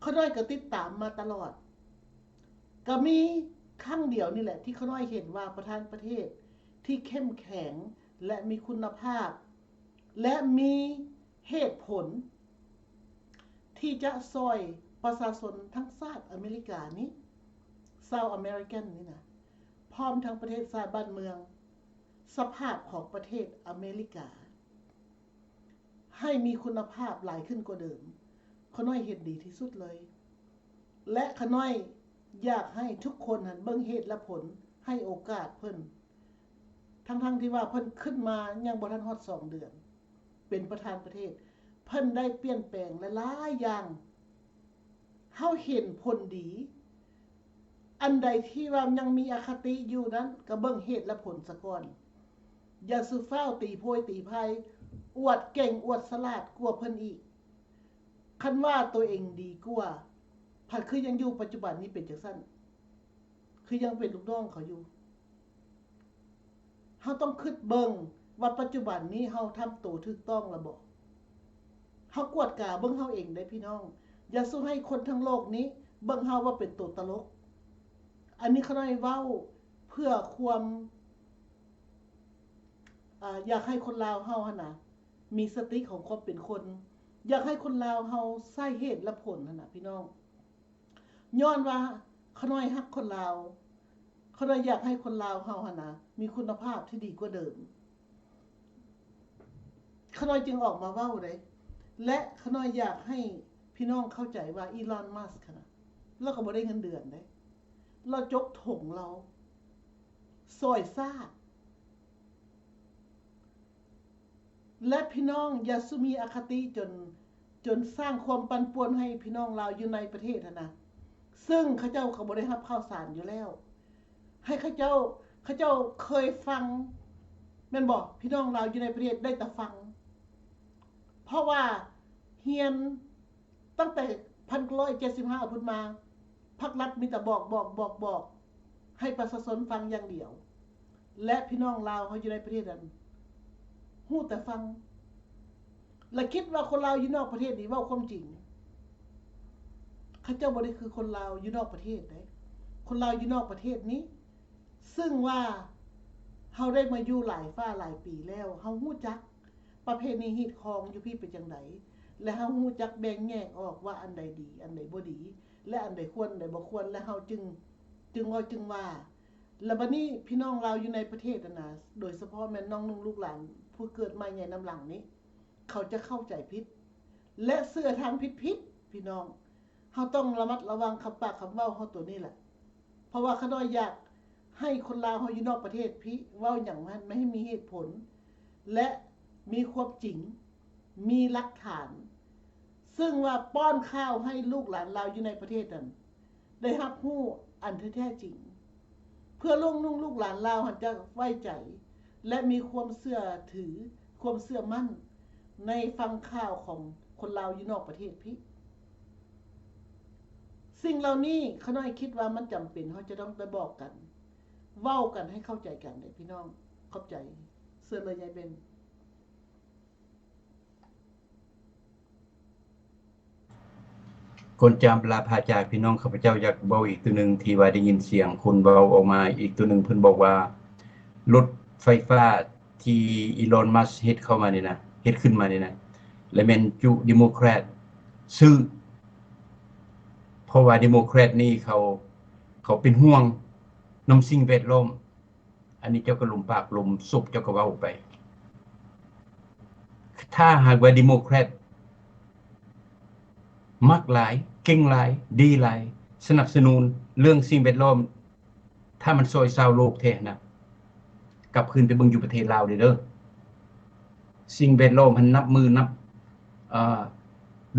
ขน้อยก็ติดตามมาตลอดก็มีครั้งเดียวนี่แหละที่ขน้อยเห็นว่าประธานประเทศที่เข้มแข็งและมีคุณภาพและมีเหตุผลที่จะซอยประชาชนทั้งชาติอเมริกานี้ชาวอเมริกันนี่นะพร้อมทั้งประเทศชาติบ้านเมืองสภาพของประเทศอเมริกาให้มีคุณภาพหลายขึ้นกว่าเดิมขน้อยเห็นดีที่สุดเลยและขน้อยอยากให้ทุกคนหันเบิ่งเหตุและผลให้โอกาสเพิ่นทั้งที่ว่าเพิ่นขึ้นมายังบ่ทันฮอด2 เดือนเป็นประธานประเทศเพิ่นได้เปลี่ยนแปลงหลายๆอย่างเฮาเห็นผลดีอันใดที่ว่ายังมีอคติอยู่นั้นก็เบิ่งเหตุและผลซะก่อนอย่าสุฟ้าวตีโพยตีไพอวดเก่งอวดฉลาดกว่าเพิ่นอีกคันว่าตัวเองดีกว่าผัดคือยังอยู่ปัจจุบันนี้เป็นจังซั่นคือยังเป็นลูกน้องเขาอยู่เฮาต้องคิดเบิ่งว่าปัจจุบันนี้เฮาทำตัวถูกต้องแล้วบ่เฮากวดกาเบิ่งเฮาเองได้พี่น้องอย่าสู้ให้คนทั้งโลกนี้เบิ่งเฮาว่าเป็นตัวตลกอันนี้เขาได้เว้าเพื่อความอยากให้คนลาวเฮาหั่นน่ะมีสติของความเป็นคนอยากให้คนลาวเฮาใช้เหตุและผลหั่นน่ะพี่น้องย้อนว่าเขาน้อยฮักคนลาวเขาน้อยอยากให้คนลาวเฮาหั่นน่ะมีคุณภาพที่ดีกว่าเดิมเขาน้อยจึงออกมาเว้าได้และเขาน้อยอยากให้พี่น้องเข้าใจว่าอีลอนมัสก์น่ะเราก็บ่ได้เงินเดือนได้เราจกถงเราซอยซาดและพี่น้องอย่าสุมีอคติจนสร้างความปั่นป่วนให้พี่น้องลาวอยู่ในประเทศนะซึ่งเขาเจ้าก็บ่ได้รับข่าวสารอยู่แล้วให้เขาเจ้าเคยฟังแม่นบ่พี่น้องลาวอยู่ในประเทศได้แต่ฟังเพราะว่าเฮียนตั้งแต่1975พุ่นมาพรรครัฐมีแต่บอกให้ประชาชนฟังอย่างเดียวและพี่น้องลาวเขาอยู่ในประเทศนั้นฮู้แต่ฟังและคิดว่าคนลาวอยู่นอกประเทศนี่เว้าความจริงเขาเจ้าบ่ได้คือคนลาวอยู่นอกประเทศเด้คนลาวอยู่นอกประเทศนี้ซึ่งว่าเฮาได้มาอยู่หลายฟ้าหลายปีแล้วเฮาฮู้จักประเพณีฮีตคองอยู่พี่เป็นจังไดและเฮาฮู้จักแบ่งแยกออกว่าอันใดดีอันใดบ่ดีและอันใดควรอันใดบ่ควรและเฮาจึงว่าแล้วบัดนี้พี่น้องลาวอยู่ในประเทศน่ะโดยเฉพาะแม่น้องนุ่งลูกหลานผู้เกิดใหม่ใหญ่นำหลังนี้เขาจะเข้าใจผิด และเสื้อทางผิดๆพี่น้องเฮาต้องระมัดระวังคำปากคำเว้าเฮาตัวนี้แหละเพราะว่าข้าน้อยอยากให้คนลาวเฮาอยู่นอกประเทศพี่เว้าหยังมันไม่ให้มีเหตุผลและมีความจริงมีหลักฐานซึ่งว่าป้อนข้าวให้ลูกหลานลาวอยู่ในประเทศนั้นได้รับรู้อันแท้จริงเพื่อลูกหลานลาวหันจะไว้ใจและมีความเชื่อถือความเชื่อมั่นในฟังข่าวของคนลาวอยู่นอกประเทศพี่สิ่งเหล่านี้ข้าน้อยคิดว่ามันจำเป็นเขาจะต้องไปบอกกันเว้ากันให้เข้าใจกันเลยพี่น้องเข้าใจเสื้อเลยยายเบน ก่อนจามลาพาจากพี่น้องข้าพเจ้าอยากเว้าอีกตัวหนึ่งที่ว่าได้ยินเสียงคนเว้าออกมาอีกตัวหนึ่งเพิ่นบอกว่ารถไฟฟ้าที่อีลอนมัสก์เฮ็ดเข้ามานี่นะเฮ็ดขึ้นมานี่นะและแม่นจุเดโมแครตซื้อเพราะว่าเดโมแครตนี่เขาเป็นห่วงนำสิ่งแวดล้อมอันนี้เจ้าก็ลมปากลมสุบเจ้าก็เว้าไปถ้าหากว่าเดโมแครตมักหลายเก่งหลายดีหลายสนับสนุนเรื่องสิ่งแวดล้อมถ้ามันซอยชาวโลกแท้นะกลับคืนไปเบิ่งอยู่ประเทศลาวเด้อสิ่งแวดล้อมมันนับมือนับ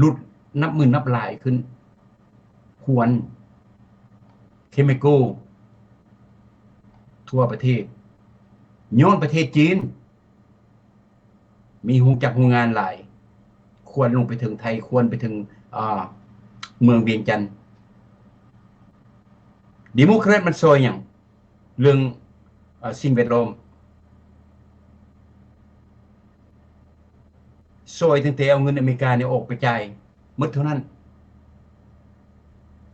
ลุดนับมือนับหลายขึ้นควรเคมีคอลทั่วประเทศย้อนประเทศจีนมีโรงงานหลายควรลงไปถึงไทยควรไปถึงเมืองเวียงจันทน์ดิโมแครตมันซอยอย่างเรื่องสิ่งแวดล้อมซอยตั้งแต่เอาเงินอเมริกาเนี่ยออกไปจ่ายหมดเท่านั้น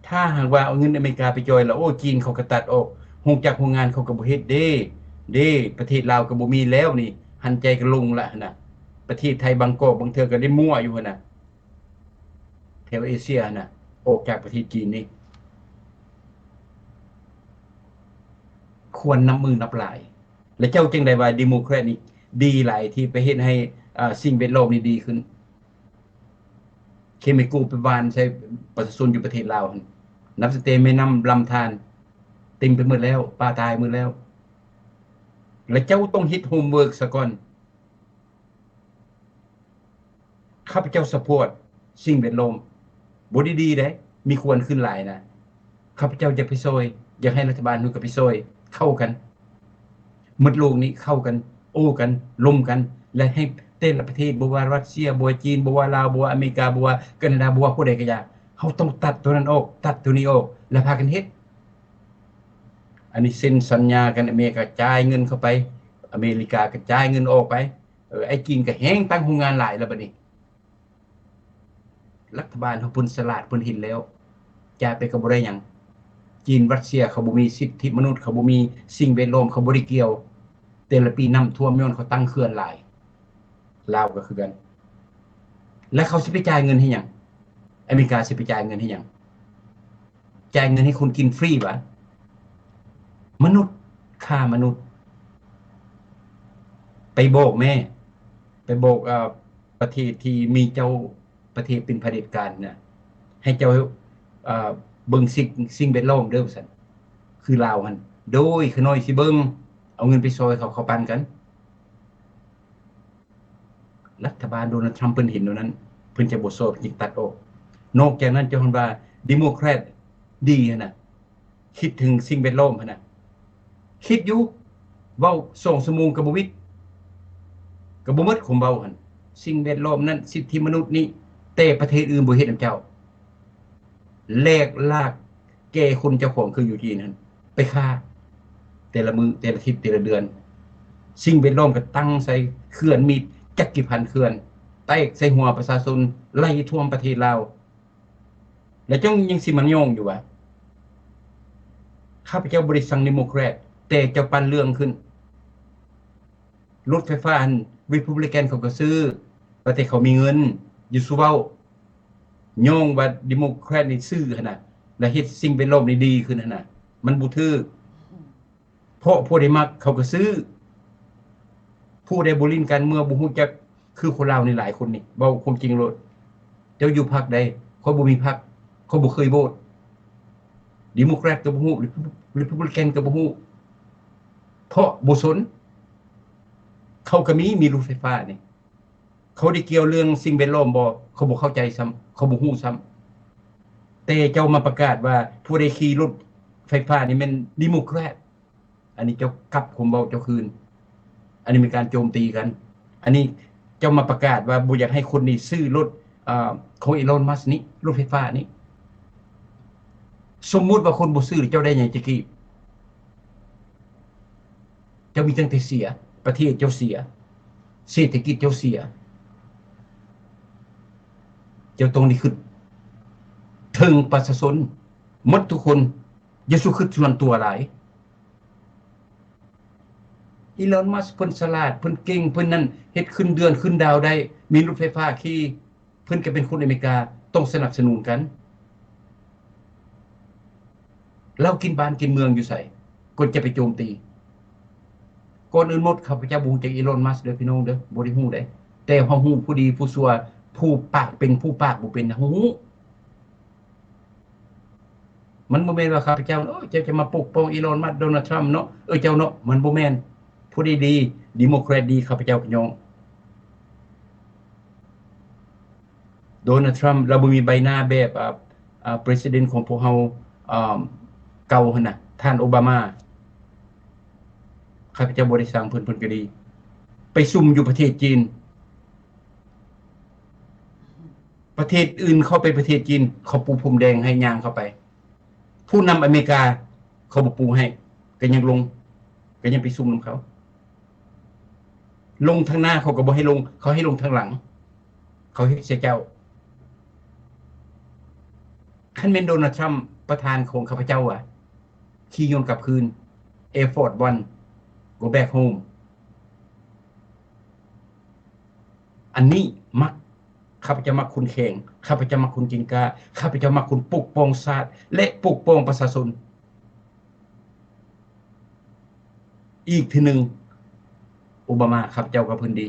ถ้าหากว่าเอาเงินอเมริกาไปจ่อยแล้วโอ้จีนเขาก็ตัดออกโรงงานเขาก็บ่เฮ็ดเด้ประเทศลาวก็บ่มีแล้วนี่หันใจก็ลงละนะประเทศไทยบางกอกบางเทื่อก็ได้มั่วอยู่นะแถวเอเชียนะออกจากประเทศจีนนี่ควรนำมือนับหลายและเจ้าจึงได้ว่าเดโมแครตนี่ดีหลายที่ไปเฮ็ดให้สิ่งแวดล้อมนี่ดีขึ้นเคมีคอลไปวานใช้ประชาชนอยู่ประเทศลาวนับสเตแม่น้ำลำธารเต็มไปหมดแล้วปลาตายหมดแล้วและเจ้าต้องเฮ็ดโฮมเวิร์คซะก่อนข้าพเจ้าซัพพอร์ตสิ่งแวดล้อมบ่ดีๆเด้มีควรขึ้นหลายนะข้าพเจ้าอยากไปซอยอยากให้รัฐบาลนู้นก็ไปซอยเข้ากันหมดโลกนี้เข้ากันโอ้กันร่วมกันและให้แต่ละประเทศบ่ว่ารัสเซียบ่ว่าจีนบ่ว่าลาวบ่ว่าอเมริกาบ่ว่าแคนาดาบ่ว่าผู้ใดก็อย่าเฮาต้องตัดตัวนั้นออกตัดตัวนี้ออกแล้วพากันเฮ็ดอันนี้เซ็นสัญญากันอเมริกาจ่ายเงินเข้าไปอเมริกาก็จ่ายเงินออกไปไอ้จีนก็แฮงตั้งโรงงานหลายแล้วบัดนี้รัฐบาลเขาเพิ่นฉลาดเพิ่นเห็นแล้วจ่ายไปก็บ่ได้หยังจีนรัสเซียเขาบ่มีสิทธิมนุษย์เขาบ่มีสิ่งแวดล้อมเขาบ่ได้เกี่ยวแต่ละปีน้ำท่วมย้อนเขาตั้งเขื่อนหลายลาวก็คือกันและเขาสิไปจ่ายเงินให้หยังอเมริกาสิไปจ่ายเงินให้หยังจ่ายเงินให้คนกินฟรีบ่มนุษย์ฆ่ามนุษย์ไปบอกแม่ไปบอกประเทศที่มีเจ้าประเทศเป็นเผด็จการนะให้เจ้าเบิ่งสิ่งแวดล้อมเด้อซั่นคือลาวหั่นโดยขน้อยสิเบิ่งเอาเงินไปซอยเขาปันกันรัฐบาลโดนัลด์ทรัมป์เพิ่นเห็นตรงนั้นเพิ่นจะบ่ซอยจิกตัดออกนอกจากนั้นเจ้าเพิ่นว่าเดโมแครตดีหั่นน่ะคิดถึงสิ่งแวดล้อมหั่นน่ะคิดอยู่เว้า2ชั่วโมงก็บ่วิดก็บ่หมดของเว้าหั่นสิ่งแวดล้อมนั้นสิทธิมนุษย์นี่แต่ประเทศอื่นบ่เฮ็ดนำเจ้าแลกลากแก่คนเจ้าของคืออยู่ที่นั่นไปฆ่าแต่ละมื้อแต่ละอาทิตย์แต่ละเดือนสิ่งแวดล้อมก็ตั้งใส่เขื่อนมีจักกี่พันเขื่อนแตกใส่หัวประชาชนไล่ท่วมประเทศลาวแล้วจ้องยังสิมันโยงอยู่ว่าข้าพเจ้าบ่ได้สั่งเดโมแครตแต่เจ้าปั้นเรื่องขึ้นรถไฟฟ้าอันรีพับลิกันเขาก็ซื้อประเทศเขามีเงินอยู่ซุเว้าโยงว่าเดโมแครตนี่ซื้อหั่นน่ะและเฮ็ดสิ่งแวดล้อมนี่ดีขึ้นหั่นน่ะมันบ่ถูกเพราะผู้ใดมักเขาก็ซื้อผู้ใดบ่ลิ้นกันเมื่อบ่ฮู้จักคือคนลาวนี่หลายคนนี่เว้าความจริงโลด เจ้าอยู่พรรคใดเขาบ่มีพรรคเขาบ่เคยโหวตดิโมแครตก็บ่ฮู้ริพับลิกันก็บ่ฮู้เพราะบ่สนเขาก็มีรถไฟฟ้านี่เขาได้เกี่ยวเรื่องสิ่งแวดล้อมบ่เขาบ่เข้าใจซ้ำเขาบ่ฮู้ซ้ำแต่เจ้ามาประกาศว่าผู้ใดขี่รถไฟฟ้านี่แม่นดิโมแครตอันนี้เจ้ากลับผมเว้าเจ้าคืนอันนี้เป็นการโจมตีกันอันนี้เจ้ามาประกาศว่าบ่อยากให้คนนี้ซื้อรถของอีลอนมัสก์นี้รถไฟฟ้านี้สมมุติว่าคนบ่ซื้อเจ้าได้หยังจะกี่เจ้ามีตั้งแต่เสียประเทศเจ้าเสียเศรษฐกิจเจ้าเสียเจ้าตรงนี้คือถึงประชาชนหมดทุกคนอย่าสู้คือส่วนตัวหลายอีลอนมัสก์เพิ่นฉลาดเพิ่นเก่งเพิ่นนั่นเฮ็ดขึ้นเดือนขึ้นดาวได้มีรถไฟฟ้าขี่เพิ่นก็เป็นคนอเมริกาต้องสนับสนุนกันเรากินบ้านกินเมืองอยู่ไสก็จะไปโจมตีก่อนอื่นหมดข้าพเจ้าบ่ฮู้จักอีลอนมัสก์เด้อพี่น้องเด้อบ่ได้ฮู้ได้แต่เฮาฮู้ผู้ดีผู้ชั่วผู้ปากเป็นผู้ปากบ่เป็นฮู้มันบ่แม่นว่าข้าพเจ้าเจ้าจะมาปกป้องอีลอนมัสก์โดนัลด์ทรัมป์เนาะเจ้าเนาะมันบ่แม่นผู้ดีๆดิโมแครตดีข้าพเจ้าพี่น้องโดนัลด์ทรัมป์เราบ่มีใบหน้าแบบpresident ของพวกเฮาเก่าหั่นน่ะท่านโอบามาข้าพเจ้าบ่ได้สร้างเพิ่นก็ดีไปซุ่มอยู่ประเทศจีนประเทศอื่นเข้าไปประเทศจีนเขาปูพรมแดงให้ย่างเข้าไปผู้นำอเมริกาเขาบ่ปูให้ก็ยังลงก็ยังไปซุ่มนํเขาลงทางหน้าเขาก็บ่ให้ลงเขาให้ลงทางหลังเขาเฮ็ดเสียเจ้าคันแม่นโดนัลด์ทรัมป์ประธานของข้าพเจ้าขี่ยนต์กลับคืน Air Force One go back home อันนี้มักข้าพเจ้ามักคุณแข่งข้าพเจ้ามักคุณจิงกาข้าพเจ้ามักคุณปกป้องชาติและปกป้องประชาชนอีกทีหนึ่งโอบามาข้าพเจ้ากับเพิ่นดี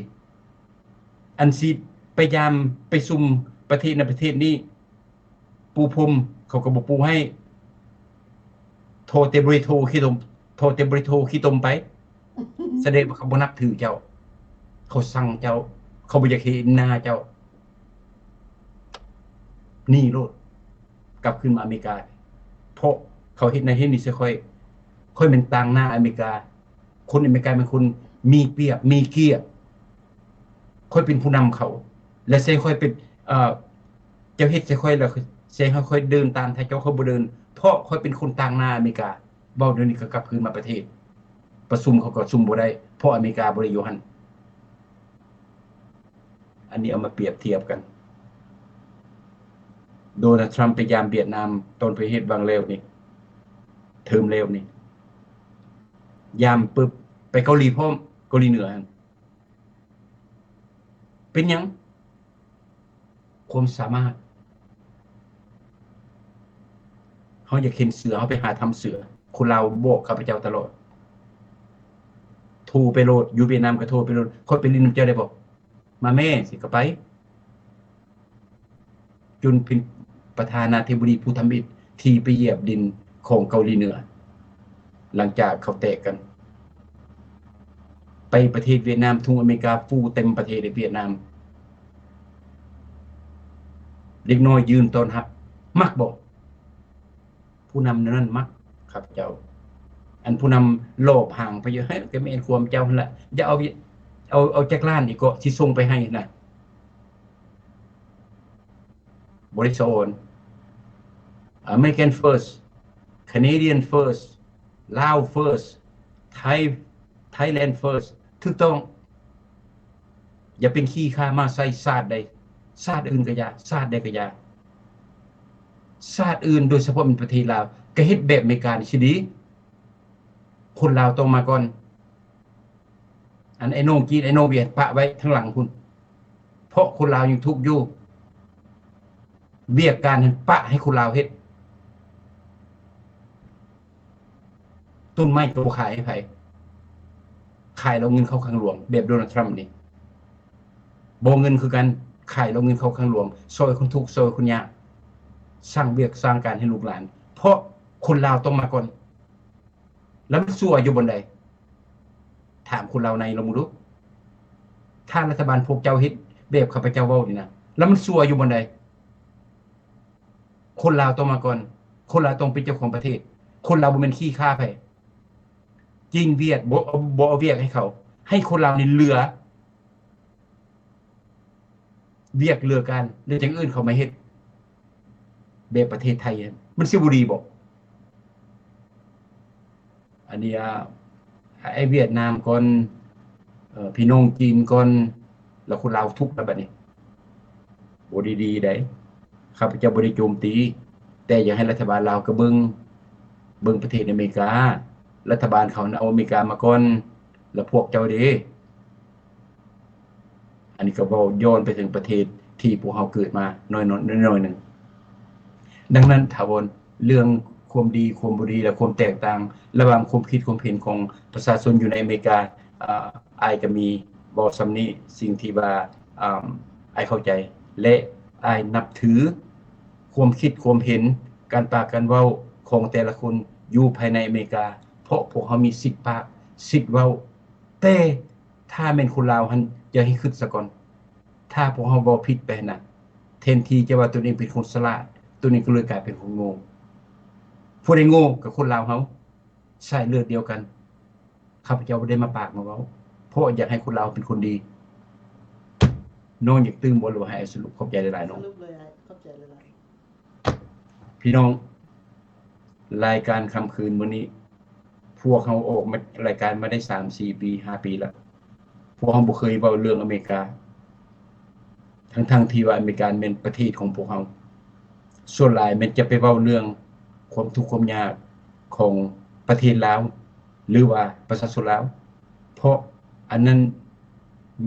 อันสิพยายามไปซุ่มประเทศในประเทศนี้ปูพรมเขาก็บ่ปูให้โทเตบริโทขี้ตมไปแสดงว่าเขาบ่นับถือเจ้าเขาสั่งเจ้าเขาบ่อยากเห็นหน้าเจ้านี่โลดกลับขึ้นมาอเมริกาเพราะเขาเฮ็ดในเฮ็ดนี่ค่อยเป็นต่างหน้าอเมริกาคนอเมริกาเป็นคนมีเปรียบมีเกียรติค่อยเป็นผู้นำเขาและค่อยเป็นเจ้าเฮ็ดค่อยแล้วค่อยเดินตามถ้าเจ้าเขาบ่เดินเพราะค่อยเป็นคนต่างหน้าอเมริกาเว้าเดี๋ยวนี้ก็กลับคืนมาประเทศประชุมเขาก็ซุ่มบ่ได้เพราะอเมริกาบ่ได้อยู่หั่นอันนี้เอามาเปรียบเทียบกันโดนัลด์ทรัมป์ไปยามเวียดนามตอนไปเฮ็ดบางเลวนี่เทอมเลวนี่ยามปึ๊บไปเกาหลีพร้อมเกาหลีเหนือหั่นเป็นหยังความสามารถเฮาอยากเห็นเสือเฮาไปหาทำเสือคนลาวบอกข้าพเจ้าตลอดโทรไปโลดอยู่เวียดนามก็โทรไปโลดคนไปลินนำเจ้าได้บ่มาแม่สิก็ไปจนเป็นประธานาธิบดีผู้ทำอิฐที่ไปเหยียบดินของเกาหลีเหนือหลังจากเขาแตกกันไปประเทศเวียดนามทุ่งอเมริกาฟูเต็มประเทศในเวียดนามเด็กน้อยยืนต้อนรับมักบอกผู้นำนั้นมักครับเจ้าอันผู้นำโลภห่างไปเยอะให้ก็ไม่เอ็นความเจ้าหั่นล่ะอย่าเอาจักรล้านอีกก็สิส่งไปให้น่ะบริษัทAmerican first Canadian first Lao first Thailand first ถูกต้องอย่าเป็นขี้ข้ามาใส่ชาติใดชาติอื่นก็อย่าชาติใดก็อย่าชาติอื่นโดยเฉพาะเป็นประเทศลาวก็เฮ็ดแบบอเมริกานี่สิดีคนลาวต้องมาก่อนอันไอ้โนจีนไอ้โนเวียดปะไว้ข้างหลังคุณเพราะคนลาวยังทุกข์อยู่เวียกการนั้นปะให้คนลาวเฮ็ดต้นไม้ก็บ่ขายให้ไผขายแล้วเงินเข้าข้างหลวงแบบโดนัลด์ทรัมป์นี่บ่เงินคือกัน ขายเราเงินเขาข้างหลวงซอยคนทุกข์ซอยคนยากสร้างเวียกสร้างการให้ลูกหลานเพราะคนลาวต้องมาก่อนแล้วมันซั่วอยู่บนใดถามคนลาวในลองดูถ้ารัฐบาลพวกเจ้าเฮ็ดแบบข้าพเจ้าเว้านี่นะแล้วมันซั่วอยู่บนใดคนลาวต้องมาก่อนคนลาวต้องเป็นเจ้าของประเทศคนลาวบ่แม่นขี้ข้าไผจริงเวียดบ่เอาเวียกให้เขาให้คนลาวนี่เหลือเวียกเหลือกันเรื่องจังอื่นเขามาเฮ็ดแบบประเทศไทยมันสิบ่ดีบ่อันนี้ไอ้เวียดนามก่อนพี่น้องจีนก่อนแล้วคนลาวทุกข์แล้วบัดนี้บ่ดีๆได้ข้าพเจ้าบ่ได้โจมตีแต่อยากให้รัฐบาลลาวก็เบิ่งประเทศอเมริการัฐบาลเขาเอาอเมริกามาก่อนแล้วพวกเจ้าเด้อันนี้ก็เว้าย้อนไปถึงประเทศที่พวกเฮาเกิดมาน้อยๆนึงดังนั้นถาวรเรื่องความดีความบ่ดีและความแตกต่างระหว่างความคิดความเห็นของประชาชนอยู่ในอเมริกาอ้ายก็มีบ่ซำนี้สิ่งที่ว่าอ้ายเข้าใจและอ้ายนับถือความคิดความเห็นการปากการเว้าของแต่ละคนอยู่ภายในอเมริกาเพราะพวกเขามีสิทธิ์ปากสิทธิ์เว้าแต่ถ้าแม่นคนลาวหั่นอย่าให้คิดซะก่อนถ้าพวกเฮาเว้าผิดไปน่ะแทนที่จะว่าตัวเองเป็นคนฉลาดตัวนี้ก็เลยกลายเป็นคนโง่ผู้ใดโง่กับคนลาวเฮาใช่เลือดเดียวกันข้าพเจ้าบ่ได้มาปากมาเว้าเพราะอยากให้คนลาวเป็นคนดีน้องอยากตื่มบ่หรือว่าให้สรุปขอบใจหลายๆน้อง สรุปเลยเข้าใจเลย พี่น้องรายการค่ำคืนมื้อนี้พวกเฮาออกมารายการมาได้3-4 ปี5 ปีแล้วพวกเฮาบ่เคยเว้าเรื่องอเมริกาทั้งที่ว่าอเมริกาเป็นประเทศของพวกเฮาส่วนหลายมันจะไปเว้าเรื่องความทุกข์ความยากของประเทศลาวหรือว่าประชาชนลาวเพราะอันนั้น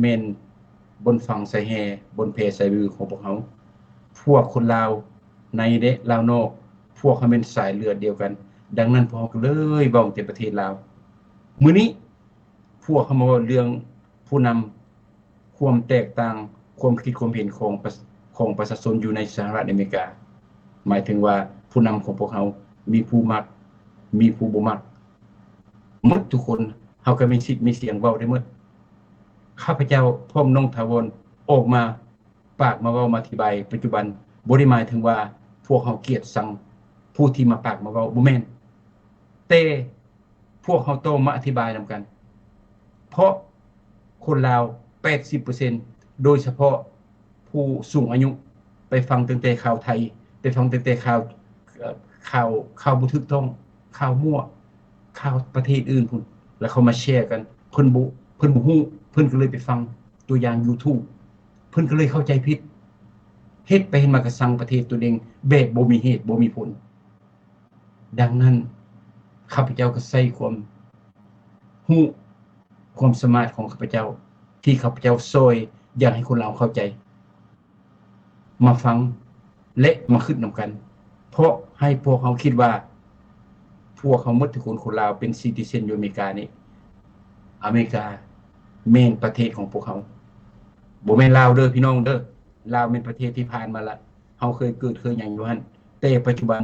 แม่นบนฝั่งสายแฮบนเพสายบือของพวกเฮาพวกคนลาวในเด้ลาวนอกพวกเขาเป็นสายเลือดเดียวกันดังนั้นพวกเขาเลยเว้าแต่ประเทศลาวมื้อนี้พวกเขามาเว้าเรื่องผู้นำความแตกต่างความคิดความเห็นของประชาชนอยู่ในสหรัฐอเมริกาหมายถึงว่าผู้นำของพวกเขามีผู้มักมีผู้บ่มักหมดทุกคนเฮาก็มีสิทธิ์มีเสียงเว้าได้หมดข้าพเจ้าพร้อมน้องถาวรออกมาปากมาเว้ามาอธิบายปัจจุบันบ่ได้หมายถึงว่าพวกเฮาเกลียดชังผู้ที่มาปากมาเว้าบ่แม่นแต่พวกเฮาต้องมาอธิบายนำกันเพราะคนลาว 80% โดยเฉพาะผู้สูงอายุไปฟังตั้งแต่ข่าวไทยไปฟังตั้งแต่ข่าวบ่ถูกต้องข่าวมั่วข่าวประเทศอื่นพุ่นแล้วเขามาแชร์กันเพิ่นบ่ฮู้เพิ่นก็เลยไปฟังตัวอย่าง YouTube เพิ่นก็เลยเข้าใจผิดเฮ็ดไปเฮ็ดมาก็สั่งประเทศตัวเองแบบบ่มีเหตุบ่มีผลดังนั้นข้าพเจ้าก็ใส่ความฮู้ความสามารถของข้าพเจ้าที่ข้าพเจ้าซอยอยากให้คนลาวเข้าใจมาฟังและมาคิดนำกันเพราะให้พวกเขาคิดว่าพวกเขาหมดทุกคนลาวเป็นซิติเซนอยู่อเมริกานี่อเมริกาแม่นประเทศของพวกเขาบ่แม่นลาวเด้อพี่น้องเด้อลาวเป็นประเทศที่ผ่านมาละเฮาเคยเกิดเคยหยังอยู่หั่นแต่ปัจจุบัน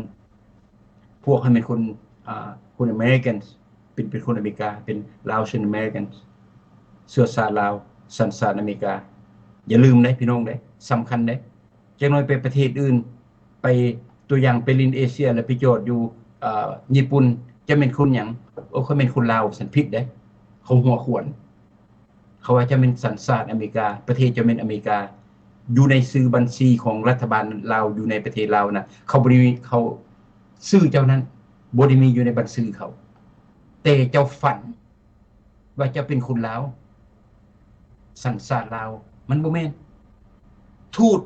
พวกเขาเป็นคนอเมริกันเป็นคนอเมริกาเป็นลาวชนอเมริกันเชื้อสายลาวสัญชาติอเมริกาอย่าลืมเด้พี่น้องเด้สำคัญเด้จักหน่อยไปประเทศอื่นไปตัวอย่างไปลินเอเชียแล้วไปโจทย์อยู่ญี่ปุ่นจะเป็นคนหยังเขาเป็นคนลาวสันผิดเด้เขาหัวขวนเขาว่าจะเป็นสัญชาติอเมริกาประเทศจะเป็นอเมริกาอยู่ในชื่อบัญชีของรัฐบาลลาวอยู่ในประเทศลาวน่ะเขาบ่ได้เขาชื่อเจ้านั้นบ่ได้มีอยู่ในบัญชีเขาแต่เจ้าฝันว่าจะเป็นคนลาวสัญชาติลาวมันบ่แม่นทูต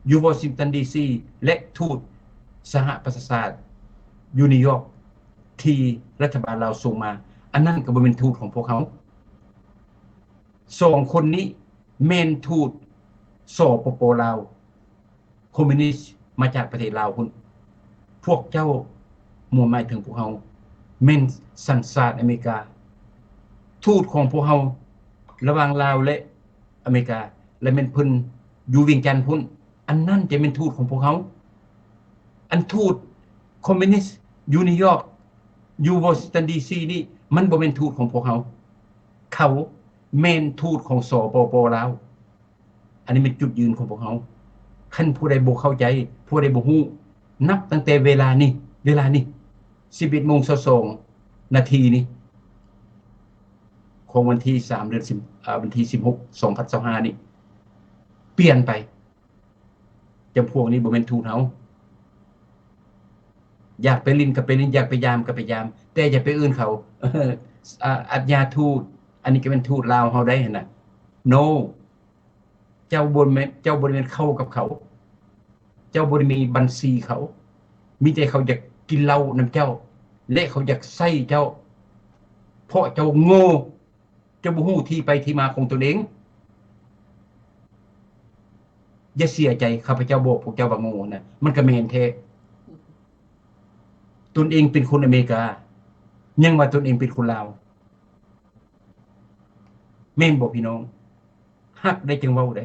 อยู่วอชิงตันดีซีและทูตสหประชาชาติอยู่นิวยอร์กที่รัฐบาลลาวส่งมาอันนั้นก็บ่เป็นทูตของพวกเขา2คนนี้แม่นทูตสปป.ลาวคอมมิวนิสต์มาจากประเทศลาวพุ่นพวกเจ้าหมู่หมายถึงพวกเฮาแม่นสัญชาติอเมริกาทูตของพวกเฮาระหว่างลาวและอเมริกาและแม่นเพิ่น อยู่เวียงจันทน์พุ่นอันนั้นจะเป็นทูตของพวกเขาอันทูตคอมมิวนิสต์อยู่นิวยอร์กอยู่วอชิงตันดีซีนี่มันบ่เป็นทูตของพวกเขาเขาแม่นทูตของสปป.ลาวอันนี้เป็นจุดยืนของพวกเขาคันผู้ใดบ่เข้าใจผู้ใดบ่ฮู้นับตั้งแต่เวลานี้11:22 นาทีนี้ของวันที่3เดือน10วันที่16 2025นี่เปลี่ยนไปจำพวกนี้บ่แม่นทูตเฮาอยากไปลิ้นก็ไปลิ้นอยากไปยามก็ไปยามแต่อย่าไปอื่นเขาอัญญาทูตอันนี้ก็เป็นทูตลาวเฮาได้หั่นน่ะ no เจ้าบ่แม่นเข้ากับเขาเจ้าบ่ได้มีบัญชีเขามีแต่เขาอยากกินเหล้านำเจ้าและเขาอยากใส่เจ้าเพราะเจ้าโง่เจ้าบ่ฮู้ที่ไปที่มาของตนเองอย่าเสียใจข้าพเจ้าบอกพวกเจ้าว่าโง่นะมันก็แม่นแท้ตนเองเป็นคนอเมริกายังว่าตนเองเป็นคนลาวแม่นบ่พี่น้องฮักได้จึงเว้าได้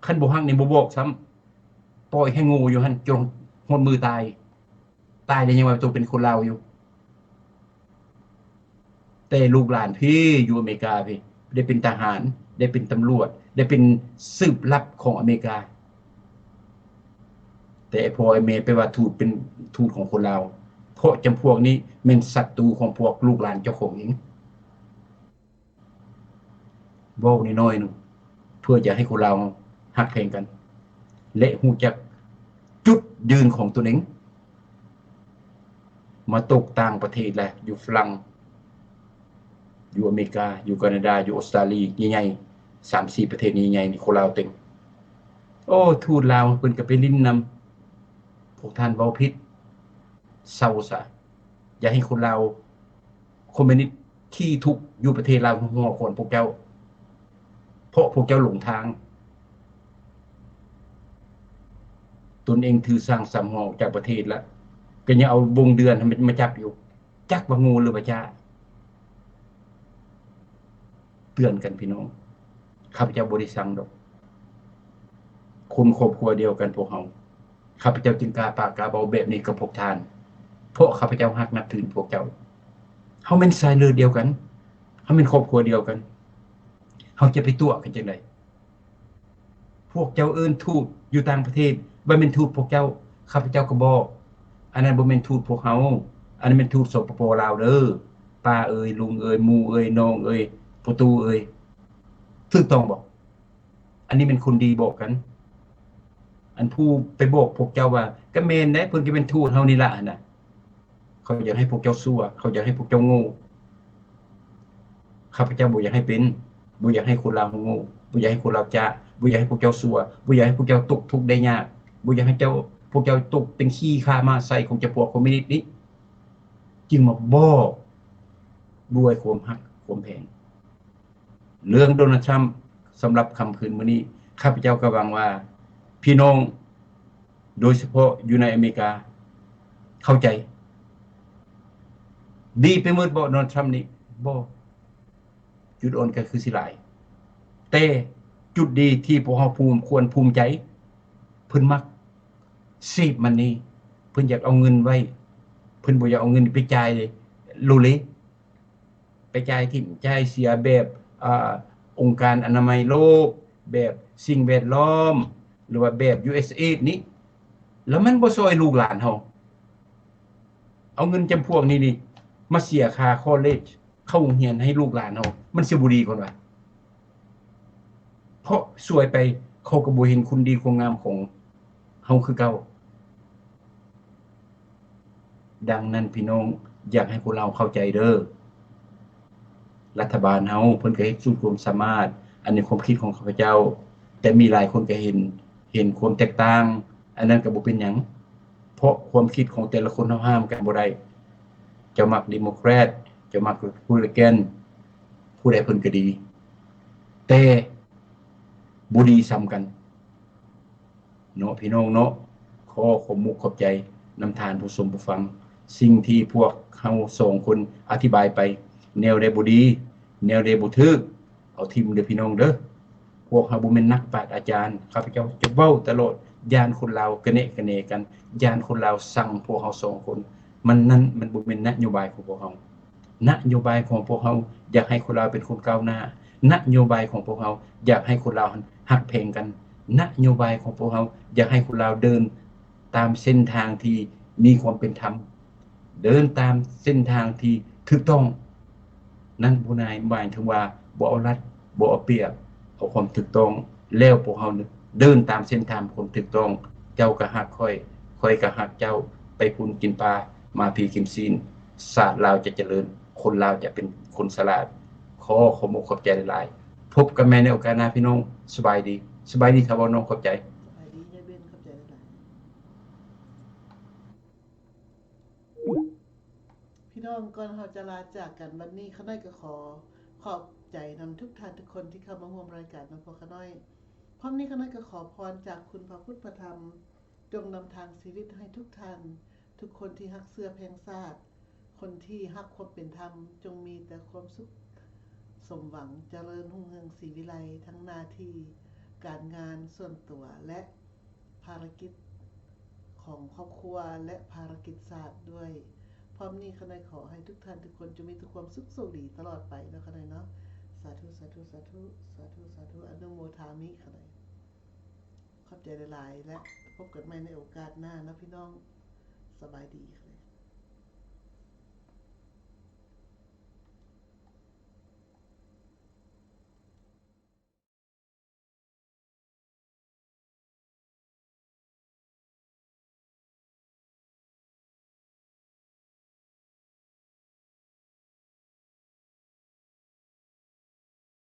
คันบ่ฮักนี่บ่บอกซ้ำปล่อยให้โง่อยู่หั่นจนหมดมือตายได้ยังว่าตัวเป็นคนลาวอยู่แต่ลูกหลานพี่อยู่อเมริกาพี่ได้เป็นทหารได้เป็นตำรวจได้เป็นสืบลับของอเมริกาแต่พอไอ้เมย์ไปว่าทูตเป็นทูตของคนลาวเพราะจำพวกนี้เป็นศัตรูของพวกลูกหลานเจ้าของเองเว้าน้อยๆนึงเพื่อจะให้คนลาวฮักแพงกันและฮู้จักจุดยืนของตัวเองมาตกต่างประเทศแหละอยู่ฝรั่งอยู่อเมริกาอยู่แคนาดาอยู่ออสเตรเลียใหญ่ๆ 3-4 ประเทศใหญ่ๆนี่คนลาวเต็มโอ้ทูตลาวเพิ่นก็ไปลิ้นนำพวกท่านเว้าผิดเศร้าซะอย่าให้คนลาวคอมมิวนิสต์ที่ทุกข์อยู่ประเทศลาวหัวคนพวกเจ้าเพราะพวกเจ้าหลงทางตนเองถือสร้างสำหอกจากประเทศแล้วก็ยังเอาวงเดือนมาจับอยู่จักว่างูหรือว่าจ้าเตือนกันพี่น้องข้าพเจ้าบ่ได้สั่งดอกคนครอบครัวเดียวกันพวกเฮาข้าพเจ้าจึงกล้าปากกล้าเบาแบบนี้กับพวกท่านเพราะข้าพเจ้าฮักนับถือพวกเจ้าเฮาเป็นสายเลือดเดียวกันเฮาเป็นครอบครัวเดียวกันเฮาจะไปตัวกันจังได๋พวกเจ้าเอิ้นทูตอยู่ต่างประเทศบ่แม่นทูตพวกเจ้าข้าพเจ้าก็บอกอันนั้นบ่แม่นทูตพวกเฮาอันนั้นเป็นทูตสปป.ลาวเด้อป้าเอ้ยลุงเอ้ยหมู่เอ้ยน้องเอ้ยประตูเอ้ยถูกต้องบ่อันนี้เป็นคนดีบอกกันอันผู้ไปบอกพวกเจ้าว่าก็แม่นได้เพิ่นก็เป็นทูตเฮานี่ล่ะน่ะเขาอยากให้พวกเจ้าซั่วเขาอยากให้พวกเจ้าโง่ข้าพเจ้าบ่อยากให้เป็นบ่อยากให้คนลาวโง่บ่อยากให้คนลาวจ้าบ่อยากให้พวกเจ้าซั่วบ่อยากให้พวกเจ้าตกทุกข์ได้ยากบ่อยากให้พวกเจ้าตกเป็นขี้ข้ามาใส่ของเจ้าพวกคอมมิวนิสต์นี้จึงมาบอกด้วยความฮักความแพงเรื่องโดนัลด์ทรัมป์สำหรับค่ำคืนมื้อนี้ข้าพเจ้าก็หวังว่าพี่น้องโดยเฉพาะอยู่ในอเมริกาเข้าใจดีไปหมดบ่โดนัลด์ทรัมป์นี่บ่จุดอ่อนก็คือสิหลายแต่จุดดีที่พวกเฮาควรภูมิใจเพิ่นมักซีบมันนี่เพิ่นอยากเอาเงินไว้เพิ่นบ่อยากเอาเงินไปจ่ายโลเลไปจ่ายที่จ่ายเสียแบบองค์การอนามัยโลกแบบสิ่งแวดล้อมหรือว่าแบบ USAID นี้แล้วมันบ่ช่วยลูกหลานเฮาเอาเงินจำพวกนี้นี่มาเสียค่าคอลเลจเข้าโรงเรียนให้ลูกหลานเฮามันสิบ่ดีกว่าว่าเพราะสวยไปเขาก็บ่เห็นคุณดีความงามของเฮาคือเก่าดังนั้นพี่น้องอยากให้พวกเราเข้าใจเด้อรัฐบาลเฮาเพิ่นก็เฮ็ดสุดความสามารถอันนี้ความคิดของข้าพเจ้าแต่มีหลายคนก็เห็นความแตกต่างอันนั้นก็บ่เป็นหยังเพราะความคิดของแต่ละคนเฮาห้ามกันบ่ได้เจ้ามักเดโมแครตเจ้ามักรีพับลิกันผู้ใดเพิ่นก็ดีแต่บ่ดีซ้ำกันเนาะพี่น้องเนาะขอขอบมุกขอบใจนำทานผู้ชมผู้ฟังสิ่งที่พวกเฮา2คนอธิบายไปแนวใดบ่ดีแนวใดบ่ถูกเอาทิ่มเด้อพี่น้องเด้อพ วกเฮาบ่แม่นนักปราชญ์อาจารย์ข้าพเจ้าจะเว้าตลอดย่านคนลาวกระเนะกระเนกันย่านคนลาวสั่งพวกเฮา2คนมันบ่แม่นนโยบายของพวกเฮานโยบายของพวกเฮาอยากให้คนลาวเป็นคนก้าวหน้านโยบายของพวกเฮาอยากให้คนลาวฮักแพงกันนโยบายของพวกเฮาอยากให้คนลาวเดินตามเส้นทางที่มีความเป็นธรรมเดินตามเส้นทางที่ถูกต้องนั่นผู้นายหมายถึงว่าบ่เอารัดบ่เอาเปรียบเอาความถูกต้องแล้วพวกเฮาเดินตามเส้นทางความถูกต้องเจ้าก็ฮักค่อยก็ฮักเจ้าไปพุ่นกินปลามาพี่กินซีนศาสตร์ลาวจะเจริญคนลาวจะเป็นคนฉลาดขอขอบคุณขอบใจหลายๆพบกันใหม่ในโอกาสหน้าพี่น้องสบายดีครับน้องขอบใจสบายดียายเบนเข้าใจหลายพี่น้องก่อนเราจะลาจากกันวันนี้ข้าน้อยก็ขอบใจนำทุกท่านทุกคนที่เข้ามาร่วมรายการนำพวกข้าน้อยพร้อมนี้ข้าน้อยก็ขอพรจากคุณพระพุทธพระธรรมจงนำทางชีวิตให้ทุกท่านทุกคนที่ฮักเสื้อแพงซาดคนที่ฮักความเป็นธรรมจงมีแต่ความสุขสมหวังเจริญรุ่งเรืองศรีวิไลทั้งหน้าที่การงานส่วนตัวและภารกิจของครอบครัวและภารกิจศาสตร์ด้วยพร้อมนี้ข้าน้อยขอให้ทุกท่านทุกคนจะมีแต่ความสุขโชคดีตลอดไปเนาะข้าน้อยเนาะสาธุสาธุสาธุสาธุสาธุอนุโมทามิข้าน้อยขอบใจหลายๆและพบกันใหม่ในโอกาสหน้านะพี่น้องสบายดีค่ะ